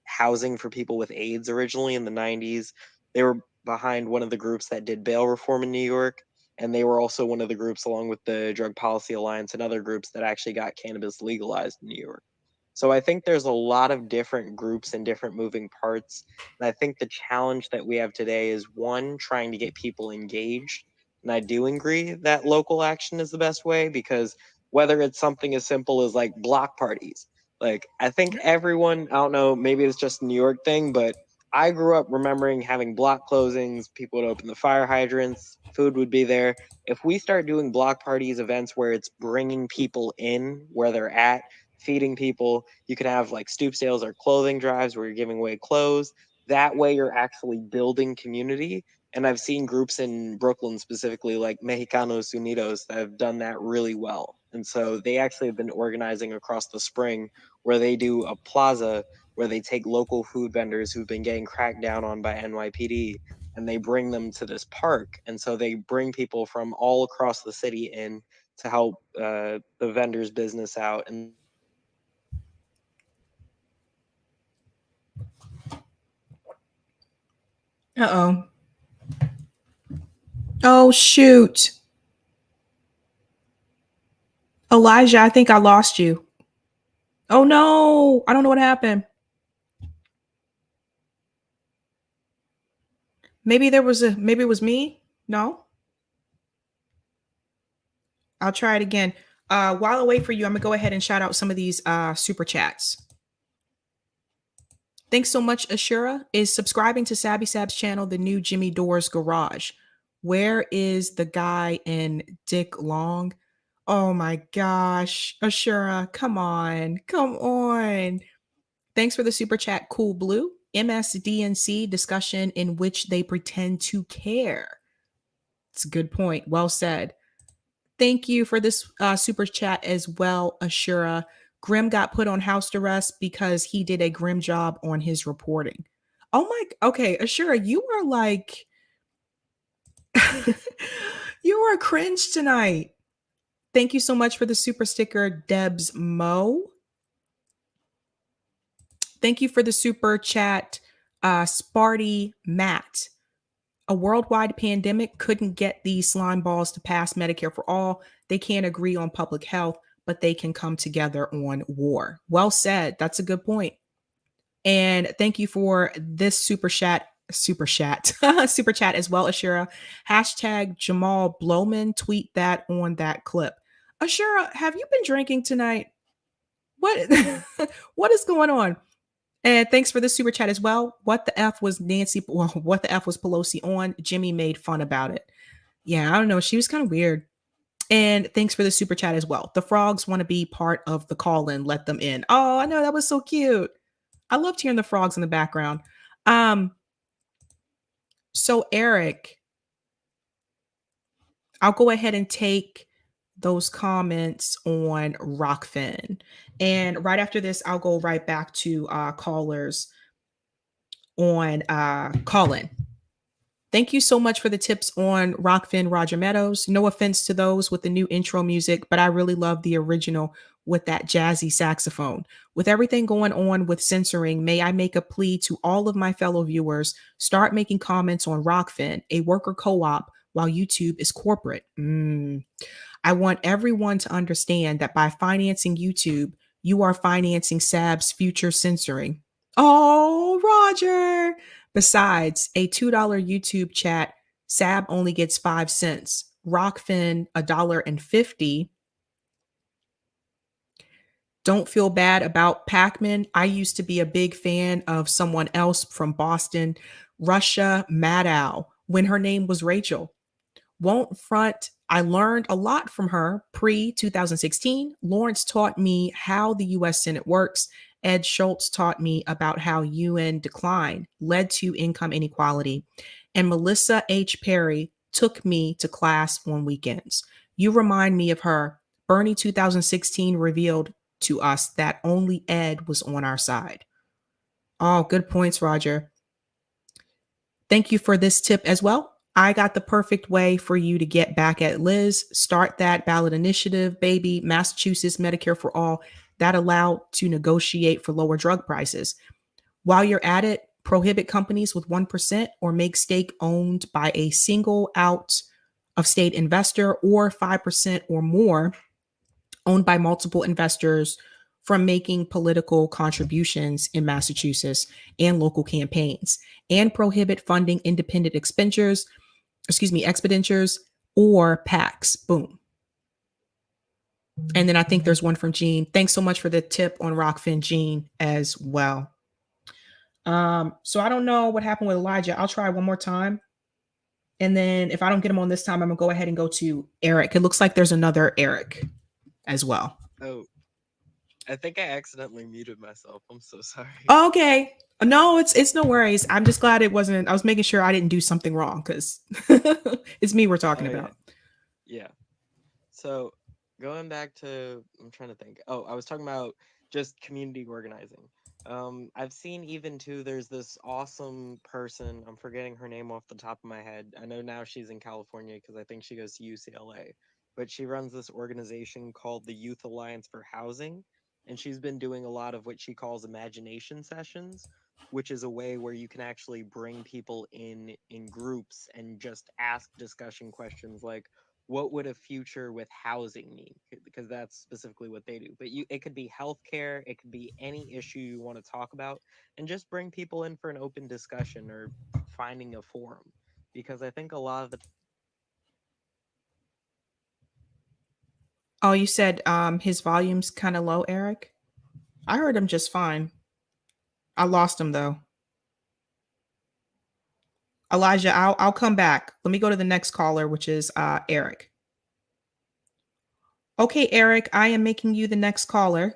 housing for people with AIDS originally in the 90s. They were behind one of the groups that did bail reform in New York. And they were also one of the groups, along with the Drug Policy Alliance and other groups, that actually got cannabis legalized in New York. So I think there's a lot of different groups and different moving parts. And I think the challenge that we have today is, one, trying to get people engaged. And I do agree that local action is the best way, because whether it's something as simple as like block parties, like I think everyone, I don't know, maybe it's just a New York thing, but I grew up remembering having block closings, people would open the fire hydrants, food would be there. If we start doing block parties, events where it's bringing people in where they're at, feeding people, you can have like stoop sales or clothing drives where you're giving away clothes. That way you're actually building community. And I've seen groups in Brooklyn specifically, like Mexicanos Unidos, that have done that really well. And so they actually have been organizing across the spring where they do a plaza where they take local food vendors who've been getting cracked down on by NYPD and they bring them to this park. And so they bring people from all across the city in to help the vendors' business out. And Uh-oh. Oh, shoot. Elijah, I think I lost you. Oh, no. I don't know what happened. Maybe it was me? No? I'll try it again. While I wait for you, I'm going to go ahead and shout out some of these super chats. Thanks so much, Ashura. Is subscribing to Sabby Sab's channel the new Jimmy Dore's Garage? Where is the guy in Dick Long? Oh my gosh. Ashura, come on. Come on. Thanks for the super chat, Cool Blue. MSDNC discussion in which they pretend to care. It's a good point. Well said. Thank you for this super chat as well, Ashura. Grim got put on house arrest because he did a grim job on his reporting. Oh my, okay, Ashura, you were like, you more cringe tonight. Thank you so much for the super sticker, Debs Mo. Thank you for the super chat, Sparty Matt. A worldwide pandemic couldn't get these slime balls to pass Medicare for all. They can't agree on public health, but they can come together on war. Well said. That's a good point. And thank you for this super chat as well, Ashura. Hashtag Jamal Blowman. Tweet that on that clip. Ashura, have you been drinking tonight? What what is going on? And thanks for the super chat as well. What the F was what the F was Pelosi on? Jimmy made fun about it. Yeah, I don't know. She was kind of weird. And thanks for the super chat as well. The frogs want to be part of the call-in. Let them in. Oh, I know. That was so cute. I loved hearing the frogs in the background. So Eric, I'll go ahead and take those comments on Rockfin. And right after this, I'll go right back to callers on Callin. Thank you so much for the tips on Rockfin, Roger Meadows. No offense to those with the new intro music, but I really love the original with that jazzy saxophone. With everything going on with censoring, may I make a plea to all of my fellow viewers, start making comments on Rockfin, a worker co-op, while YouTube is corporate. I want everyone to understand that by financing YouTube, you are financing Sab's future censoring. Oh, Roger. Besides, a $2 YouTube chat, Sab only gets 5 cents. Rockfin, $1.50. Don't feel bad about Pac-Man. I used to be a big fan of someone else from Boston, Russia Maddow, when her name was Rachel. Won't front. I learned a lot from her pre-2016. Lawrence taught me how the U.S. Senate works. Ed Schultz taught me about how UN decline led to income inequality. And Melissa H. Perry took me to class on weekends. You remind me of her. Bernie 2016 revealed to us that only Ed was on our side. Oh, good points, Roger. Thank you for this tip as well. I got the perfect way for you to get back at Liz. Start that ballot initiative, baby. Massachusetts Medicare for all, that allowed to negotiate for lower drug prices. While you're at it, prohibit companies with 1% or make stake owned by a single out of state investor, or 5% or more owned by multiple investors from making political contributions in Massachusetts and local campaigns, and prohibit funding independent expenditures or PACs. Boom. And then I think there's one from Gene. Thanks so much for the tip on Rockfin, Gene, as well. So I don't know what happened with Elijah. I'll try one more time. And then if I don't get him on this time, I'm going to go ahead and go to Eric. It looks like there's another Eric as well. Oh, I think I accidentally muted myself. I'm so sorry. Okay. No, it's no worries. I'm just glad it wasn't. I was making sure I didn't do something wrong because it's me we're talking about. Yeah. So going back to, I'm trying to think. Oh, I was talking about just community organizing. I've seen even too, there's this awesome person. I'm forgetting her name off the top of my head. I know now she's in California because I think she goes to UCLA. But she runs this organization called the Youth Alliance for Housing. And she's been doing a lot of what she calls imagination sessions, which is a way where you can actually bring people in groups and just ask discussion questions like, what would a future with housing mean? Because that's specifically what they do. But it could be healthcare, it could be any issue you want to talk about, and just bring people in for an open discussion or finding a forum. Because I think a lot of the Oh, you said his volume's kind of low, Eric? I heard him just fine. I lost him though. Elijah, I'll come back. Let me go to the next caller, which is Eric. Okay, Eric, I am making you the next caller.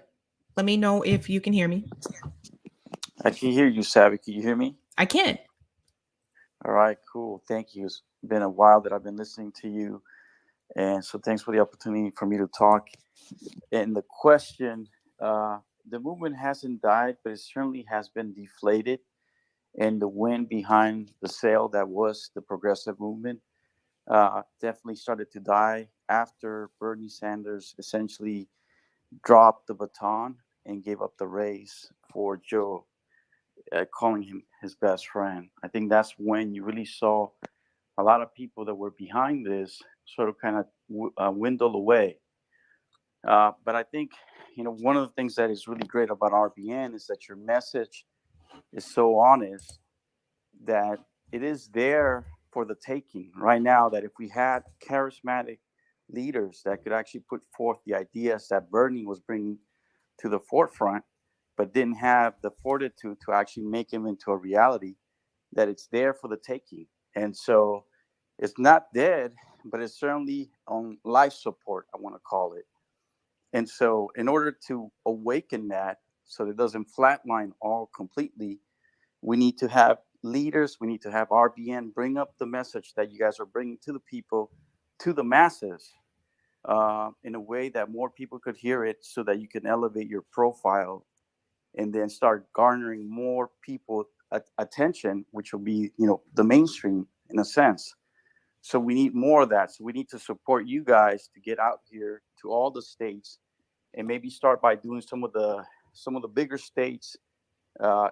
Let me know if you can hear me. I can hear you, Sabby. Can you hear me? I can. All right, cool. Thank you. It's been a while that I've been listening to you. And so thanks for the opportunity for me to talk. And the question, the movement hasn't died, but it certainly has been deflated. And the wind behind the sail that was the progressive movement definitely started to die after Bernie Sanders essentially dropped the baton and gave up the race for Joe, calling him his best friend. I think that's when you really saw a lot of people that were behind this sort of kind of dwindle away. But I think, one of the things that is really great about RBN is that your message is so honest that it is there for the taking right now. That if we had charismatic leaders that could actually put forth the ideas that Bernie was bringing to the forefront, but didn't have the fortitude to actually make them into a reality, that it's there for the taking. And so it's not dead, but it's certainly on life support, I want to call it. And so in order to awaken that so that it doesn't flatline all completely, we need to have leaders, we need to have RBN bring up the message that you guys are bringing to the people, to the masses, in a way that more people could hear it, so that you can elevate your profile and then start garnering more people attention, which will be, the mainstream in a sense. So we need more of that. So we need to support you guys to get out here to all the states, and maybe start by doing some of the bigger states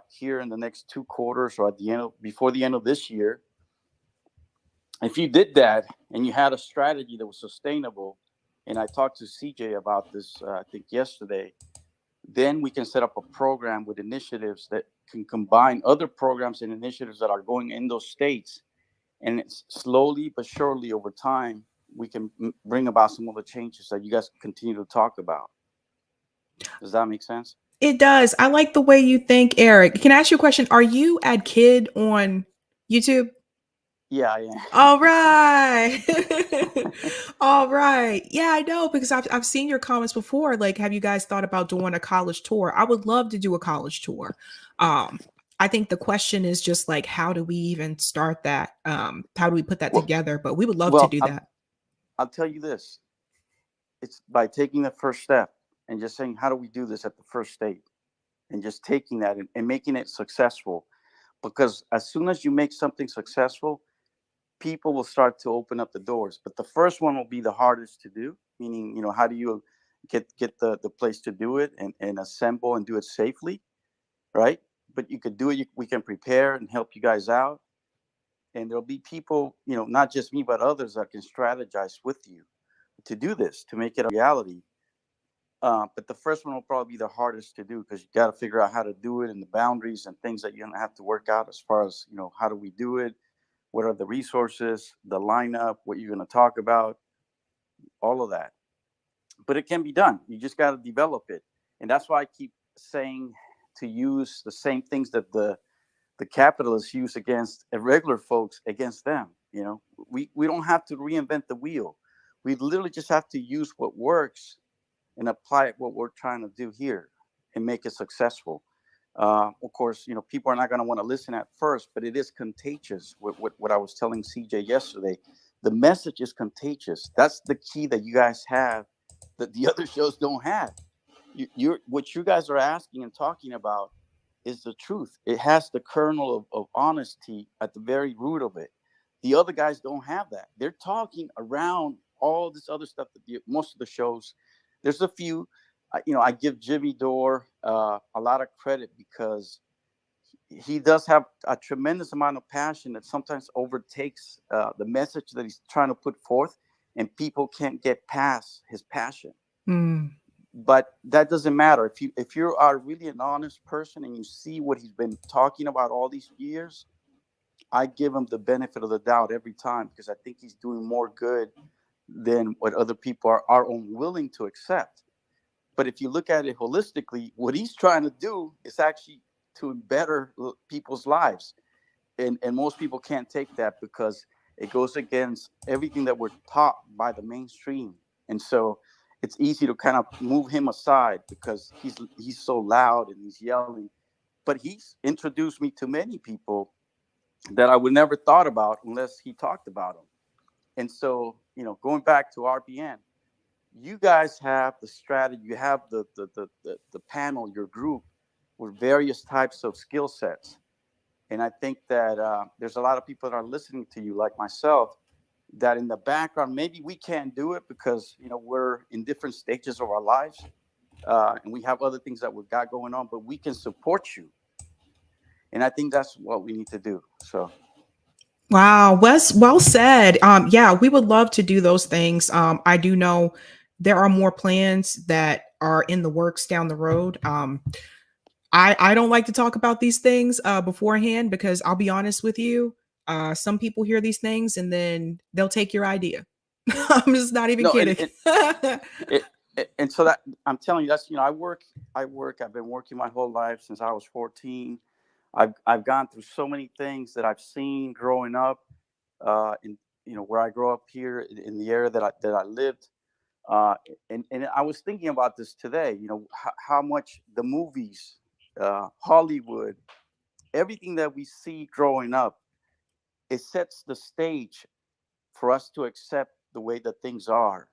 here in the next 2 quarters, or before the end of this year. If you did that and you had a strategy that was sustainable, and I talked to CJ about this, I think yesterday, then we can set up a program with initiatives that can combine other programs and initiatives that are going in those states. And it's slowly but surely over time, we can bring about some of the changes that you guys continue to talk about. Does that make sense? It does. I like the way you think, Eric. Can I ask you a question? Are you at Kid on YouTube? Yeah, I am. All right. All right. Yeah, I know, because I've seen your comments before. Like, have you guys thought about doing a college tour? I would love to do a college tour. I think the question is just like, how do we even start that? How do we put that together? But we would love to do that. I'll tell you this. It's by taking the first step and just saying, how do we do this at the first state? And just taking that and making it successful. Because as soon as you make something successful, people will start to open up the doors. But the first one will be the hardest to do, meaning, how do you get the place to do it and assemble and do it safely, right? But you could do it. We can prepare and help you guys out. And there'll be people, not just me, but others that can strategize with you to do this, to make it a reality. But the first one will probably be the hardest to do, because you got to figure out how to do it and the boundaries and things that you're going to have to work out as far as, how do we do it? What are the resources, the lineup, what you're going to talk about, all of that. But it can be done. You just got to develop it. And that's why I keep saying to use the same things that the capitalists use against regular folks, against them. We don't have to reinvent the wheel. We literally just have to use what works and apply it what we're trying to do here and make it successful. Of course, people are not going to want to listen at first, but it is contagious. What I was telling CJ yesterday, the message is contagious. That's the key that you guys have that the other shows don't have. What you guys are asking and talking about is the truth. It has the kernel of honesty at the very root of it. The other guys don't have that. They're talking around all this other stuff that most of the shows. There's a few, I give Jimmy Dore a lot of credit, because he does have a tremendous amount of passion that sometimes overtakes the message that he's trying to put forth, and people can't get past his passion. But that doesn't matter. If you are really an honest person and you see what he's been talking about all these years, I give him the benefit of the doubt every time, because I think he's doing more good than what other people are unwilling to accept. But if you look at it holistically, what he's trying to do is actually to better people's lives. And most people can't take that, because it goes against everything that we're taught by the mainstream. And so it's easy to kind of move him aside, because he's so loud and he's yelling. But he's introduced me to many people that I would never thought about unless he talked about them. And so, going back to RBN, you guys have the strategy, you have the panel, your group, with various types of skill sets. And I think that there's a lot of people that are listening to you, like myself, that in the background, maybe we can't do it because, we're in different stages of our lives, and we have other things that we've got going on, but we can support you. And I think that's what we need to do. So. Wow, Wes, well said. Yeah, we would love to do those things. I do know there are more plans that are in the works down the road. I don't like to talk about these things beforehand because I'll be honest with you. Some people hear these things and then they'll take your idea. I'm just not even kidding. And so that I'm telling you, that's, I've been working my whole life since I was 14. I've gone through so many things that I've seen growing up, in where I grew up here in the area that I lived, and I was thinking about this today. How much the movies, Hollywood, everything that we see growing up, it sets the stage for us to accept the way that things are.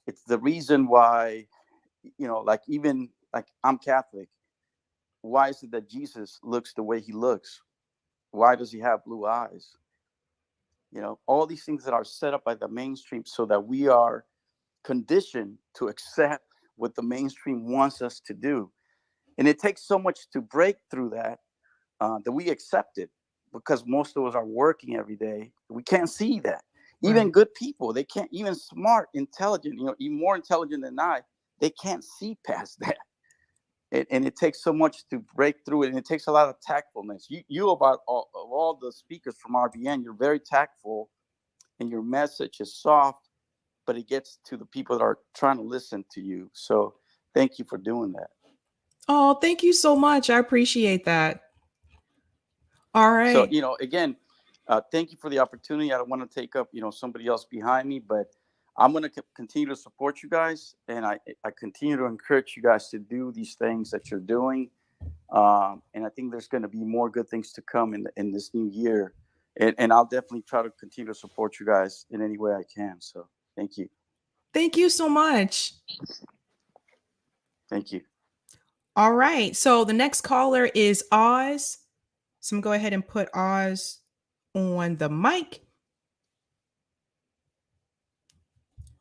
It's the reason why, like I'm Catholic. Why is it that Jesus looks the way he looks? Why does he have blue eyes? All these things that are set up by the mainstream so that we are conditioned to accept what the mainstream wants us to do. And it takes so much to break through that, that we accept it, because most of us are working every day. We can't see that. Even good people, they can't, even smart, intelligent, even more intelligent than I, they can't see past that. And it takes so much to break through it, and it takes a lot of tactfulness. You of all the speakers from RBN, you're very tactful, and your message is soft, but it gets to the people that are trying to listen to you. So thank you for doing that. Oh, thank you so much. I appreciate that. All right. So, again, thank you for the opportunity. I don't want to take up, somebody else behind me, but I'm going to continue to support you guys, and I continue to encourage you guys to do these things that you're doing. And I think there's going to be more good things to come in this new year. And I'll definitely try to continue to support you guys in any way I can. So thank you. Thank you so much. Thank you. All right. So the next caller is Oz. So I'm going to go ahead and put Oz on the mic.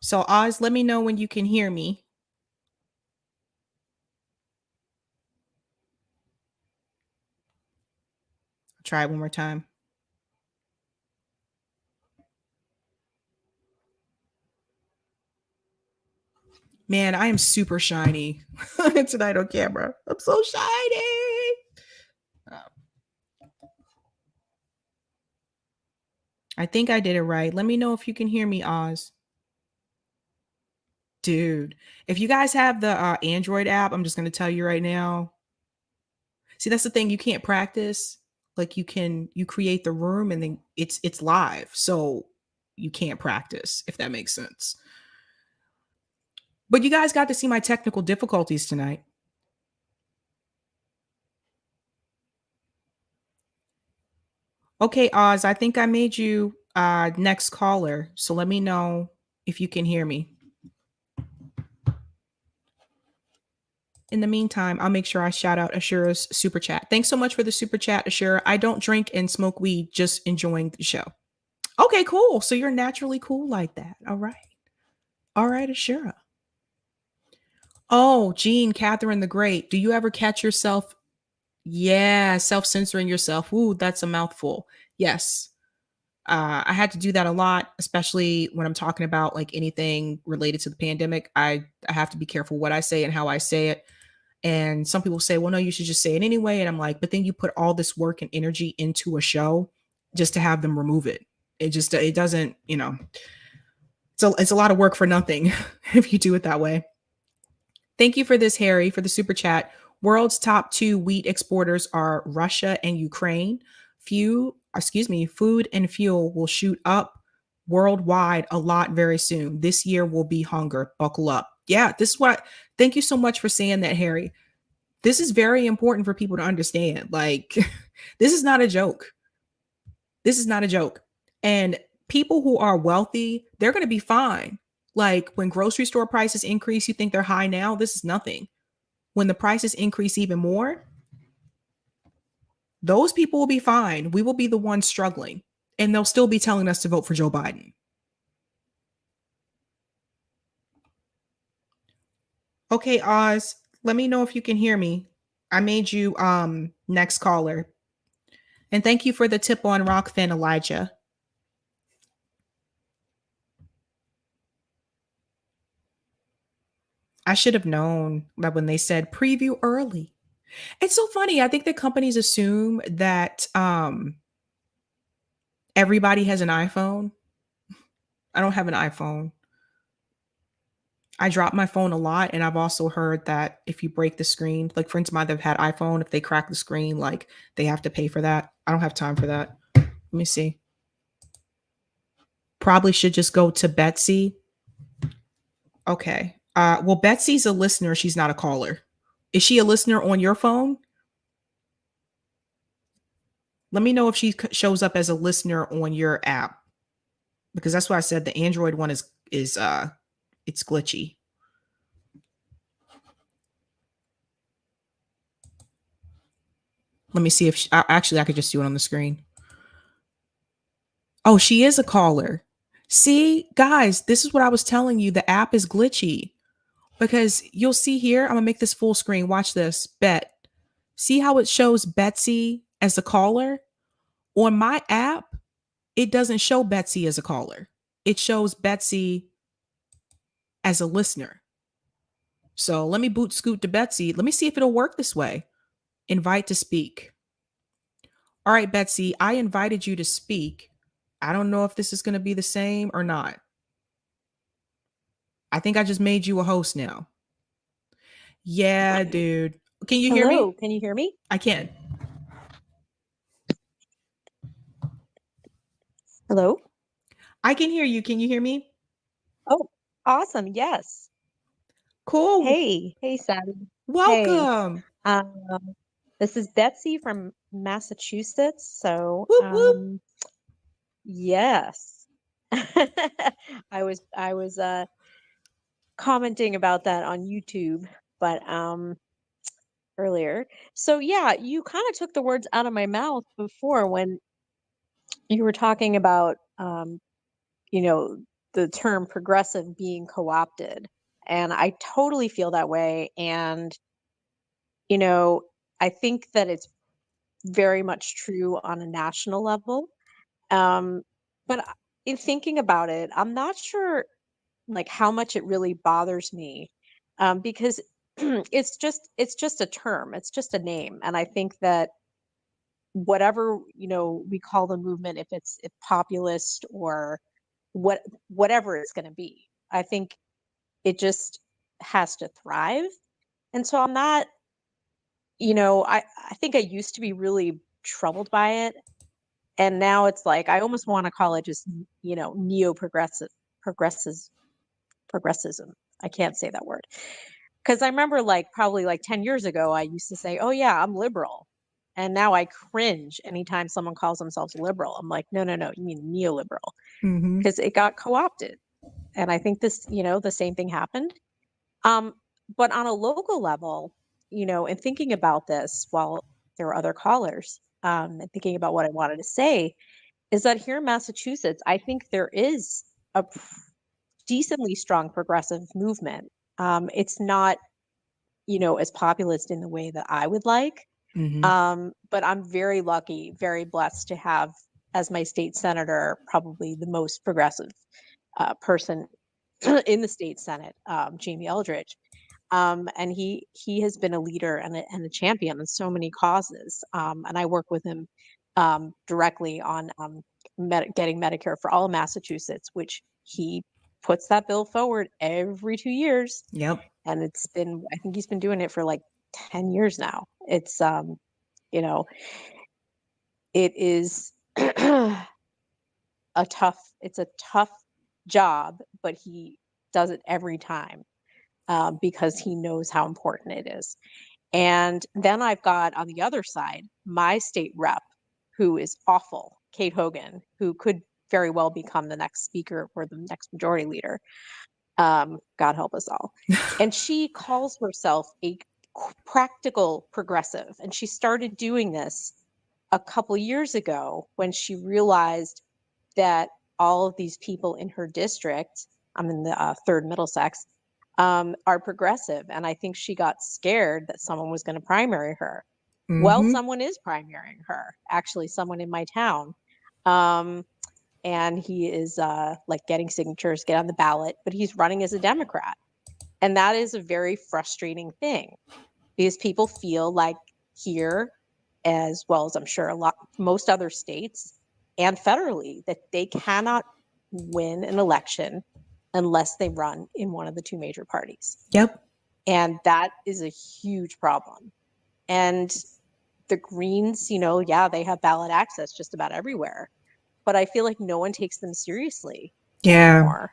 So Oz, let me know when you can hear me. I'll try it one more time. Man, I am super shiny tonight on camera. I'm so shiny. I think I did it right. Let me know if you can hear me, Oz. Dude, if you guys have the Android app, I'm just going to tell you right now. See, that's the thing. You can't practice. Like you create the room and then it's live. So you can't practice, if that makes sense. But you guys got to see my technical difficulties tonight. Okay, Oz, I think I made you next caller. So let me know if you can hear me. In the meantime, I'll make sure I shout out Ashura's super chat. Thanks so much for the super chat, Ashura. I don't drink and smoke weed, just enjoying the show. Okay, cool. So you're naturally cool like that. All right. All right, Ashura. Oh, Jean, Catherine the Great. Do you ever catch yourself? Yeah, self-censoring yourself. Ooh, that's a mouthful. Yes. I had to do that a lot, especially when I'm talking about like anything related to the pandemic. I have to be careful what I say and how I say it. And some people say, well, no, you should just say it anyway. And I'm like, but then you put all this work and energy into a show just to have them remove it. It doesn't, so it's a lot of work for nothing if you do it that way. Thank you for this, Harry, for the super chat. World's top 2 wheat exporters are Russia and Ukraine. Food and fuel will shoot up worldwide a lot very soon. This year will be hunger. Buckle up. Yeah, thank you so much for saying that, Harry. This is very important for people to understand. Like, this is not a joke. This is not a joke. And people who are wealthy, they're going to be fine. Like when grocery store prices increase, you think they're high now. This is nothing. When the prices increase even more, those people will be fine. We will be the ones struggling, and they'll still be telling us to vote for Joe Biden. Okay, Oz, let me know if you can hear me. I made you next caller. And thank you for the tip on Rockfin, Elijah. I should have known that when they said preview early. It's so funny. I think that companies assume that everybody has an iPhone. I don't have an iPhone. I drop my phone a lot, and I've also heard that if you break the screen, like friends of mine that have had iPhone, if they crack the screen, like they have to pay for that. I don't have time for that. Let me see. Probably should just go to Betsy. Okay. Well, Betsy's a listener. She's not a caller. Is she a listener on your phone? Let me know if she shows up as a listener on your app, because that's why I said the Android one is it's glitchy. Let me see if she, actually I could just do it on the screen. Oh, she is a caller. See, guys, this is what I was telling you. The app is glitchy because you'll see here. I'm gonna make this full screen. Watch this. Bet. See how it shows Betsy as a caller? On my app, it doesn't show Betsy as a caller. It shows Betsy as a listener. So let me boot scoot to Betsy. Let me see if it'll work this way. Invite to speak. All right, Betsy, I invited you to speak. I don't know if this is going to be the same or not. I think I just made you a host now. Yeah, dude. Can you hear me? Can you hear me? I can. Hello? I can hear you. Can you hear me? Oh, awesome. Yes. Cool. Hey, Sabby. Welcome. Hey, this is Betsy from Massachusetts. So, whoop, whoop. Yes. I was commenting about that on YouTube, but earlier. So yeah, you kind of took the words out of my mouth before when you were talking about you know, the term progressive being co-opted. And I totally feel that way. And, you know, I think that it's very much true on a national level. But in thinking about it, I'm not sure like how much it really bothers me, because it's just a term, it's just a name, and I think that whatever we call the movement, if populist or whatever it's going to be, I think it just has to thrive. And so I'm not, I think I used to be really troubled by it. And now it's like I almost want to call it just, progressism. I can't say that word. Because I remember probably 10 years ago, I used to say, oh yeah, I'm liberal. And now I cringe anytime someone calls themselves liberal. I'm like, no, you mean neoliberal. Because it got co-opted. And I think this, the same thing happened. But on a local level, and thinking about this while there were other callers, and thinking about what I wanted to say, is that here in Massachusetts, I think there is a decently strong progressive movement. It's not, as populist in the way that I would like. But I'm very lucky, very blessed to have as my state senator, probably the most progressive person in the state Senate, Jamie Eldridge. And he has been a leader and a champion in so many causes. And I work with him directly on getting Medicare for all of Massachusetts, which he puts that bill forward every 2 years. Yep. And I think he's been doing it for 10 years now. It's, it is it's a tough job, but he does it every time because he knows how important it is. And then I've got on the other side, my state rep, who is awful, Kate Hogan, who could very well become the next speaker or the next majority leader. God help us all. And she calls herself a practical progressive. And she started doing this a couple years ago when she realized that all of these people in her district, I'm in the 3rd Middlesex, are progressive. And I think she got scared that someone was going to primary her. Well, someone is primarying her, actually, someone in my town. And he is like getting signatures, get on the ballot, but he's running as a Democrat. And that is a very frustrating thing because people feel like here, as well as I'm sure most other states and federally, that they cannot win an election unless they run in one of the two major parties. Yep. And that is a huge problem. And the Greens, yeah, they have ballot access just about everywhere, but I feel like no one takes them seriously anymore.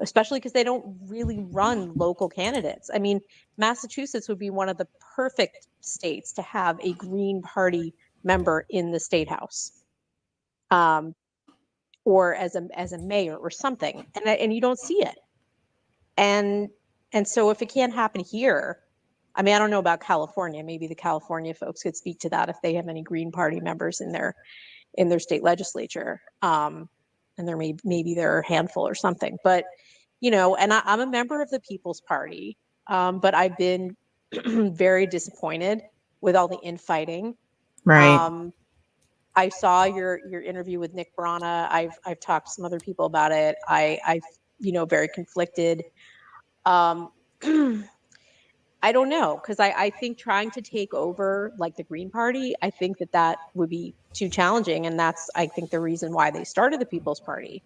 Especially because they don't really run local candidates. I mean, Massachusetts would be one of the perfect states to have a Green Party member in the state house, or as a mayor or something, and you don't see it. And so if it can't happen here, I mean, I don't know about California. Maybe the California folks could speak to that if they have any Green Party members in their state legislature. And there maybe there are a handful or something, but and I'm a member of the People's Party, but I've been very disappointed with all the infighting. Right. I saw your interview with Nick Brana. I've talked to some other people about it. I very conflicted. I don't know, because I think trying to take over like the Green Party, I think that would be too challenging, and that's I think the reason why they started the People's Party,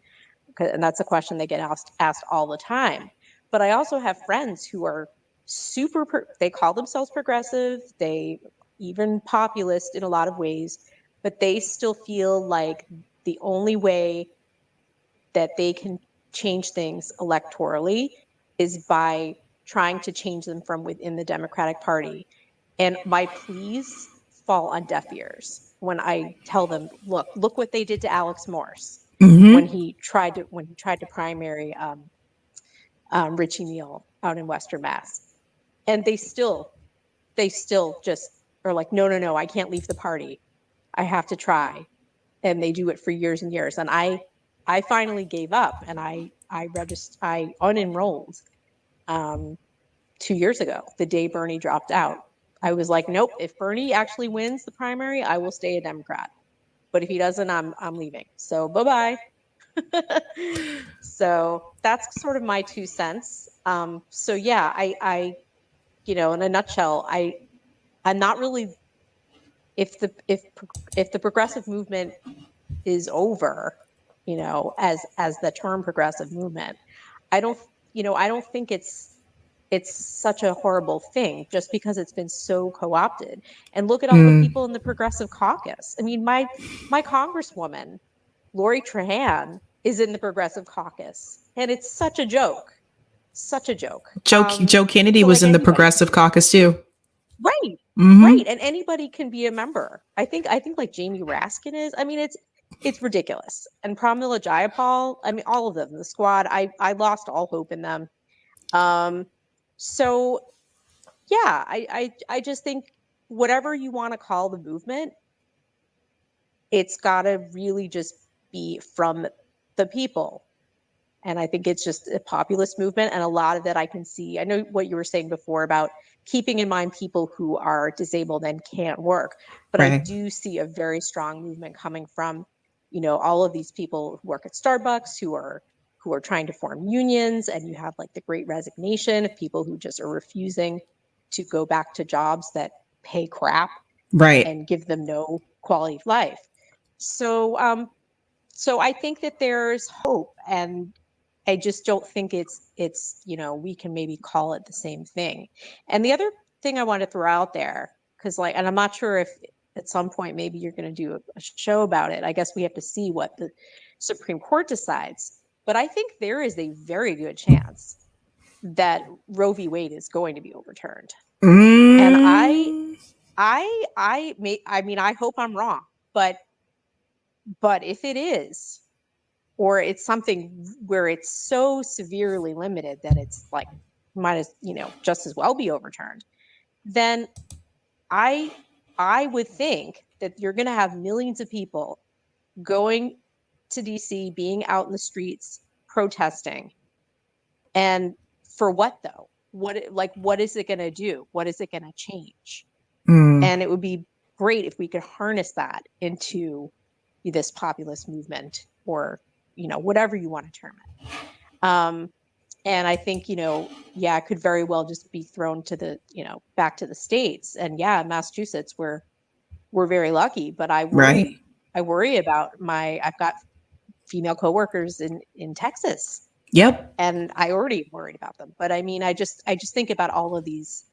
and that's a question they get asked all the time. But I also have friends who are they call themselves progressive, they even populist in a lot of ways, but they still feel like the only way that they can change things electorally is by trying to change them from within the Democratic Party. And my pleas fall on deaf ears when I tell them, look what they did to Alex Morse when he tried to primary Richie Neal out in Western Mass. And they still just are like, no, I can't leave the party. I have to try. And they do it for years and years. And I finally gave up, and I unenrolled 2 years ago, the day Bernie dropped out. I was like, nope, if Bernie actually wins the primary, I will stay a Democrat. But if he doesn't, I'm leaving. So bye-bye. So that's sort of my 2 cents. So yeah, I in a nutshell, I'm not really, if the progressive movement is over, as the term progressive movement, I don't think it's such a horrible thing just because it's been so co-opted. And look at all the people in the Progressive Caucus. I mean, my congresswoman, Lori Trahan, is in the Progressive Caucus, and it's such a joke. Such a joke. Joe Kennedy was in the Progressive Caucus too. Right. Right. And anybody can be a member. I think like Jamie Raskin is. I mean, it's ridiculous. And Pramila Jayapal, I mean, all of them, the squad, I lost all hope in them. So yeah, I just think whatever you want to call the movement, it's got to really just be from the people. And I think it's just a populist movement. And a lot of that I can see. I know what you were saying before about keeping in mind people who are disabled and can't work. But I do see a very strong movement coming from, all of these people who work at Starbucks, who are trying to form unions. And you have like the Great Resignation of people who just are refusing to go back to jobs that pay crap and give them no quality of life. So I think that there's hope, and I just don't think it's we can maybe call it the same thing. And the other thing I want to throw out there, because and I'm not sure if at some point maybe you're going to do a show about it. I guess we have to see what the Supreme Court decides. But I think there is a very good chance that Roe v. Wade is going to be overturned. And I hope I'm wrong, but if it is, or it's something where it's so severely limited that it's like might as just as well be overturned, then I would think that you're going to have millions of people going to DC, being out in the streets protesting, and for what though? What is it going to do? What is it going to change? Mm. And it would be great if we could harness that into this populist movement, or whatever you want to term it. And I think it could very well just be thrown to the back to the states. And Massachusetts, we're very lucky, but I worry. I worry about I've got female coworkers in Texas. Yep. And I already worried about them. But I mean, I just think about all of these,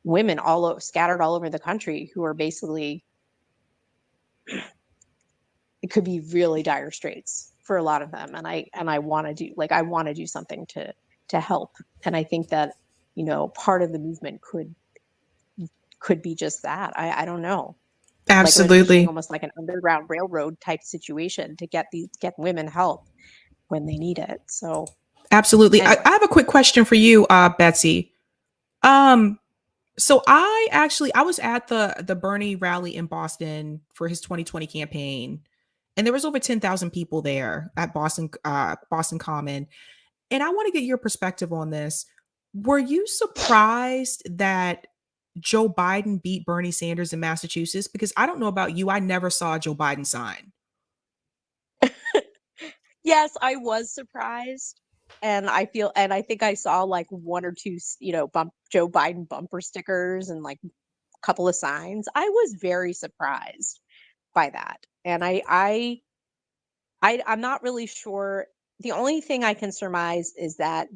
women scattered all over the country who are basically, it could be really dire straits for a lot of them. And I want to do something to help. And I think that, part of the movement could be just that. I don't know. Absolutely. Almost like an underground railroad type situation to get women help when they need it. So absolutely. Anyway. I have a quick question for you, Betsy. So I was at the Bernie rally in Boston for his 2020 campaign, and there was over 10,000 people there at Boston Common. And I want to get your perspective on this. Were you surprised that Joe Biden beat Bernie Sanders in Massachusetts? Because I don't know about you, I never saw a Joe Biden sign. Yes, I was surprised. And I think I saw like one or two, Joe Biden bumper stickers and like a couple of signs. I was very surprised by that. And I'm not really sure. The only thing I can surmise is that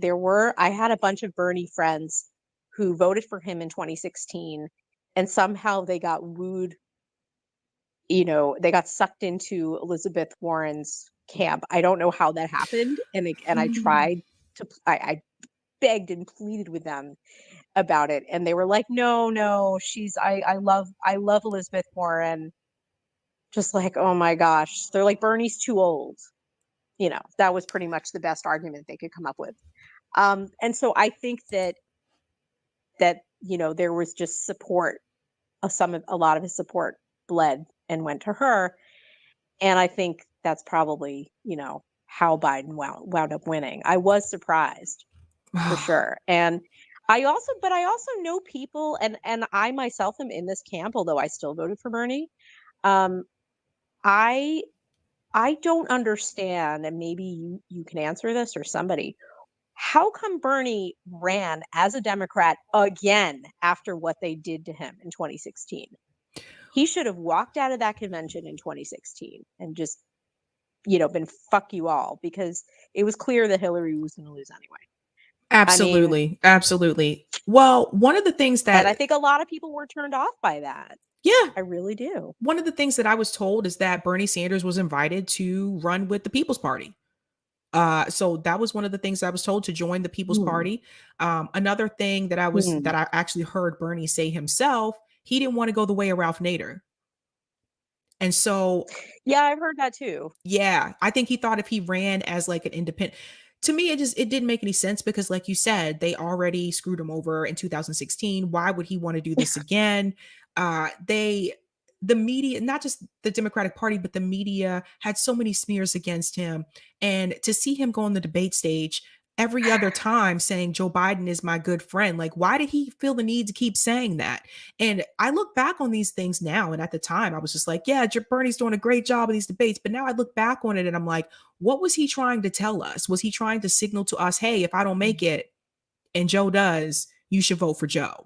I had a bunch of Bernie friends who voted for him in 2016, and somehow they got wooed, they got sucked into Elizabeth Warren's camp. I don't know how that happened. And I tried I begged and pleaded with them about it. And they were like, no, I love Elizabeth Warren. Just like, oh my gosh, they're like, Bernie's too old. That was pretty much the best argument they could come up with. And so I think that there was just support. A lot of his support bled and went to her. And I think that's probably, how Biden wound up winning. I was surprised for sure. And I also know people, and I myself am in this camp, although I still voted for Bernie. I don't understand, and maybe you can answer this, or somebody. How come Bernie ran as a Democrat again after what they did to him in 2016? He should have walked out of that convention in 2016 and just, been fuck you all, because it was clear that Hillary was going to lose anyway. Absolutely. Absolutely. Well, one of the things that I think a lot of people were turned off by that. Yeah, I really do. One of the things that I was told is that Bernie Sanders was invited to run with the People's Party. So that was one of the things I was told, to join the People's Party. Another thing that I actually heard Bernie say himself, he didn't want to go the way of Ralph Nader. And so, yeah, I've heard that too. Yeah, I think he thought if he ran as like an independent, to me, it didn't make any sense, because like you said, they already screwed him over in 2016. Why would he want to do this again? The media, not just the Democratic Party, but the media had so many smears against him. And to see him go on the debate stage every other time saying Joe Biden is my good friend, like, why did he feel the need to keep saying that? And I look back on these things now, and at the time I was just like, yeah, Bernie's doing a great job of these debates. But now I look back on it and I'm like, what was he trying to tell us? Was he trying to signal to us, hey, if I don't make it and Joe does, you should vote for Joe?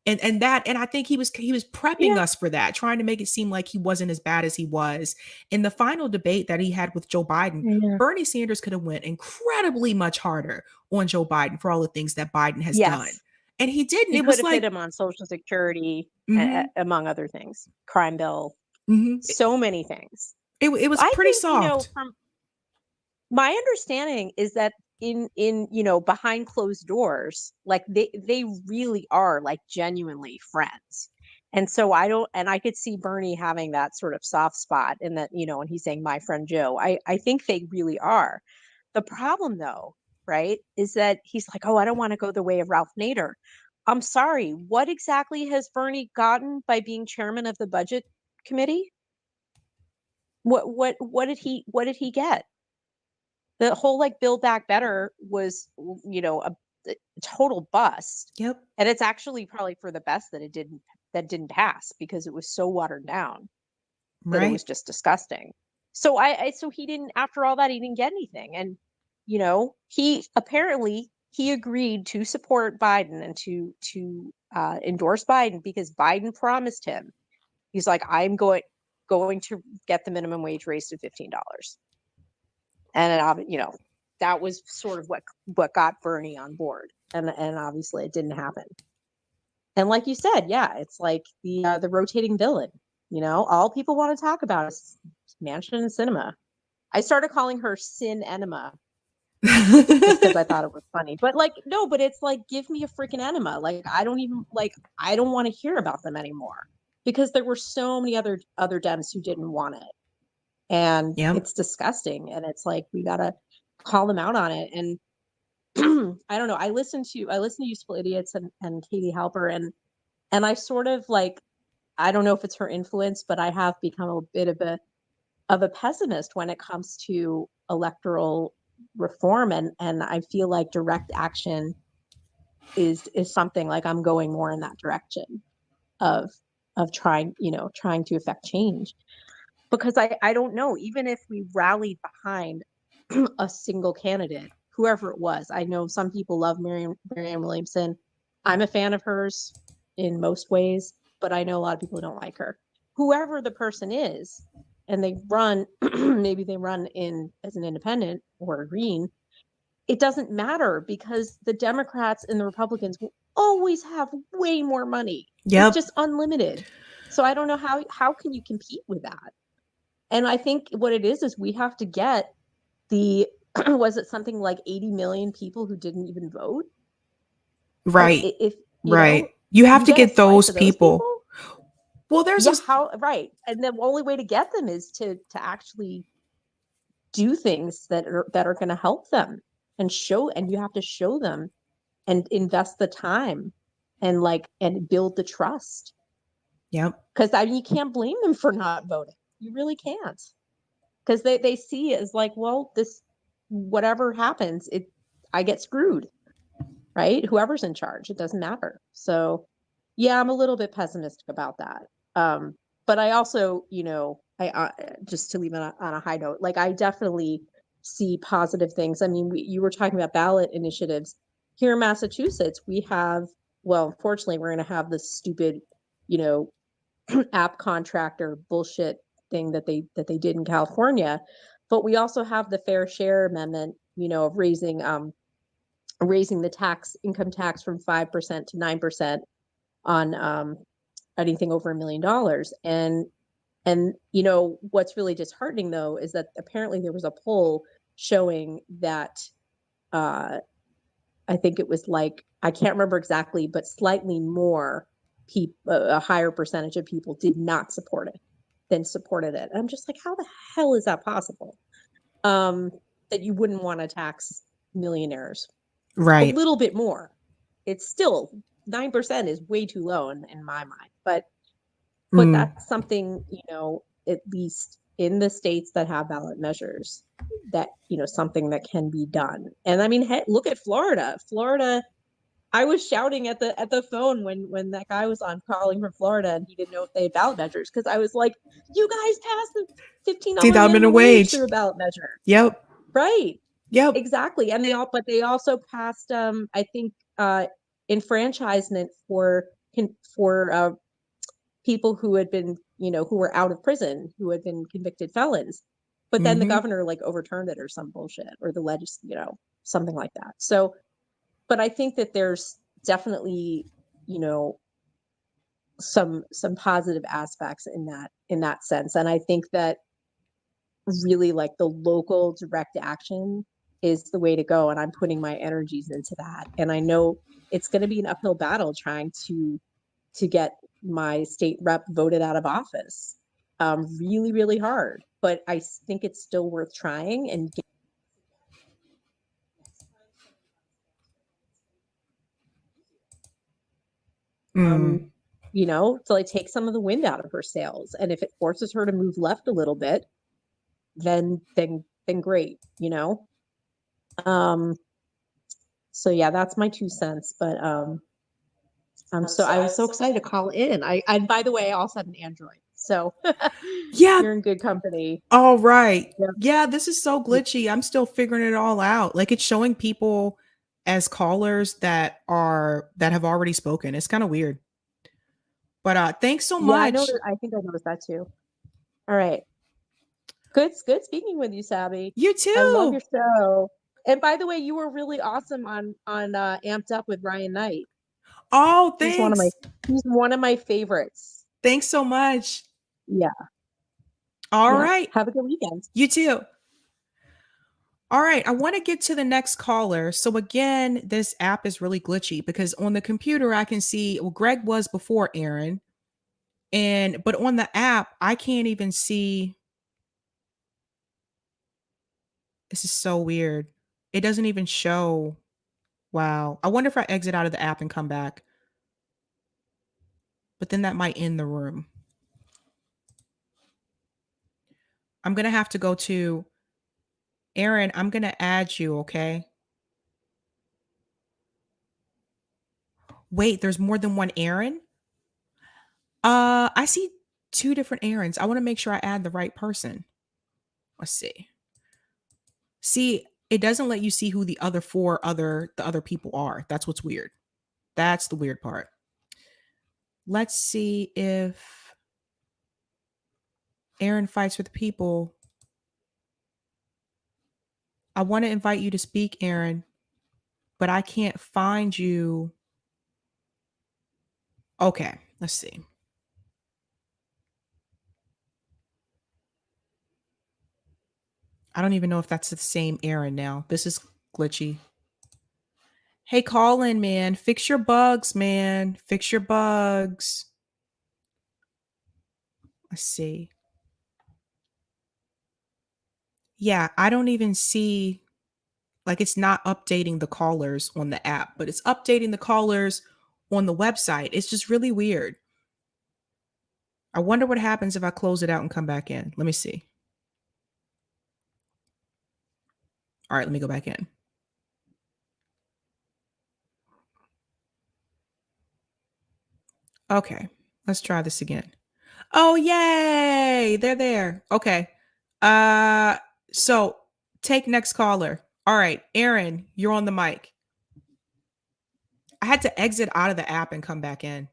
And I think he was prepping us for that, trying to make it seem like he wasn't as bad as he was. In the final debate that he had with Joe Biden, Bernie Sanders could have went incredibly much harder on Joe Biden for all the things that Biden has done. And he didn't. He It was could have like hit him on Social Security, among other things, crime bill, so many things. It was pretty soft. From my understanding is that in behind closed doors, like they really are like genuinely friends. And so I could see Bernie having that sort of soft spot in that, and he's saying my friend Joe. I think they really are. The problem though, right, is that he's like, oh, I don't want to go the way of Ralph Nader. I'm sorry, what exactly has Bernie gotten by being chairman of the budget committee? What did he get? The whole like Build Back Better was, you know, a total bust. Yep. And it's actually probably for the best that it didn't pass, because it was so watered down that it was just disgusting. So so he didn't, after all that, he didn't get anything. And, you know, he agreed to support Biden and to endorse Biden because Biden promised him. He's like, I'm going to get the minimum wage raised to $15. And, you know, that was sort of what got Bernie on board. And obviously it didn't happen. And like you said, yeah, it's like the rotating villain. You know, all people want to talk about is Mansion and Cinema. I started calling her Sin Enema just because I thought it was funny. But like, no, but it's like, give me a freaking enema. Like, I don't want to hear about them anymore, because there were so many other Dems who didn't want it. And it's disgusting. And it's like, we gotta call them out on it. And I don't know. I listen to Useful Idiots and Katie Halper, and I sort of like, I don't know if it's her influence, but I have become a bit of a pessimist when it comes to electoral reform, and I feel like direct action is something like I'm going more in that direction of trying to affect change, because I don't know, even if we rallied behind a single candidate, whoever it was. I know some people love Marianne Williamson. I'm a fan of hers in most ways, but I know a lot of people don't like her. Whoever the person is, and they run, maybe they run in as an independent or a green, it doesn't matter, because the Democrats and the Republicans will always have way more money. Yep. It's just unlimited. So I don't know how can you compete with that? And I think what it is we have to get was it something like 80 million people who didn't even vote? Right. Like, if you have to get a slice those of people. Well, there's right. And the only way to get them is to actually do things that are going to help them, and you have to show them and invest the time and build the trust. Yep. Because I mean, you can't blame them for not voting. You really can't. Because they see it as like, well, this, whatever happens, I get screwed, right? Whoever's in charge, it doesn't matter. So yeah, I'm a little bit pessimistic about that. But I also, I just to leave it on a high note, like I definitely see positive things. I mean, you were talking about ballot initiatives here in Massachusetts. We have, well, unfortunately, we're going to have this stupid, app contractor bullshit thing that they did in California, but we also have the fair share amendment, of raising the income tax from 5% to 9% on anything over $1 million. And what's really disheartening though is that apparently there was a poll showing that I think it was like, I can't remember exactly, but slightly more a higher percentage of people did not support it than supported it. And I'm just like, how the hell is that possible? That you wouldn't want to tax millionaires, right? A little bit more. It's still 9% is way too low in my mind, but that's something, at least in the states that have ballot measures, that, something that can be done. And I mean, hey, look at Florida. I was shouting at the phone when that guy was on calling from Florida, and he didn't know if they had ballot measures, because I was like, you guys passed the $15 minimum wage through a ballot measure. Yep. Right. Yep. Exactly. And they also passed I think enfranchisement for people who had been, who were out of prison, who had been convicted felons. But then the governor overturned it or some bullshit, or the something like that. So, but I think that there's definitely, some positive aspects in that sense. And I think that really like the local direct action is the way to go. And I'm putting my energies into that. And I know it's going to be an uphill battle trying to get my state rep voted out of office. Really, really hard. But I think it's still worth trying and to like take some of the wind out of her sails. And if it forces her to move left a little bit, then great, So yeah, that's my 2 cents. But I was so excited to call in. And by the way, I also have an Android, so Yeah. you're in good company. All right. Yep. Yeah, this is so glitchy. I'm still figuring it all out. Like it's showing people as callers that have already spoken. It's kind of weird. But thanks so Yeah, I much. know. I think I noticed that too. All right. Good speaking with you, Sabby. You I love too. your show. And by the way, you were really awesome on Amped Up with Ryan Knight. Oh, thanks. He's one of my favorites. Thanks so much. Yeah. All Yeah. right. Have a good weekend. You too. All right, I want to get to the next caller. So again, this app is really glitchy because on the computer I can see, well, Greg was before Aaron, but on the app I can't even see. This is so weird. It doesn't even show. Wow. I wonder if I exit out of the app and come back. But then that might end the room. I'm going to have to go to Aaron. I'm going to add you, okay? Wait, there's more than one Aaron? I see 2 different Aarons. I want to make sure I add the right person. Let's see. See, it doesn't let you see who the other people are. That's what's weird. That's the weird part. Let's see if Aaron Fights for the People. I want to invite you to speak, Aaron, but I can't find you. Okay, let's see. I don't even know if that's the same Aaron now. This is glitchy. Hey, Callin, man. Fix your bugs, man. Fix your bugs. Let's see. Yeah, I don't even see, like, it's not updating the callers on the app, but it's updating the callers on the website. It's just really weird. I wonder what happens if I close it out and come back in. Let me see. All right, let me go back in. Okay, let's try this again. Oh, yay! They're there. Okay. So take next caller. All right, Aaron, you're on the mic. I had to exit out of the app and come back in.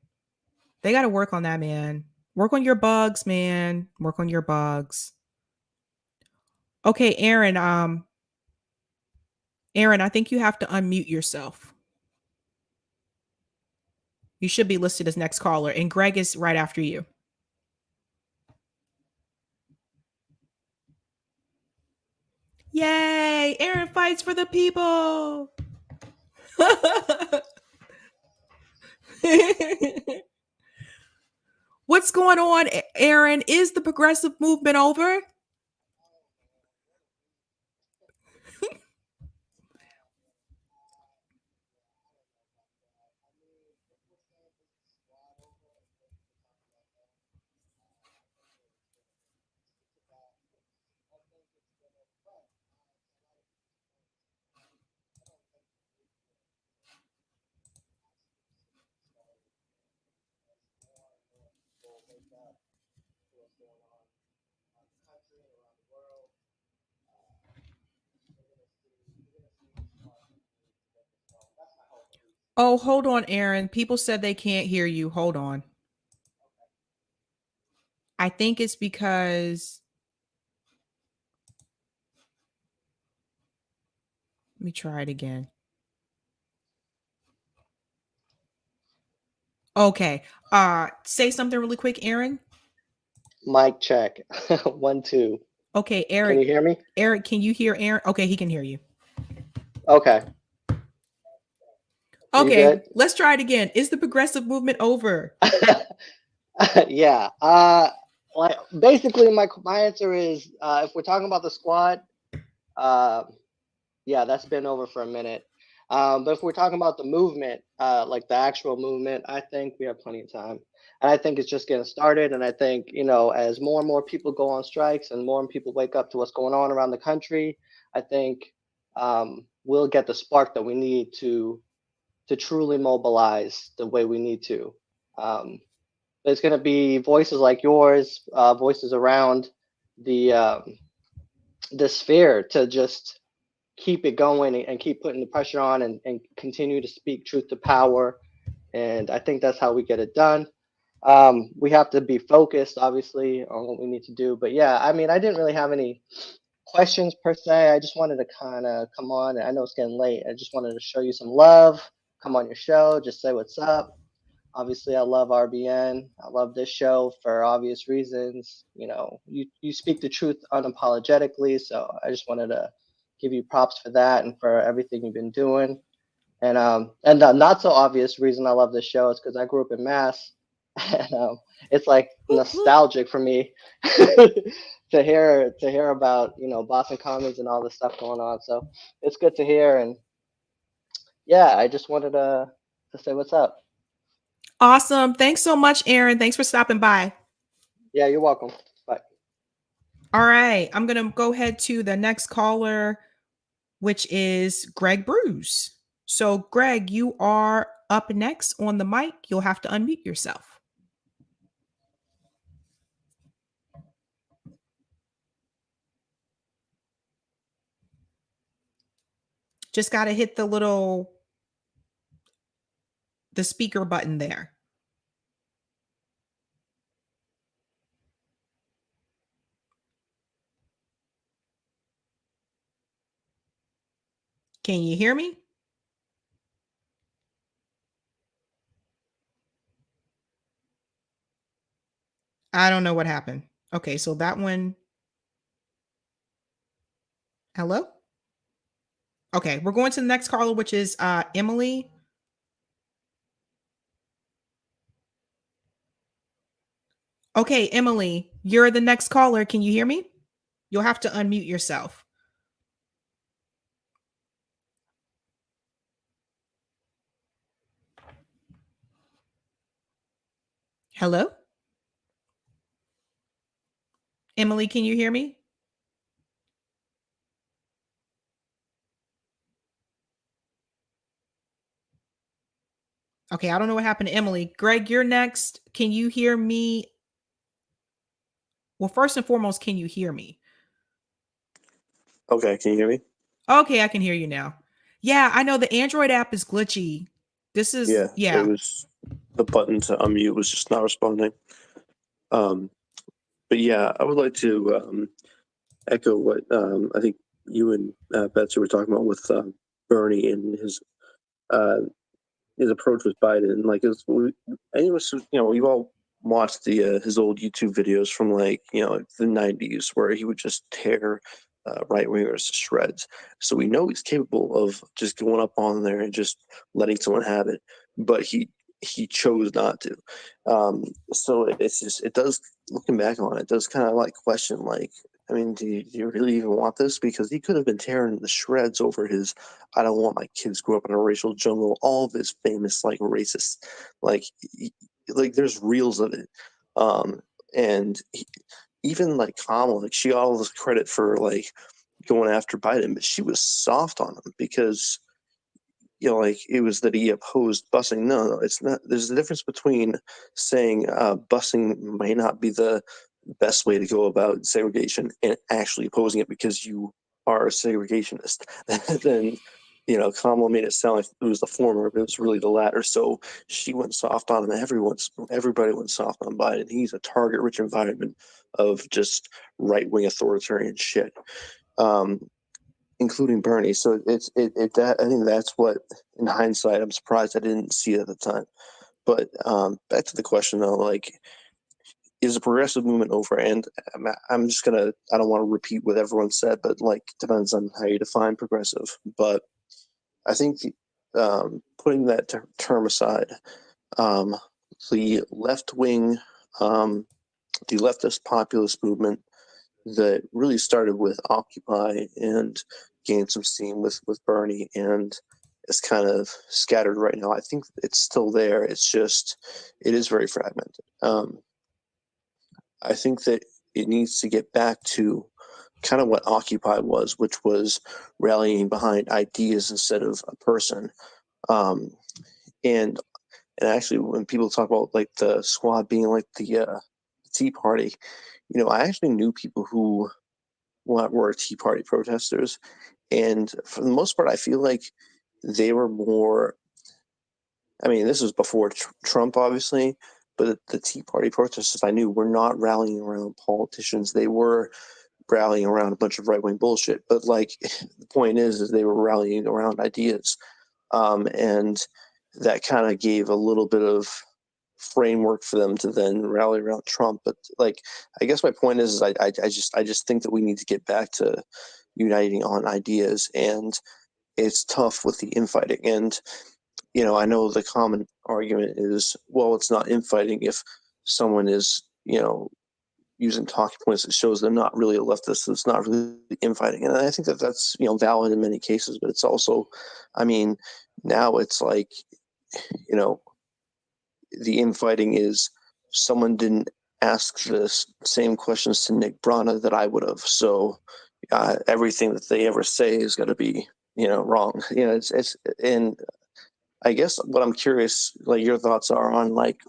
They got to work on that, man. Work on your bugs, man. Work on your bugs. Okay, Aaron, I think you have to unmute yourself. You should be listed as next caller, and Greg is right after you. Yay! Aaron Fights for the People. What's going on, Aaron? Is the progressive movement over? Oh, hold on, Aaron. People said they can't hear you. Hold on. I think it's because. Let me try it again. Okay. Say something really quick, Aaron. Mic check. 1, 2. Okay, Eric. Can you hear me? Eric, can you hear Aaron? Okay, he can hear you. Okay. Okay, let's try it again. Is the progressive movement over? Yeah. Like basically, my answer is, if we're talking about the squad, yeah, that's been over for a minute. But if we're talking about the movement, like the actual movement, I think we have plenty of time. And I think it's just getting started. And I think, as more and more people go on strikes and more and people wake up to what's going on around the country, I think we'll get the spark that we need to truly mobilize the way we need to. There's going to be voices like yours, voices around the sphere to just keep it going and keep putting the pressure on and continue to speak truth to power. And I think that's how we get it done. We have to be focused, obviously, on what we need to do. But yeah, I mean, I didn't really have any questions per se. I just wanted to kind of come on. I know it's getting late. I just wanted to show you some love, come on your show, just say what's up. Obviously, I love RBN. I love this show for obvious reasons. You know, you speak the truth unapologetically. So I just wanted to give you props for that and for everything you've been doing. And the not so obvious reason I love this show is because I grew up in Mass, and it's like nostalgic for me to hear about, you know, Boston Commons and all this stuff going on. So it's good to hear. And yeah, I just wanted to say what's up. Awesome. Thanks so much, Aaron. Thanks for stopping by. Yeah, you're welcome. Bye. All right. I'm going to go ahead to the next caller, which is Greg Bruce. So, Greg, you are up next on the mic. You'll have to unmute yourself. Just got to hit the speaker button there. Can you hear me? I don't know what happened. Okay, so that one. Hello? Okay, we're going to the next caller, which is Emily. Okay, Emily, you're the next caller. Can you hear me? You'll have to unmute yourself. Hello? Emily, can you hear me? Okay, I don't know what happened to Emily. Greg, you're next. Can you hear me? Well, first and foremost, can you hear me? Okay, can you hear me? Okay, I can hear you now. Yeah, I know the Android app is glitchy. This is, Yeah. It was the button to unmute was just not responding. But yeah, I would like to echo what I think you and Betsy were talking about with Bernie and his approach with Biden. Like, we've all watched his old YouTube videos from like the 90s where he would just tear right wingers to shreds. So we know he's capable of just going up on there and just letting someone have it, but he chose not to. So it does, looking back on it, it does kind of like question, like, I mean, do you really even want this? Because he could have been tearing the shreds over his "I don't want my kids to grow up in a racial jungle," all of his famous like racist, like there's reels of it. And even like Kamala, like she got all this credit for like going after Biden, but she was soft on him because like it was that he opposed busing. No, it's not. There's a difference between saying busing may not be the best way to go about segregation and actually opposing it because you are a segregationist. Then Kamala made it sound like it was the former, but it was really the latter. So she went soft on him. Everybody went soft on Biden. He's a target-rich environment of just right-wing authoritarian shit. Including Bernie. So I think that's what, in hindsight, I'm surprised I didn't see it at the time. But back to the question though, like, is the progressive movement over? And I'm just gonna, I don't want to repeat what everyone said, but like, depends on how you define progressive. But I think putting that term aside, the left-wing, the leftist populist movement that really started with Occupy and gained some steam with Bernie and is kind of scattered right now. I think it's still there. It's just, it is very fragmented. I think that it needs to get back to kind of what Occupy was, which was rallying behind ideas instead of a person. And actually, when people talk about like the squad being like the Tea Party, I actually knew people who were Tea Party protesters, and for the most part, I feel like they were more. I mean, this was before Trump, obviously, but the Tea Party protesters I knew were not rallying around politicians. They were rallying around a bunch of right-wing bullshit. But like, the point is they were rallying around ideas, and that kind of gave a little bit of framework for them to then rally around Trump. But like, I guess my point is I just think that we need to get back to uniting on ideas, and it's tough with the infighting. And I know the common argument is, well, it's not infighting if someone is using talking points that shows they're not really a leftist, so it's not really infighting. And I think that that's valid in many cases, but it's also, I mean, now it's like the infighting is someone didn't ask the same questions to Nick Brana that I would have, so everything that they ever say is going to be wrong. It's and I guess what I'm curious, like, your thoughts are on, like,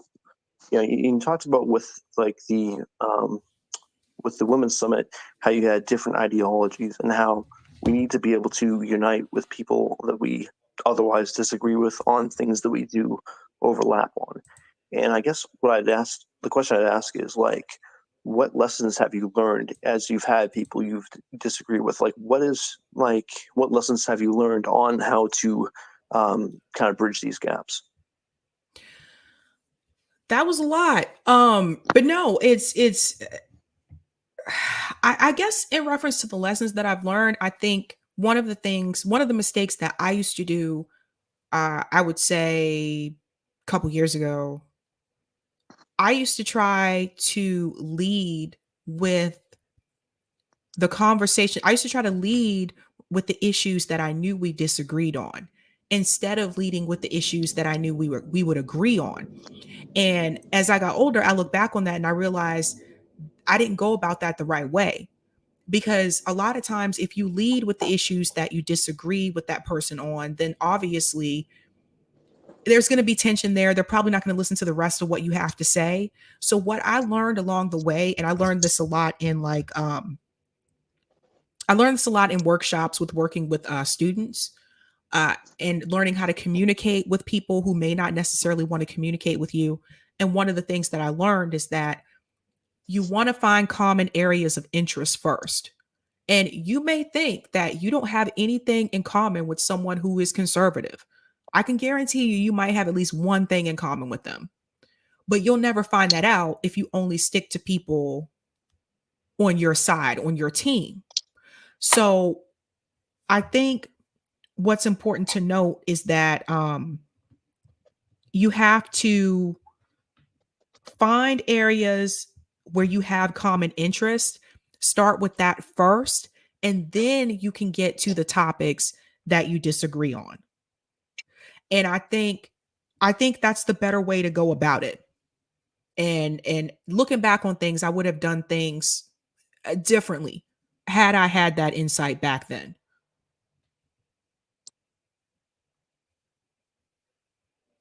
you talked about with like the Women's Summit, how you had different ideologies and how we need to be able to unite with people that we otherwise disagree with on things that we do overlap on. And I guess the question I'd ask is, like, what lessons have you learned as you've had people you've disagreed with? Like, what lessons have you learned on how to kind of bridge these gaps? That was a lot. But no, it's I guess in reference to the lessons that I've learned, I think one of the mistakes that I used to do, I would say a couple years ago, I used to try to lead with the conversation. I used to try to lead with the issues that I knew we disagreed on, instead of leading with the issues that I knew we would agree on. And as I got older, I look back on that and I realized I didn't go about that the right way. Because a lot of times, if you lead with the issues that you disagree with that person on, then obviously there's going to be tension there. They're probably not going to listen to the rest of what you have to say. So what I learned along the way, and I learned this a lot in I learned this a lot in workshops with working with students, and learning how to communicate with people who may not necessarily want to communicate with you. And one of the things that I learned is that you want to find common areas of interest first. And you may think that you don't have anything in common with someone who is conservative. I can guarantee you might have at least one thing in common with them. But you'll never find that out if you only stick to people on your side, on your team. So I think what's important to note is that you have to find areas where you have common interest, start with that first, and then you can get to the topics that you disagree on. And I think that's the better way to go about it. And looking back on things, I would have done things differently had I had that insight back then.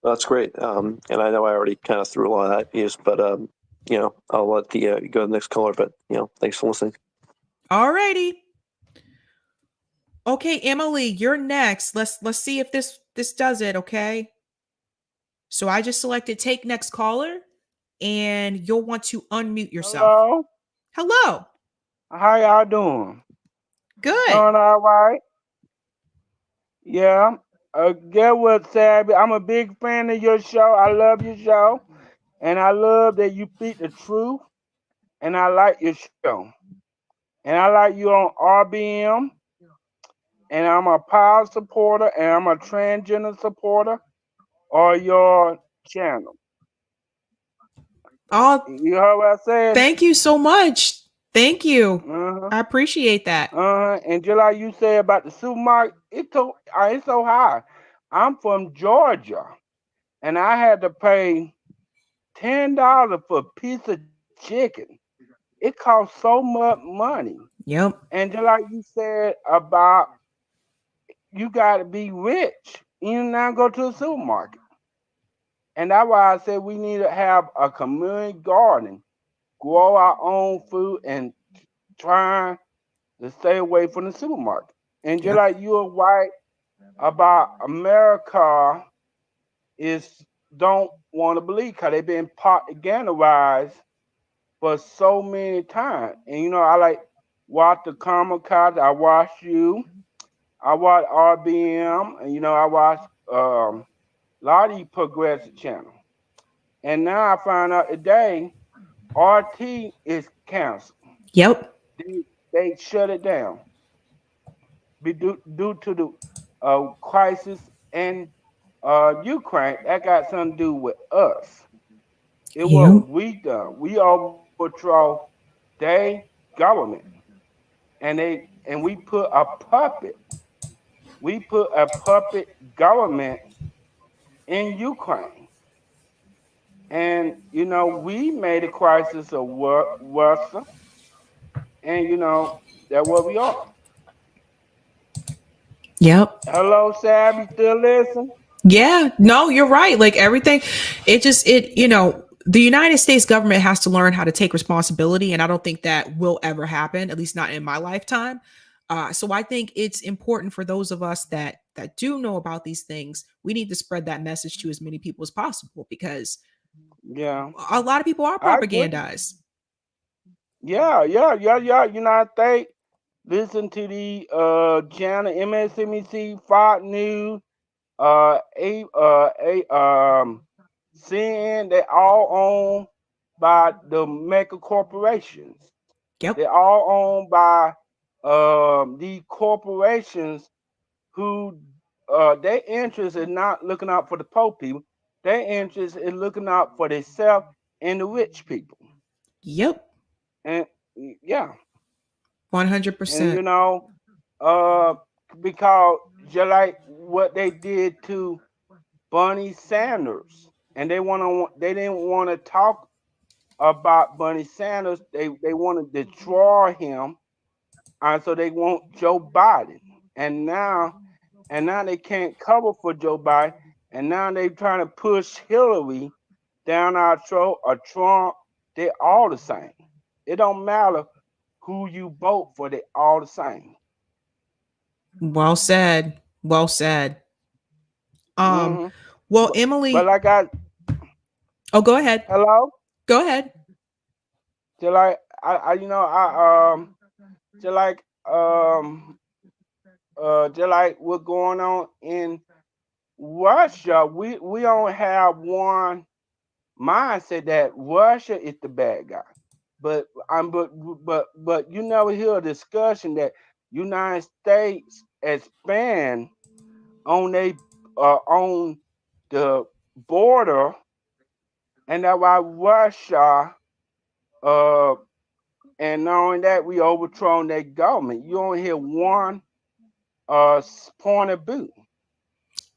That's great. And I know I already kind of threw a lot of ideas, but I'll let the go to the next caller. But thanks for listening. Alrighty. Okay, Emily, you're next. Let's see if this does it. Okay. So I just selected take next caller, and you'll want to unmute yourself. Hello. How y'all doing? Good. Doing all right. Yeah. Get what, Sabby? I'm a big fan of your show. I love your show. And I love that you speak the truth. And I like your show. And I like you on RBM. And I'm a power supporter. And I'm a transgender supporter on your channel. Oh, you heard what I said? Thank you so much. Thank you. I appreciate that. And just like you said about the supermarket, it's so high. I'm from Georgia, and I had to pay $10 for a piece of chicken. It costs so much money. Yep. And just like you said about you got to be rich, you now go to the supermarket. And that's why I said we need to have a community garden, grow our own food, and try to stay away from the supermarket. And just like you are right about America is don't want to believe because they've been propagandized for so many times. And you know, I like watch the Kamikaze, I watch you, I watch RBM, and you know, I watch a lot of these progressive channels. And now I find out today RT is canceled. Yep. They shut it down due to the crisis in Ukraine. That got something to do with us. It what Yep. we done. We overthrow their government, and we put a puppet. We put a puppet government in Ukraine, and you know we made a crisis of worse, and you know that's what we are. Yep. Hello, Sabby, still listen? Yeah, no, you're right. Like everything, the United States government has to learn how to take responsibility. And I don't think that will ever happen, at least not in my lifetime. So I think it's important for those of us that do know about these things, we need to spread that message to as many people as possible because Yeah, a lot of people are I agree. propagandized. Yeah. United States. Listen to the channel MSNBC, Fox News, CNN. They all owned by the mega corporations. Yep. They're all owned by the corporations who their interest is not looking out for the poor people. Their interest is looking out for themselves and the rich people. Yep. And yeah. 100%. And you know, uh, because just like what they did to Bernie Sanders, and they didn't want to talk about Bernie Sanders. They want to destroy him, and so they want Joe Biden. And now they can't cover for Joe Biden, and now they trying to push Hillary down our throat or Trump. They're all the same. It don't matter who you vote for. They all the same. Well said. Well said. Mm-hmm. Well, Emily. But like Oh, go ahead. Hello? Go ahead. Just like just like what's going on in Russia, we don't have one mindset that Russia is the bad guy. But you never hear a discussion that United States expand on on the border, and that's why Russia and knowing that we overthrown their government. You don't hear one point of view.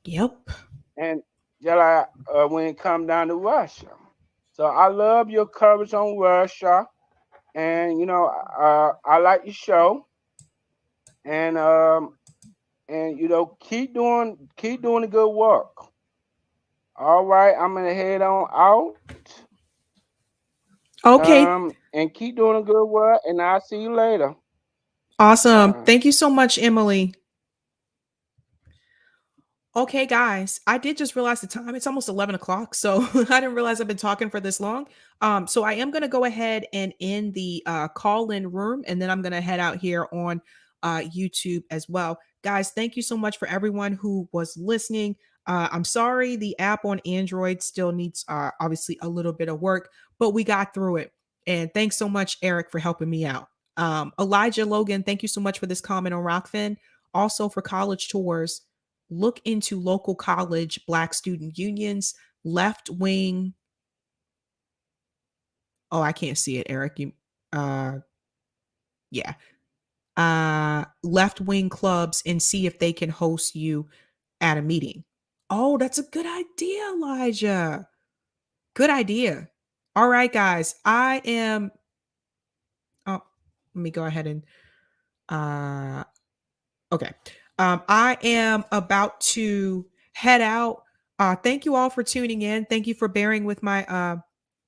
Yep. And just like when it comes down to Russia. So I love your coverage on Russia, and you know I like your show, and you know keep doing the good work. All right, I'm gonna head on out. Okay. And keep doing the good work, and I'll see you later. Awesome. Thank you so much, Emily. Okay, guys, I did just realize the time. It's almost 11 o'clock. So I didn't realize I've been talking for this long. So I am going to go ahead and end the call-in room, and then I'm going to head out here on YouTube as well. Guys, thank you so much for everyone who was listening. I'm sorry the app on Android still needs obviously a little bit of work, but we got through it. And thanks so much, Eric, for helping me out. Elijah Logan, thank you so much for this comment on Rockfin. Also for college tours, look into local college Black student unions, left wing. Oh, I can't see it, Eric. You, yeah. Left wing clubs and see if they can host you at a meeting. Oh, that's a good idea, Elijah. Good idea. All right, guys. I am. Oh, let me go ahead and Okay. I am about to head out. Thank you all for tuning in. Thank you for bearing with my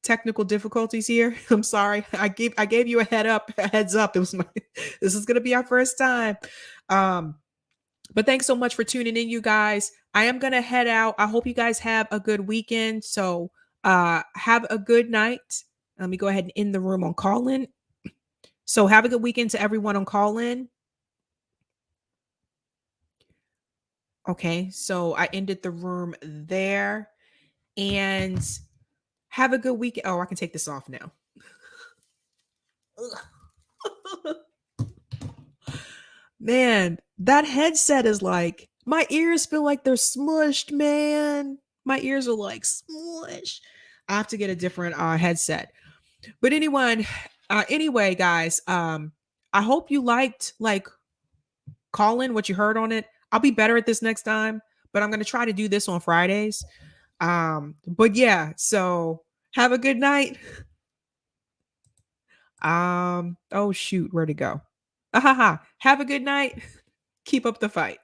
technical difficulties here. I'm sorry. I gave you a heads up. It was this is gonna be our first time. But thanks so much for tuning in, you guys. I am gonna head out. I hope you guys have a good weekend. So have a good night. Let me go ahead and end the room on Callin. So have a good weekend to everyone on Callin. Okay, so I ended the room there. And have a good weekend. Oh, I can take this off now. Man, that headset is like, my ears feel like they're smushed, man. My ears are like smush. I have to get a different headset. But anyway, guys, I hope you liked like Callin, what you heard on it. I'll be better at this next time, but I'm going to try to do this on Fridays. But yeah, so have a good night. Oh shoot, where'd it go? Have a good night. Keep up the fight.